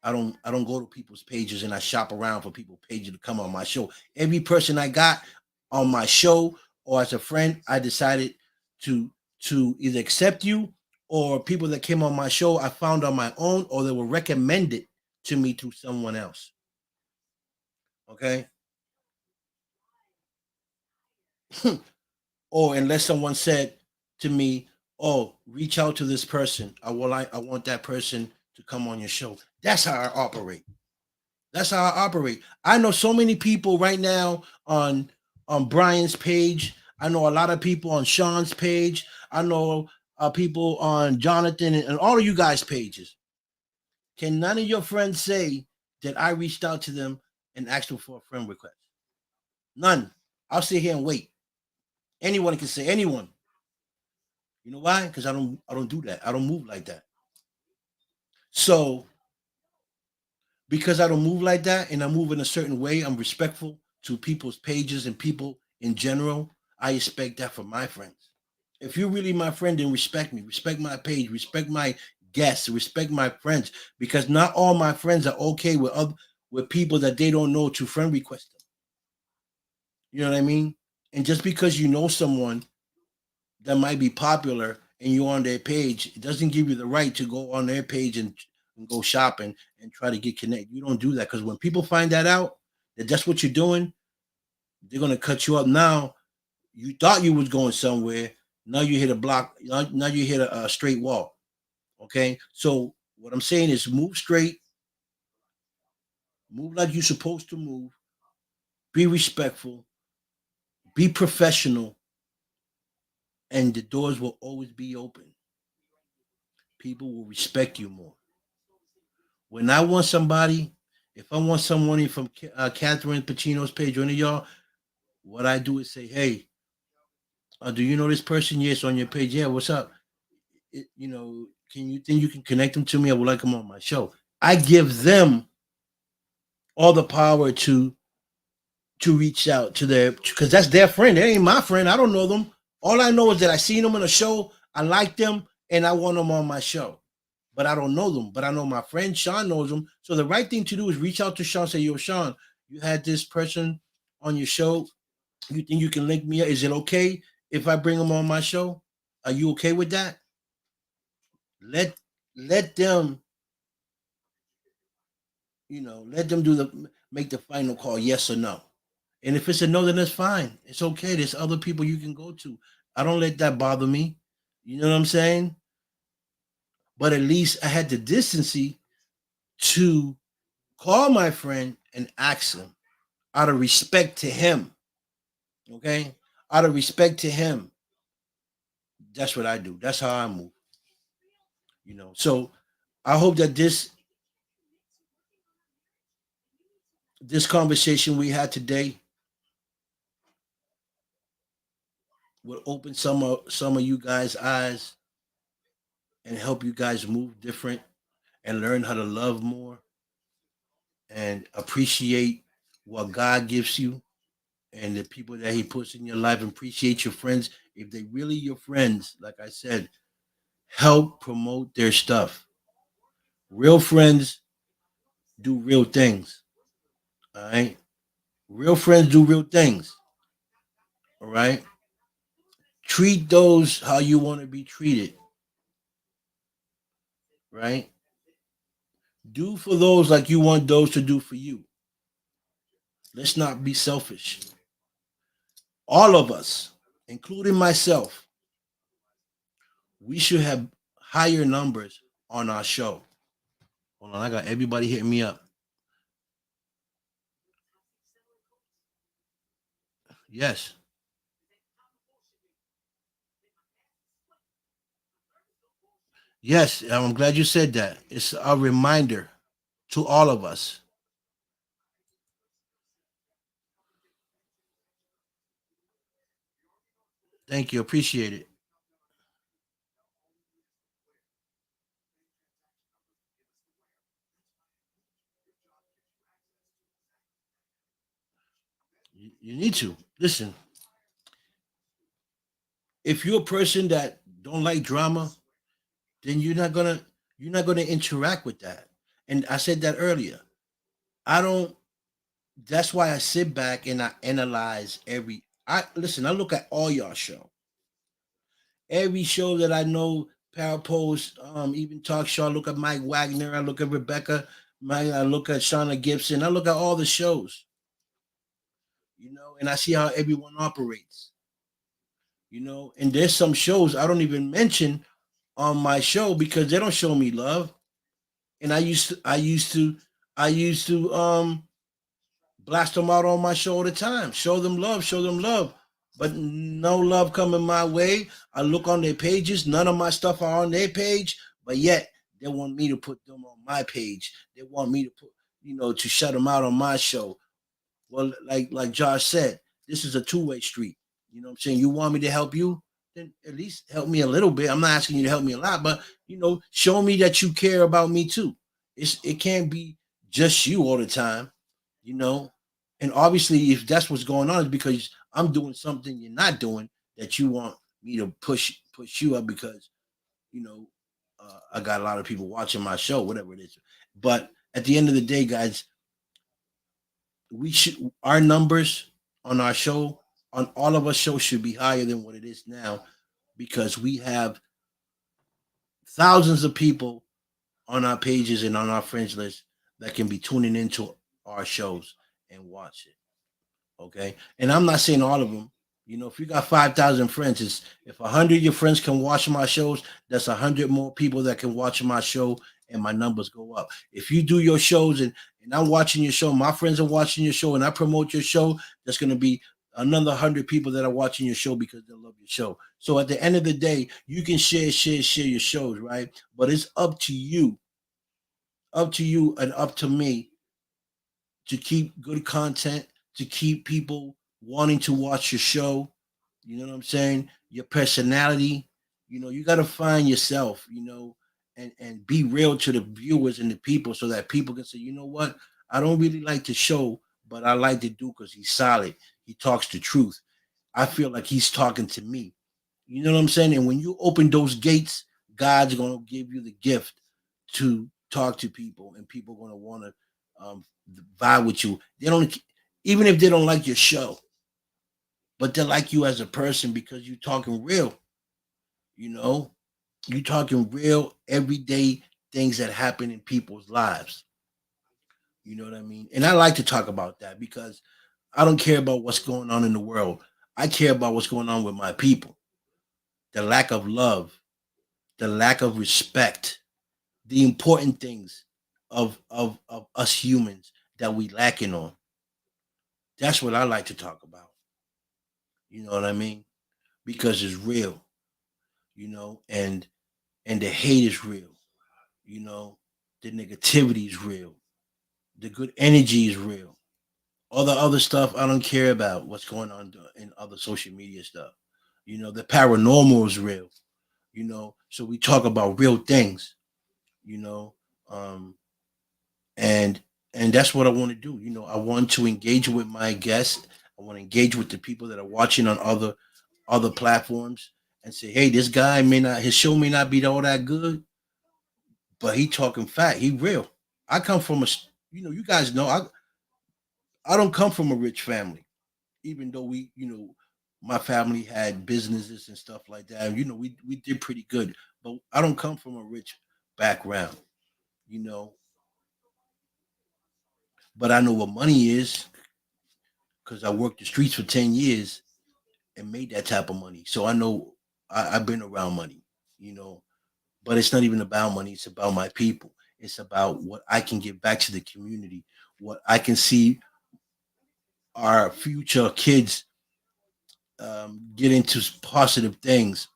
I don't go to people's pages and I shop around for people's pages to come on my show. Every person I got on my show or as a friend, I decided to either accept you or people that came on my show I found on my own or they were recommended to me through someone else. Okay. Or unless someone said to me, "Oh, reach out to this person. I want that person to come on your show." That's how I operate. That's how I operate. I know so many people right now on Brian's page. I know a lot of people on Sean's page. I know people on Jonathan and all of you guys' pages. Can none of your friends say that I reached out to them and asked them for a friend request? None. I'll sit here and wait. Anyone can say anyone. You know why? Because I don't do that. I don't move like that. So because I don't move like that and I move in a certain way, I'm respectful to people's pages and people in general. I expect that from my friends. If you're really my friend, then respect me, respect my page, respect my guests, respect my friends, because not all my friends are okay with people that they don't know to friend request them. You know what I mean? And just because you know someone that might be popular and you're on their page, it doesn't give you the right to go on their page and go shopping and try to get connected. You don't do that because when people find that out that that's what you're doing, they're gonna cut you up. Now you thought you was going somewhere. Now you hit a block. Now you hit a straight wall. Okay, so what I'm saying is move straight, move like you're supposed to move. Be respectful, be professional, and the doors will always be open. People will respect you more. When I want somebody, if I want someone from Catherine Pacino's page or any of y'all, what I do is say, hey, do you know this person? Yes, on your page. Yeah, what's up? Can you think you can connect them to me? I would like them on my show. I give them all the power to reach out to their, because that's their friend. They ain't my friend. I don't know them. All I know is that I seen them in a show. I like them, and I want them on my show. But I don't know them. But I know my friend Sean knows them. So the right thing to do is reach out to Sean. Say, yo, Sean, you had this person on your show. You think you can link me up? Is it okay if I bring them on my show? Are you okay with that? Let let them, let them do the make the final call, yes or no. And if it's a no, then that's fine. It's okay. There's other people you can go to. I don't let that bother me. You know what I'm saying? But at least I had the decency to call my friend and ask him out of respect to him. Okay? Out of respect to him. That's what I do. That's how I move. So I hope that this conversation we had today will open some of you guys' eyes and help you guys move different and learn how to love more and appreciate what God gives you and the people that He puts in your life, and appreciate your friends. If they really your friends, like I said, help promote their stuff. Real friends do real things. All right. Real friends do real things. All right. Treat those how you want to be treated. Right. Do for those like you want those to do for you. Let's not be selfish. All of us, including myself, we should have higher numbers on our show. Hold on, I got everybody hitting me up. Yes, yes, I'm glad you said that. It's a reminder to all of us. Thank you, appreciate it. You need to listen. If you're a person that don't like drama, then you're not gonna interact with that. And I said that earlier. I don't. That's why I sit back and I analyze every. I listen. I look at all y'all show. Every show that I know, Parapost, even Talk Show. I look at Mike Wagner. I look at Rebecca. I look at Shauna Gibson. I look at all the shows, and I see how everyone operates. And there's some shows I don't even mention on my show because they don't show me love. And I used to blast them out on my show all the time. Show them love. But no love coming my way. I look on their pages, none of my stuff are on their page, but yet they want me to put them on my page. They want me to to shut them out on my show. Well, like Josh said, this is a two-way street. You know what I'm saying? You want me to help you? Then at least help me a little bit. I'm not asking you to help me a lot, but show me that you care about me too. It can't be just you all the time, you know. And obviously, if that's what's going on, it's because I'm doing something you're not doing that you want me to push you up because you know I got a lot of people watching my show, whatever it is. But at the end of the day, guys, we should our numbers on our show on all of our shows should be higher than what it is now because we have thousands of people on our pages and on our friends list that can be tuning into our shows and watch it. Okay, and I'm not saying all of them. If you got 5,000 friends, if 100 of your friends can watch my shows, that's 100 more people that can watch my show, and my numbers go up. If you do your shows and I'm watching your show, my friends are watching your show, and I promote your show, that's going to be another 100 people that are watching your show because they love your show. So at the end of the day, you can share your shows, right? But it's up to you, and up to me to keep good content, to keep people wanting to watch your show. You know what I'm saying? Your personality. You got to find yourself. And be real to the viewers and the people, so that people can say, you know what, I don't really like the show, but I like to do because he's solid. He talks the truth. I feel like he's talking to me. You know what I'm saying? And when you open those gates, God's gonna give you the gift to talk to people, and people are gonna want to vibe with you. They don't, even if they don't like your show, but they like you as a person because you talking real. You know, you talking real everyday things that happen in people's lives. You know what I mean? And I like to talk about that because I don't care about what's going on in the world. I care about what's going on with my people. The lack of love, the lack of respect, the important things of us humans that we lacking on. That's what I like to talk about. You know what I mean? Because it's real, and the hate is real, you know, the negativity is real, the good energy is real. All the other stuff I don't care about what's going on in other social media stuff. The paranormal is real, so we talk about real things, you know. Um and and that's what I want to do. I want to engage with my guests. I want to engage with the people that are watching on other platforms, and say, hey, this guy may not, his show may not be all that good, but he talking fact, he real. I come from you guys know, I don't come from a rich family, even though my family had businesses and stuff like that. We did pretty good, but I don't come from a rich background, you know. But I know what money is because I worked the streets for 10 years and made that type of money. So I know I've been around money, you know. But it's not even about money. It's about my people. It's about what I can give back to the community, what I can see our future kids get into positive things.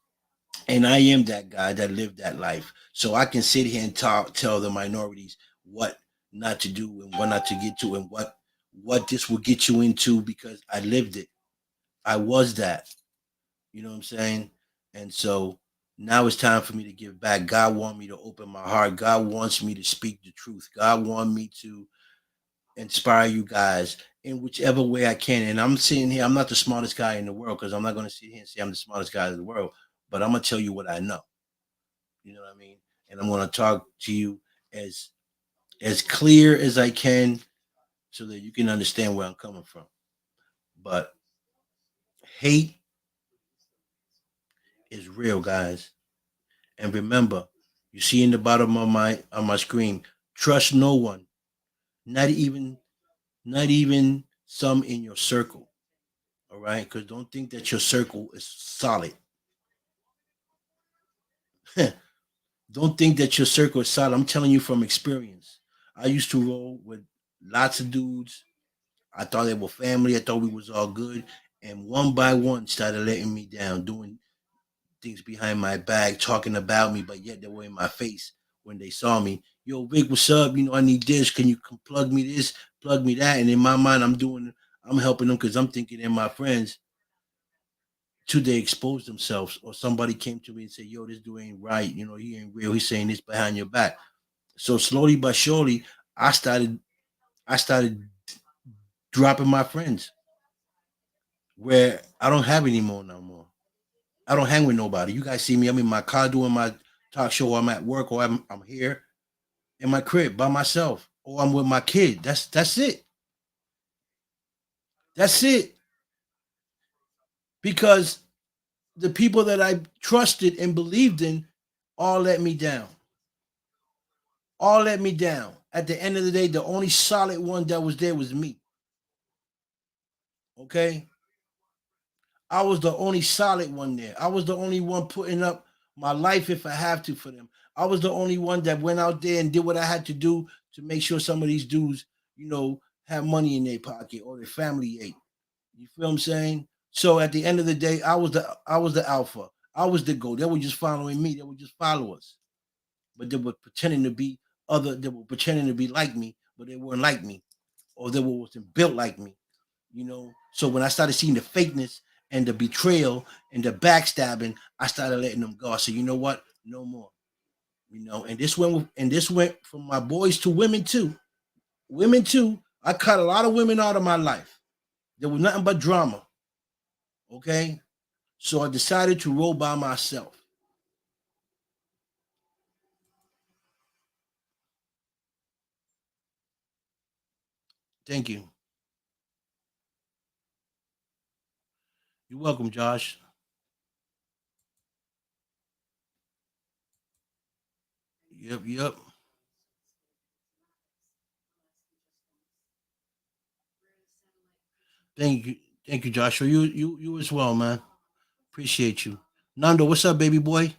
And I am that guy that lived that life. So I can sit here and tell the minorities what not to do and what not to get to, and what this will get you into, because I lived it. I was that. You know what I'm saying? And so now it's time for me to give back. God wants me to open my heart. God wants me to speak the truth. God wants me to inspire you guys in whichever way I can. And I'm sitting here, I'm not the smartest guy in the world, because I'm not going to sit here and say I'm the smartest guy in the world, but I'm going to tell you what I know. You know what I mean? And I'm going to talk to you as clear as I can, so that you can understand where I'm coming from. But hate is real, guys. And remember, you see in the bottom of my screen, trust no one, not even some in your circle. All right, because don't think that your circle is solid. Don't think that your circle is solid. I'm telling you from experience. I used to roll with lots of dudes. I thought they were family. I thought we was all good, and one by one started letting me down, doing things behind my back, talking about me, but yet they were in my face when they saw me. Yo, Vic, what's up? I need this. Can you plug me this, plug me that? And in my mind, I'm helping them because I'm thinking they're my friends, till they expose themselves, or somebody came to me and said, yo, this dude ain't right. He ain't real. He's saying this behind your back. So slowly but surely, I started, I started dropping my friends, where I don't have any more no more. I don't hang with nobody. You guys see me, I'm in my car doing my talk show, or I'm at work, or I'm here in my crib by myself, or I'm with my kid. That's it. That's it. Because the people that I trusted and believed in all let me down. All let me down. At the end of the day, the only solid one that was there was me. Okay? I was the only solid one there. I was the only one putting up my life if I have to for them. I was the only one that went out there and did what I had to do to make sure some of these dudes, have money in their pocket, or their family ate. You feel what I'm saying? So at the end of the day, I was the alpha. I was the goat. They were just following me. They were just followers. But they were pretending to be they were pretending to be like me, but they weren't like me, or they wasn't built like me. you know. So when I started seeing the fakeness and the betrayal and the backstabbing, I started letting them go. I said, you know what? No more. You know, and this went from my boys to women too. Women too. I cut a lot of women out of my life. There was nothing but drama. Okay. So I decided to roll by myself. Thank you. You're welcome, Josh. Yep, yep. Thank you. Thank you, Joshua. You as well, man. Appreciate you. Nando, what's up, baby boy?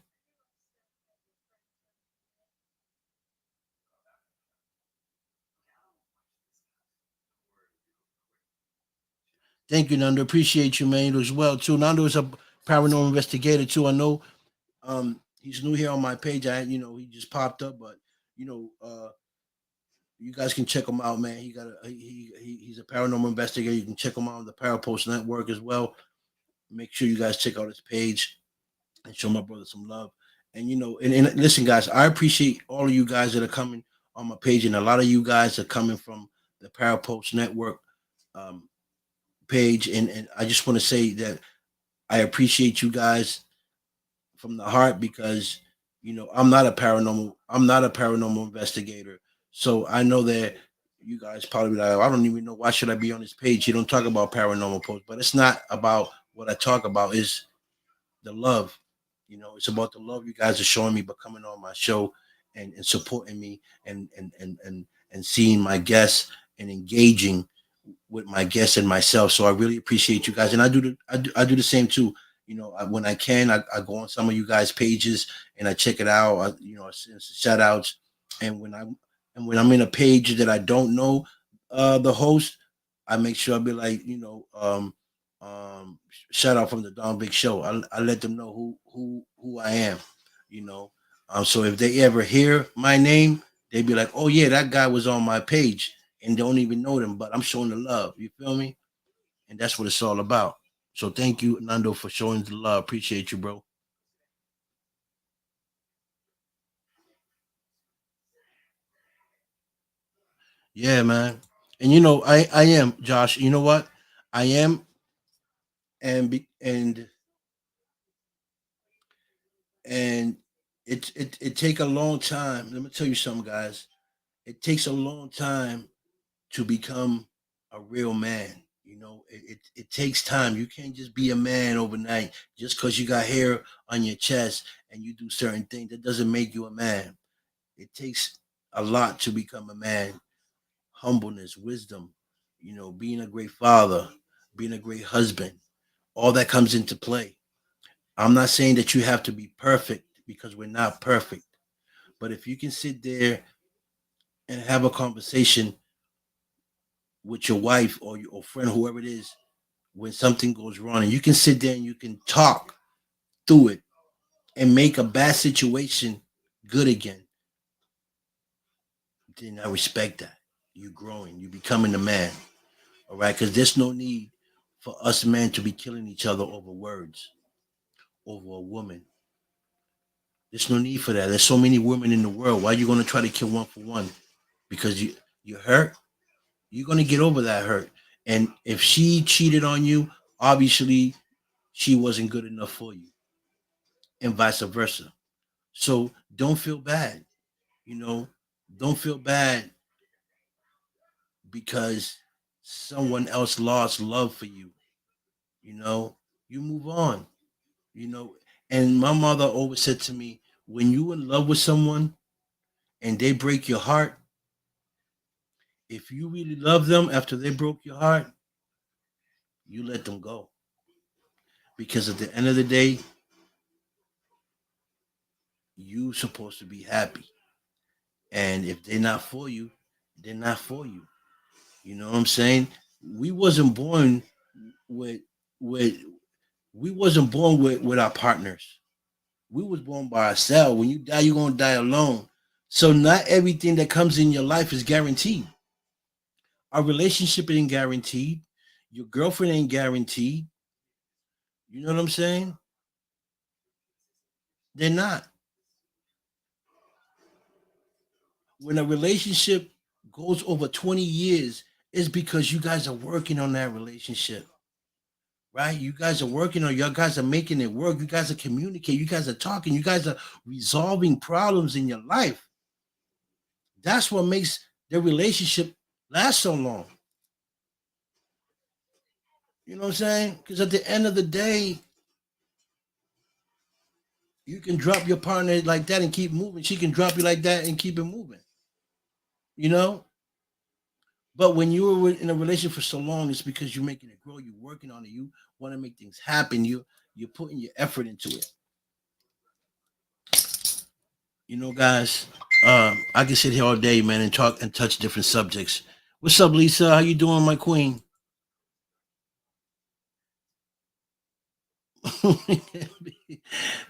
Thank you, Nando. Appreciate you, man, as well too. Nando is a paranormal investigator too. I know he's new here on my page. He just popped up, but you know, you guys can check him out, man. He's a paranormal investigator. You can check him out on the Parapost Network as well. Make sure you guys check out his page and show my brother some love. And and listen, guys, I appreciate all of you guys that are coming on my page, and a lot of you guys are coming from the Parapost Network um, page, and I just want to say that I appreciate you guys from the heart because I'm not a paranormal investigator, so I know that you guys probably be like, I don't even know why should I be on this page. You don't talk about paranormal posts, but it's not about what I talk about. Is the love. It's about the love you guys are showing me by coming on my show and supporting me and seeing my guests and engaging with my guests and myself. So I really appreciate you guys, and I do the same too. When I can, I go on some of you guys' pages and I check it out. I send shout outs, and when I'm in a page that I don't know the host, I make sure I be like, shout out from the Don Big Show. I let them know who I am, you know. So if they ever hear my name, they be like, oh yeah, that guy was on my page, and don't even know them, but I'm showing the love. You feel me? And that's what it's all about. So thank you, Nando, for showing the love. Appreciate you, bro. Yeah, man. And I am Josh. You know what? I am, and it take a long time. Let me tell you something, guys. It takes a long time to become a real man. It takes time. You can't just be a man overnight just because you got hair on your chest and you do certain things. That doesn't make you a man. It takes a lot to become a man. Humbleness, wisdom, being a great father, being a great husband, all that comes into play. I'm not saying that you have to be perfect because we're not perfect. But if you can sit there and have a conversation with your wife or your friend, whoever it is, when something goes wrong, and you can sit there and you can talk through it and make a bad situation good again, then I respect that. You growing, you becoming a man, all right? Because there's no need for us men to be killing each other over words, over a woman. There's no need for that. There's so many women in the world. Why are you going to try to kill one for one? Because you hurt. You're going to get over that hurt. And if she cheated on you, obviously she wasn't good enough for you, and vice versa. So don't feel bad. You know, don't feel bad because someone else lost love for you. You know, you move on. You know, and my mother always said to me, when you in love with someone and they break your heart, if you really love them after they broke your heart, you let them go. Because at the end of the day, you supposed to be happy. And if they're not for you, they're not for you. You know what I'm saying? We wasn't born with with we wasn't born with our partners. We was born by ourselves. When you die, you're gonna die alone. So not everything that comes in your life is guaranteed. Our relationship ain't guaranteed. Your girlfriend ain't guaranteed. You know what I'm saying? They're not. When a relationship goes over 20 years, it's because you guys are working on that relationship, right? You guys are working on, you guys are making it work. You guys are communicating. You guys are talking. You guys are resolving problems in your life. That's what makes the relationship last so long. You know what I'm saying? Because at the end of the day, you can drop your partner like that and keep moving. She can drop you like that and keep it moving. You know? But when you were in a relationship for so long, it's because you're making it grow. You're working on it. You want to make things happen. You're putting your effort into it. You know, guys. I can sit here all day, man, and talk and touch different subjects. What's up, Lisa? How you doing, my queen?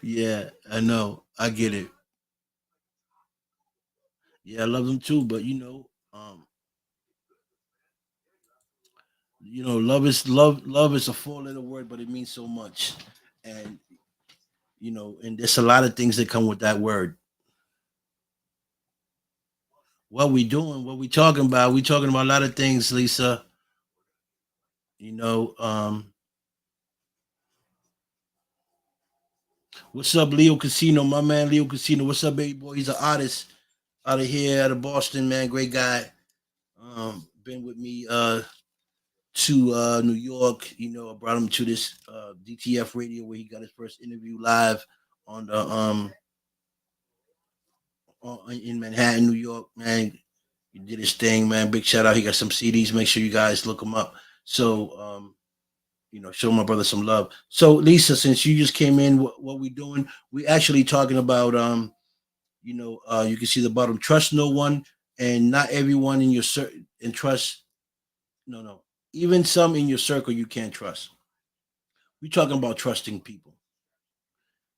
Yeah, I know. I get it. Yeah, I love them too. But love is love. Love is a four-letter word, but it means so much. And and there's a lot of things that come with that word. What we doing? What we talking about? We talking about a lot of things, Lisa. You know, what's up, Leo Casino? My man, Leo Casino. What's up, baby boy? He's an artist out of here, out of Boston, man. Great guy. Been with me to New York. I brought him to this DTF radio where he got his first interview live on the in Manhattan, New York. Man, he did his thing, man. Big shout out. He got some CDs. Make sure you guys look him up. So show my brother some love. So Lisa, since you just came in, what we doing? We actually talking about you can see the bottom. Trust no one, and not everyone in your and trust. No. Even some in your circle you can't trust. We talking about trusting people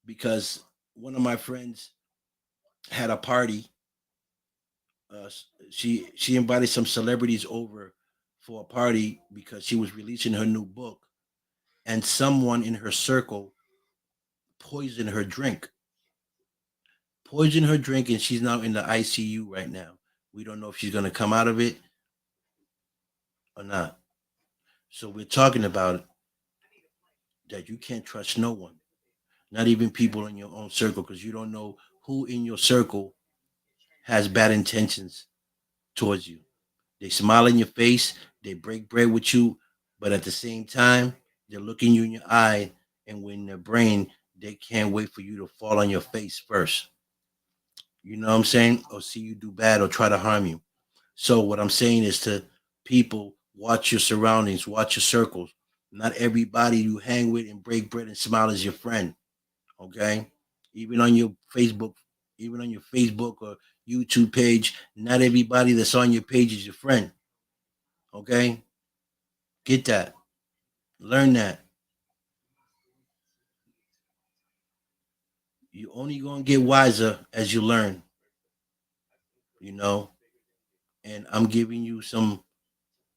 because one of my friends had a party. She invited some celebrities over for a party because she was releasing her new book, and someone in her circle poisoned her drink. Poisoned her drink, and she's now in the ICU right now. We don't know if she's gonna come out of it or not. So we're talking about that you can't trust no one, not even people in your own circle, because you don't know who in your circle has bad intentions towards you. They smile in your face, they break bread with you, but at the same time, they're looking you in your eye, and when their brain, they can't wait for you to fall on your face first. You know what I'm saying? Or see you do bad or try to harm you. So what I'm saying is to people, watch your surroundings, watch your circles. Not everybody you hang with and break bread and smile is your friend. Okay? Even on your Facebook, even on your Facebook or YouTube page, not everybody that's on your page is your friend. Okay? Get that. Learn that. You only gonna get wiser as you learn, you know. And I'm giving you some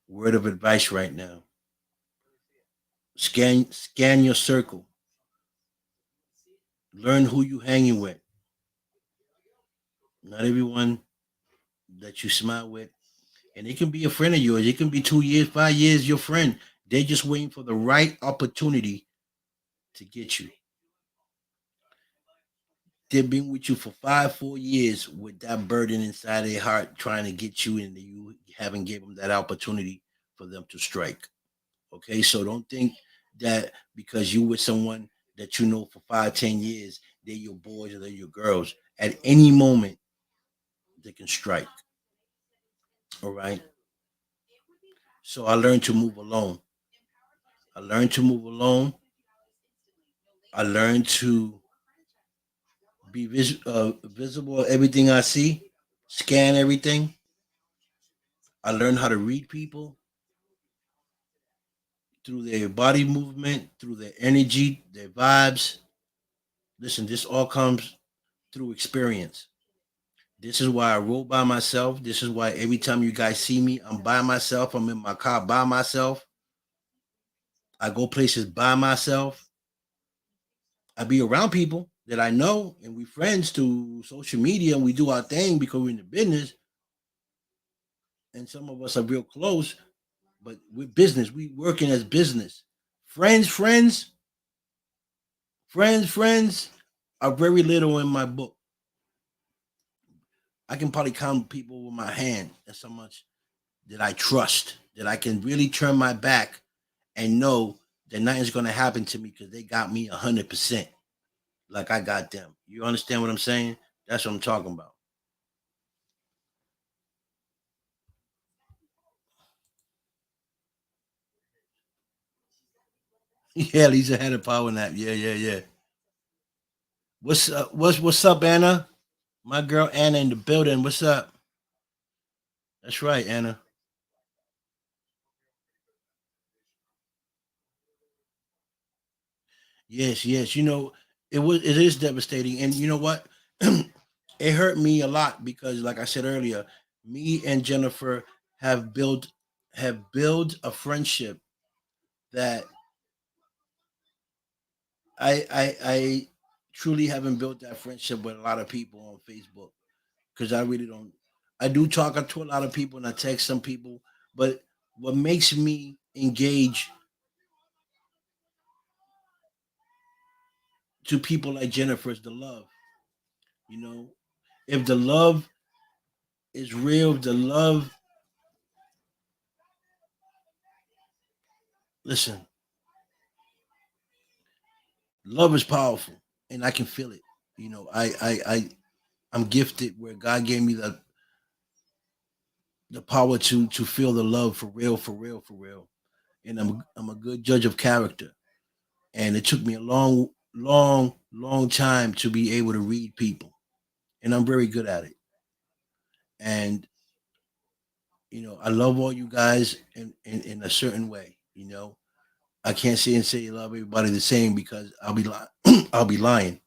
word of advice right now. Scan your circle. Learn who you hanging with. Not everyone that you smile with, and it can be a friend of yours. It can be 2 years, 5 years, your friend. They're just waiting for the right opportunity to get you. They've been with you for 5, 4 years with that burden inside their heart, trying to get you, and you haven't given them that opportunity for them to strike. Okay, so don't think that because you with someone that you know for 5, 10 years, they're your boys or they're your girls. At any moment, they can strike. All right. So I learned to move alone. I learned to move alone. I learned to be visible. Everything I see, scan everything. I learned how to read people through their body movement, through their energy, their vibes. Listen, this all comes through experience. This is why I roll by myself. This is why every time you guys see me, I'm by myself. I'm in my car by myself. I go places by myself. I be around people that I know, and we friends through social media, and we do our thing because we're in the business. And some of us are real close, but we're business. We working as business. Friends, friends are very little in my book. I can probably count people with my hand. That's how much that I trust, that I can really turn my back and know that nothing's gonna happen to me because they got me 100%, like I got them. You understand what I'm saying? That's what I'm talking about. Yeah, Lisa had a power nap. Yeah, yeah, yeah. What's up, Anna? My girl Anna in the building. What's up? That's right, Anna. Yes, yes. It is devastating, and you know what? It hurt me a lot because, like I said earlier, me and Jennifer have built have built a friendship that I truly haven't built that friendship with a lot of people on Facebook because I really don't. I do talk to a lot of people and I text some people, but what makes me engage to people like Jennifer is the love. You know, if the love is real, if the love, listen, love is powerful, and I can feel it. I'm gifted where God gave me the power to feel the love for real, for real, for real. And I'm a good judge of character. And it took me a long time to be able to read people, and I'm very good at it. And I love all you guys in a certain way. I can't say love everybody the same because I'll be I'll be lying.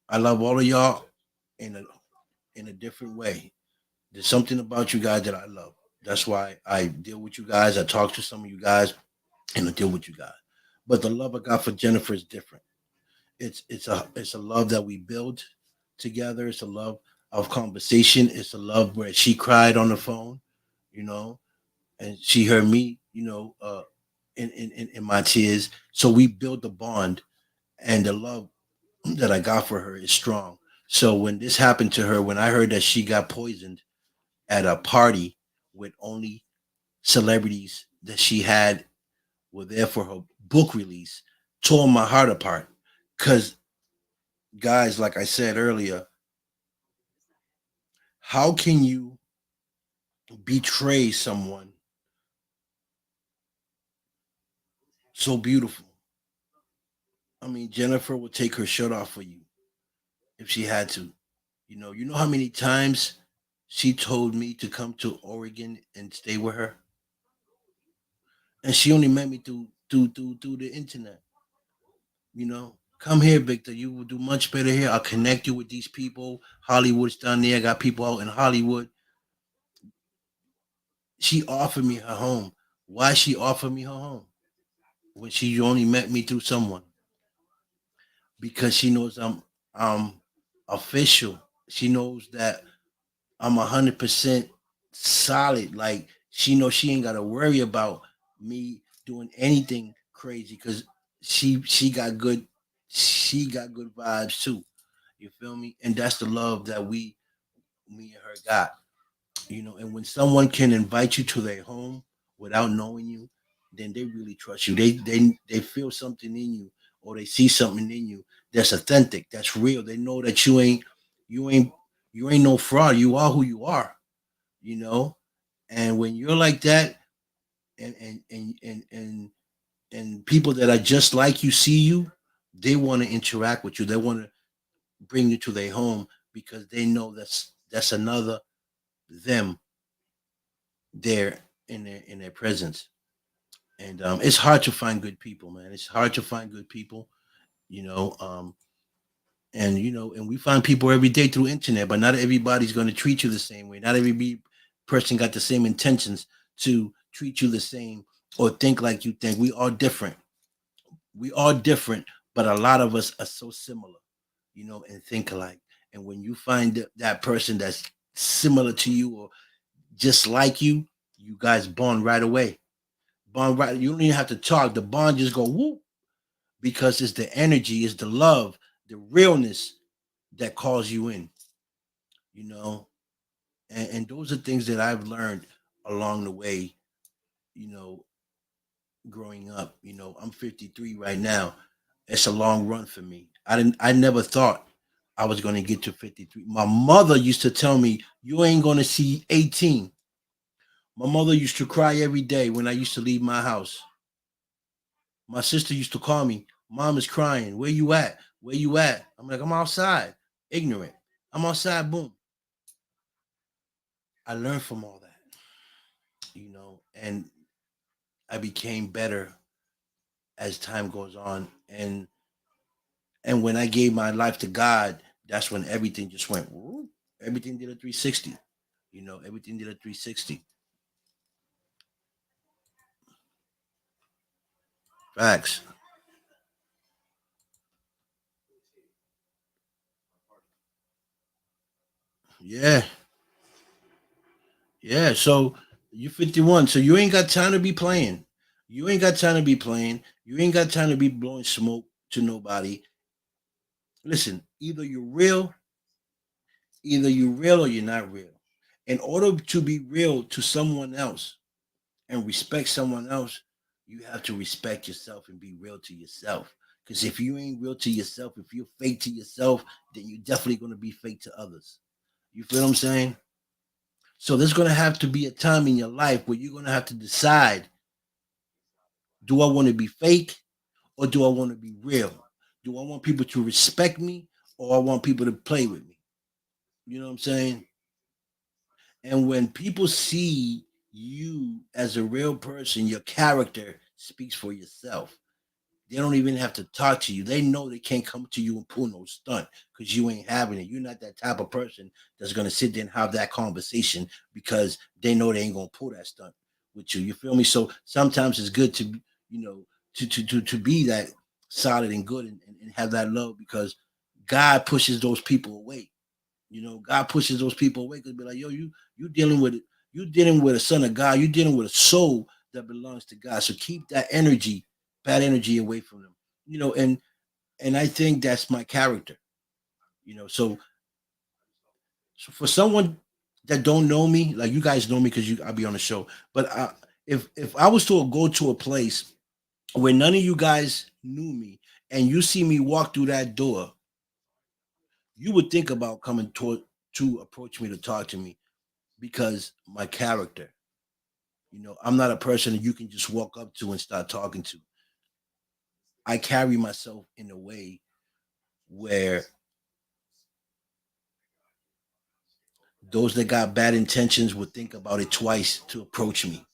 I love all of y'all in a different way. There's something about you guys that I love. That's why I deal with you guys. I talk to some of you guys and I deal with you guys. But the love I got for Jennifer is different. It's a love that we build together. It's a love of conversation. It's a love where she cried on the phone, you know, and she heard me, in my tears. So we built a bond, and the love that I got for her is strong. So when this happened to her, when I heard that she got poisoned at a party with only celebrities that she had were there for her book release, tore my heart apart. Because, guys, like I said earlier, how can you betray someone so beautiful? I mean, Jennifer would take her shirt off for you if she had to. You know how many times she told me to come to Oregon and stay with her, and she only met me through the internet. Come here, Victor. You will do much better here. I'll connect you with these people. Hollywood's down there. I got people out in Hollywood. She offered me her home. Why she offered me her home when she only met me through someone? Because she knows I'm official. She knows that I'm 100% solid. Like she knows she ain't gotta worry about me doing anything crazy because she got good vibes too. You feel me? And that's the love that me and her got. And when someone can invite you to their home without knowing you, then they really trust you. They feel something in you, or they see something in you that's authentic, that's real. They know that you ain't you ain't no fraud. You are who you are, you know. And when you're like that, and people that are just like you see you, they want to interact with you. They want to bring you to their home because they know that's another them there in their presence. And it's hard to find good people, man. It's hard to find good people, you know. And we find people every day through internet, but not everybody's going to treat you the same way. Not every person got the same intentions to treat you the same or think like you think. We are different. We are different, but a lot of us are so similar, and think alike. And when you find that person that's similar to you or just like you guys bond right away. Bond right. You don't even have to talk. The bond just go whoop because it's the energy, it's the love, the realness that calls you in. You know, and those are things that I've learned along the way. You know, growing up. I'm 53 right now. It's a long run for me. I never thought I was going to get to 53. My mother used to tell me, "You ain't going to see 18." My mother used to cry every day when I used to leave my house. My sister used to call me, "Mom is crying. Where you at? Where you at?" I'm like, "I'm outside." Ignorant. I'm outside. Boom. I learned from all that, and I became better as time goes on. And when I gave my life to God, that's when everything just went. Whoop. Everything did a 360. Everything did a 360. Facts. Yeah. Yeah. So you 51. So you ain't got time to be playing. You ain't got time to be playing. You ain't got time to be blowing smoke to nobody. Listen, either you're real or you're not real. In order to be real to someone else and respect someone else, you have to respect yourself and be real to yourself. Because if you ain't real to yourself, if you're fake to yourself, then you're definitely going to be fake to others. You feel what I'm saying? So there's going to have to be a time in your life where you're going to have to decide, do I want to be fake or do I want to be real? Do I want people to respect me or I want people to play with me? You know what I'm saying? And when people see you as a real person, your character speaks for yourself. They don't even have to talk to you. They know they can't come to you and pull no stunt because you ain't having it. You're not that type of person that's gonna sit there and have that conversation because they know they ain't gonna pull that stunt with you. You feel me? So sometimes it's good to to be that solid and good and have that love because God pushes those people away. God pushes those people away because be like, yo, you dealing with it. You dealing with a son of God. You dealing with a soul that belongs to God. So keep that energy, bad energy, away from them. And I think that's my character. So for someone that don't know me, like you guys know me because I'll be on the show. But if I was to go to a place where none of you guys knew me and you see me walk through that door, you would think about coming to approach me to talk to me because my character. I'm not a person that you can just walk up to and start talking to. I carry myself in a way where those that got bad intentions would think about it twice to approach me.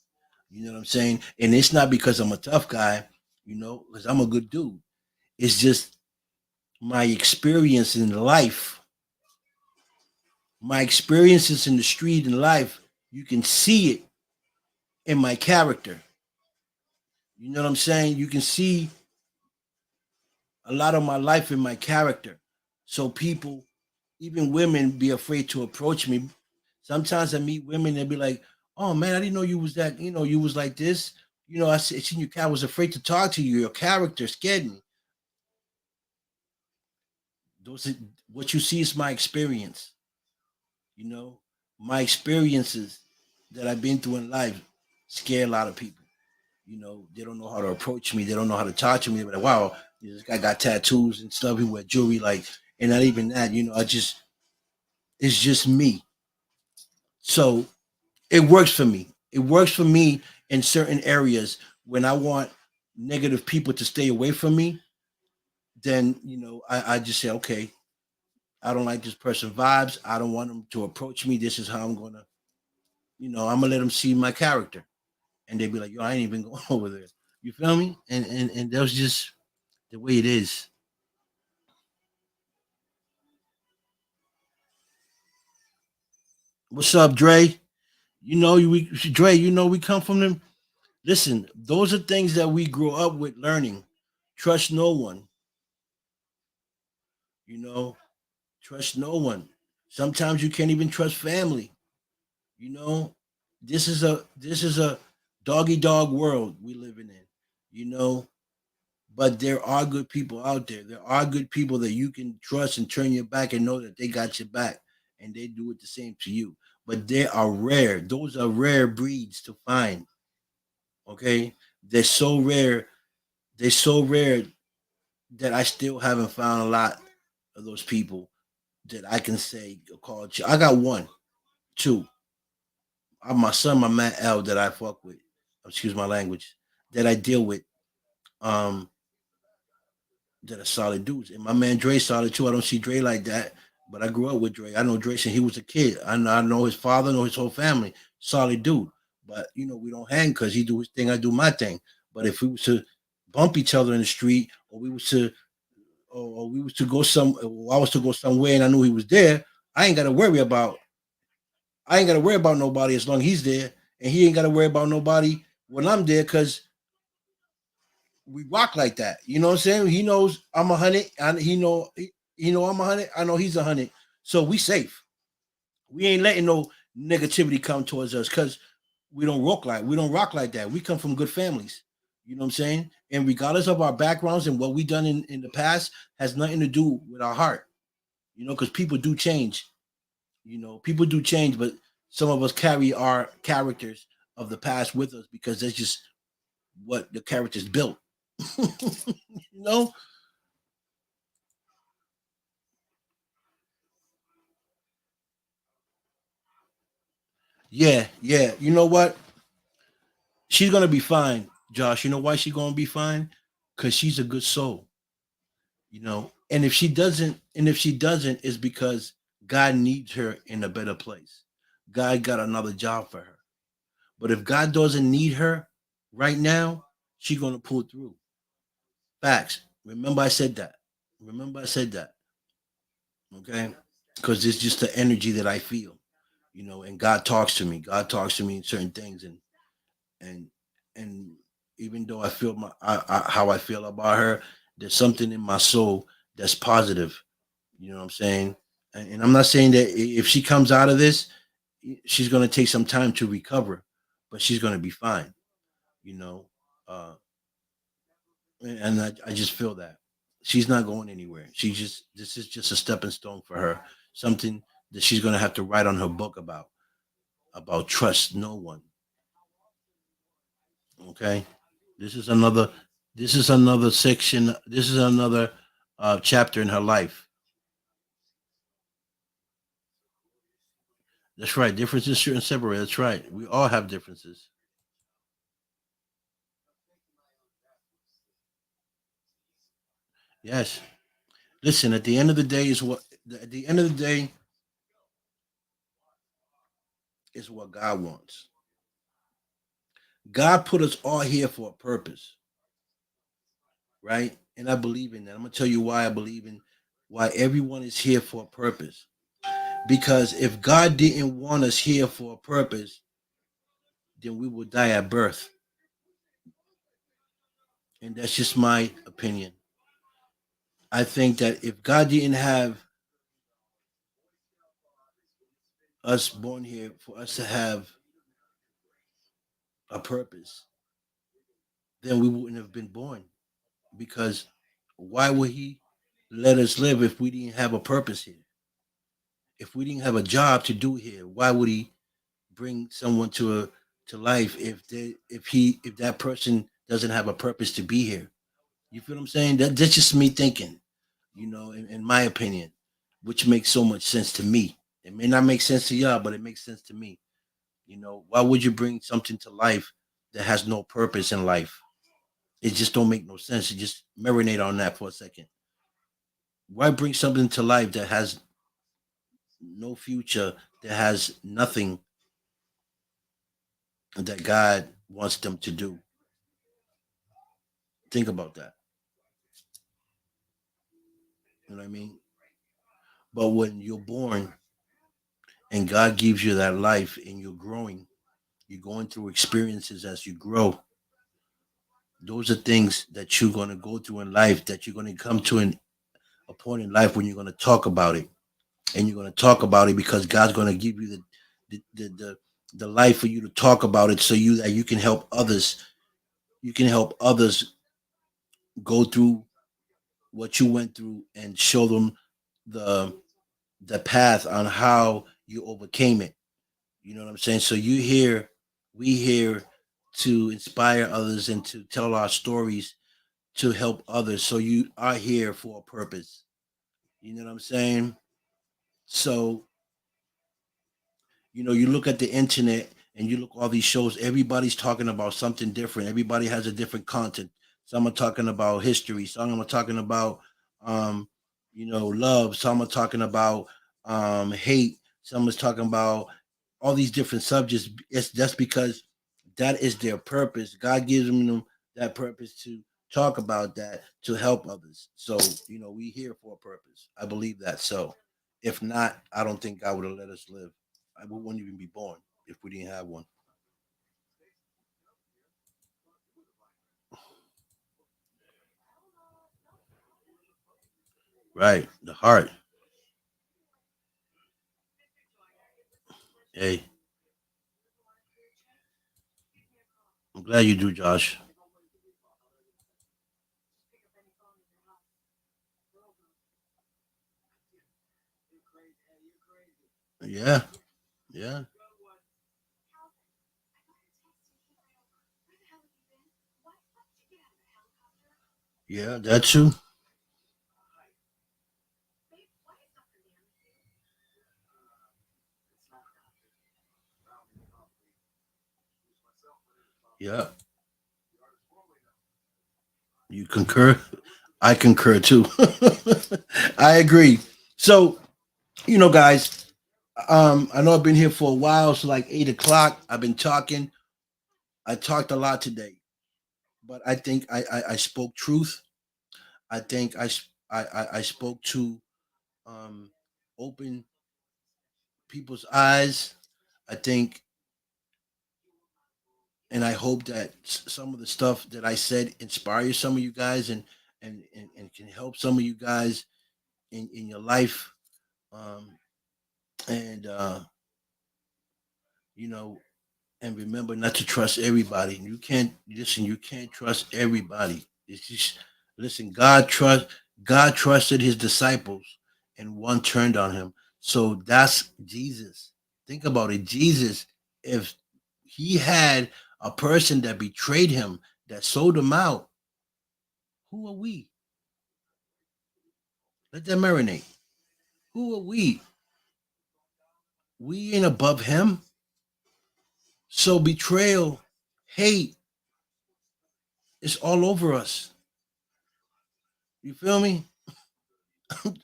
You know what I'm saying? And it's not because I'm a tough guy, because I'm a good dude. It's just my experience in life, my experiences in the street and life. You can see it in my character. You know what I'm saying? You can see a lot of my life in my character. So people, even women, be afraid to approach me. Sometimes I meet women and be like, "Oh man, I didn't know you was that. You was like this. Seen your cat. I was afraid to talk to you. Your character scared me." Those are, what you see is my experience. You know, my experiences that I've been through in life scare a lot of people. They don't know how to approach me. They don't know how to talk to me. They're like, wow, this guy got tattoos and stuff. He wear jewelry, like, and not even that. It's just me. So it works for me. It works for me in certain areas when I want negative people to stay away from me. Then I just say, okay, I don't like this person vibes. I don't want them to approach me. This is how I'm gonna, I'm gonna let them see my character, and they be like, yo, I ain't even going over there. You feel me? And that was just the way it is. What's up, Dre? Dre, we come from them. Listen, those are things that we grew up with learning. Trust no one, you know, trust no one. Sometimes you can't even trust family, you know. This is a doggy dog world we living in, you know. But there are good people out there. There are good people that you can trust and turn your back and know that they got your back and they do it the same to you. But they are rare. Those are rare breeds to find. Okay. They're so rare. They're so rare that I still haven't found a lot of those people that I can say call. I got one, two. My son, my man L, that I fuck with. Excuse my language. That I deal with. Um, that are solid dudes. And my man Dre solid too. I don't see Dre like that, but I grew up with Dre. I know Dre since he was a kid. I know his father, know his whole family. Solid dude. But we don't hang because he do his thing, I do my thing. But if we was to bump each other in the street, or we was to go or I was to go somewhere and I knew he was there, I ain't gotta worry about I ain't gotta worry about nobody as long as he's there, and he ain't gotta worry about nobody when I'm there because we rock like that. You know what I'm saying? He knows I'm 100, and he know I'm 100. I know he's 100, so we safe. We ain't letting no negativity come towards us because we don't rock like that. We come from good families. You know what I'm saying? And regardless of our backgrounds and what we done in the past, has nothing to do with our heart. Because people do change. People do change, but some of us carry our characters of the past with us because that's just what the characters built. you know Yeah, yeah. You know what? She's gonna be fine, Josh. You know why she's gonna be fine? Because she's a good soul. And if she doesn't, it's because God needs her in a better place. God got another job for her. But if God doesn't need her right now, she's gonna pull through. Facts. Remember I said that. Remember I said that. Okay? Because it's just the energy that I feel. And God talks to me. God talks to me in certain things, and and even though I feel how I feel about her, there's something in my soul that's positive. You know what I'm saying? And I'm not saying that if she comes out of this, she's gonna take some time to recover, but she's gonna be fine. You know, uh, and I just feel that she's not going anywhere. This is just a stepping stone for her. Something that she's gonna have to write on her book about trust no one. Okay. This is another this is another section. This is another chapter in her life. That's right. Differences shouldn't separate. That's right. We all have differences. Yes. Listen, at the end of the day at the end of the day is what God wants. God put us all here for a purpose, right? And I believe in that. I'm gonna tell you why I believe in why everyone is here for a purpose. Because if God didn't want us here for a purpose, then we would die at birth. And that's just my opinion. I think that if God didn't have us born here for us to have a purpose, then we wouldn't have been born. Because why would He let us live if we didn't have a purpose here? If we didn't have a job to do here, why would He bring someone to life if that person doesn't have a purpose to be here? You feel what I'm saying? That's just me thinking, in my opinion, which makes so much sense to me. It may not make sense to y'all, but it makes sense to me. Why would you bring something to life that has no purpose in life? It just don't make no sense. You just marinate on that for a second. Why bring something to life that has no future, that has nothing that God wants them to do? Think about that. You know what I mean? But when you're born and God gives you that life and you're growing, you're going through experiences as you grow. Those are things that you're going to go through in life, that you're going to come to a point in life when you're going to talk about it. And you're going to talk about it because God's going to give you the life for you to talk about it, so you can help others. You can help others go through what you went through and show them the the path on how you overcame it. You know what I'm saying? So we here to inspire others and to tell our stories to help others. So you are here for a purpose. You know what I'm saying? So, you look at the internet and you look all these shows, everybody's talking about something different. Everybody has a different content. Some are talking about history, some are talking about um, love, some are talking about hate, some is talking about all these different subjects. It's just because that is their purpose. God gives them that purpose to talk about that, to help others. So, we here for a purpose. I believe that. So if not, I don't think God would have let us live. We wouldn't even be born if we didn't have one. Right. The heart. Hey, I'm glad you do, Josh. Yeah. Yeah. Yeah. That's true. Yeah. You concur? I concur too. I agree. So, guys, I know I've been here for a while. So, like 8 o'clock, I've been talking. I talked a lot today, but I think I spoke truth. I think I spoke to um, open people's eyes. I think, and I hope that some of the stuff that I said inspires some of you guys, and can help some of you guys in your life. Um, and you know, and remember not to trust everybody. You can't listen. You can't trust everybody. It's just listen. God trusted his disciples, and one turned on him. So that's Jesus. Think about it. Jesus, if he had a person that betrayed him, that sold him out, who are we? Let that marinate. Who are we? We ain't above him. So betrayal, hate, is all over us. You feel me?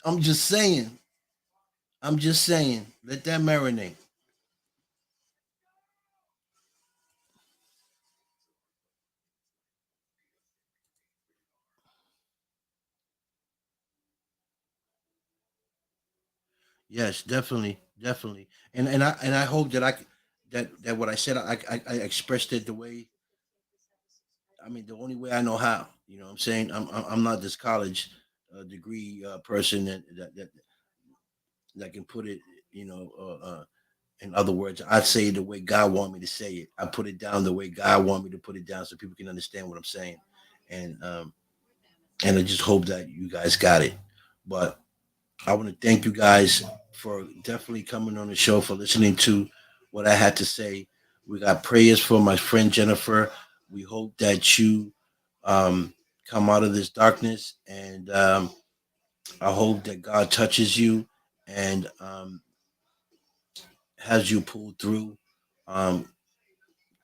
I'm just saying. I'm just saying. Let that marinate. Yes, definitely, definitely. And I hope that that what I said, I expressed it the way. I mean, the only way I know how. You know what I'm saying? I'm not this college degree person that can put it. You know, in other words, I say it the way God want me to say it. I put it down the way God want me to put it down, so people can understand what I'm saying. And and I just hope that you guys got it. But I want to thank you guys for definitely coming on the show, for listening to what I had to say. We got prayers for my friend Jennifer. We hope that you um, come out of this darkness, and I hope that God touches you and has you pull um,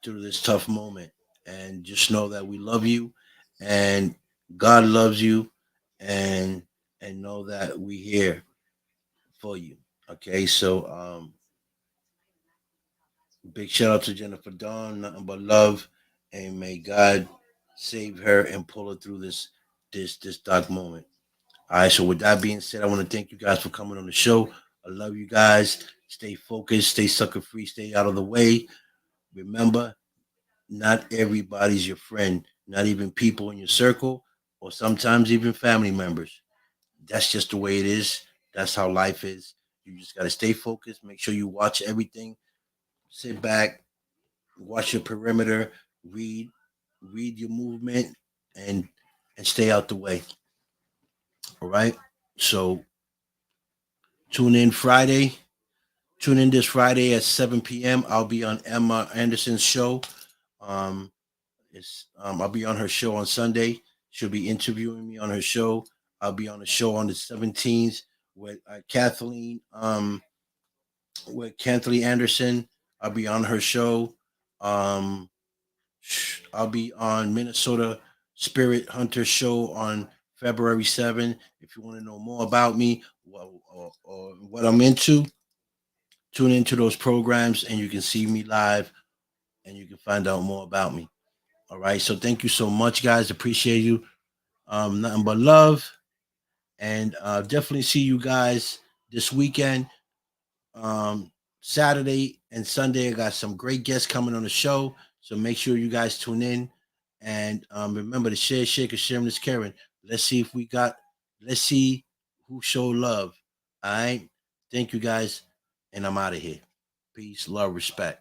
through this tough moment. And just know that we love you, and God loves you, and know that we here for you. Okay, so big shout out to Jennifer Dawn, nothing but love, and may God save her and pull her through this dark moment. All right, so with that being said, I want to thank you guys for coming on the show. I love you guys. Stay focused, stay sucker free, stay out of the way. Remember, not everybody's your friend. not even people in your circle, or sometimes even family members. That's just the way it is. That's how life is. You just got to stay focused. Make sure you watch everything. Sit back, watch your perimeter, read, read your movement, and stay out the way. All right. So tune in Friday. Tune in this Friday at 7 p.m. I'll be on Emma Anderson's show. Um, I'll be on her show on Sunday. She'll be interviewing me on her show. I'll be on the show on the 17th with Kathleen Anderson. I'll be on her show. Um, I'll be on Minnesota Spirit Hunter show on February 7th. If you want to know more about me or what I'm into, tune into those programs and you can see me live and you can find out more about me. All right. So thank you so much, guys. Appreciate you. Nothing but love. And definitely see you guys this weekend. Um, Saturday and Sunday, I got some great guests coming on the show. So make sure you guys tune in. And remember to share, shake, and sharing this Karen. Let's see who show love. All right. Thank you guys. And I'm out of here. Peace, love, respect.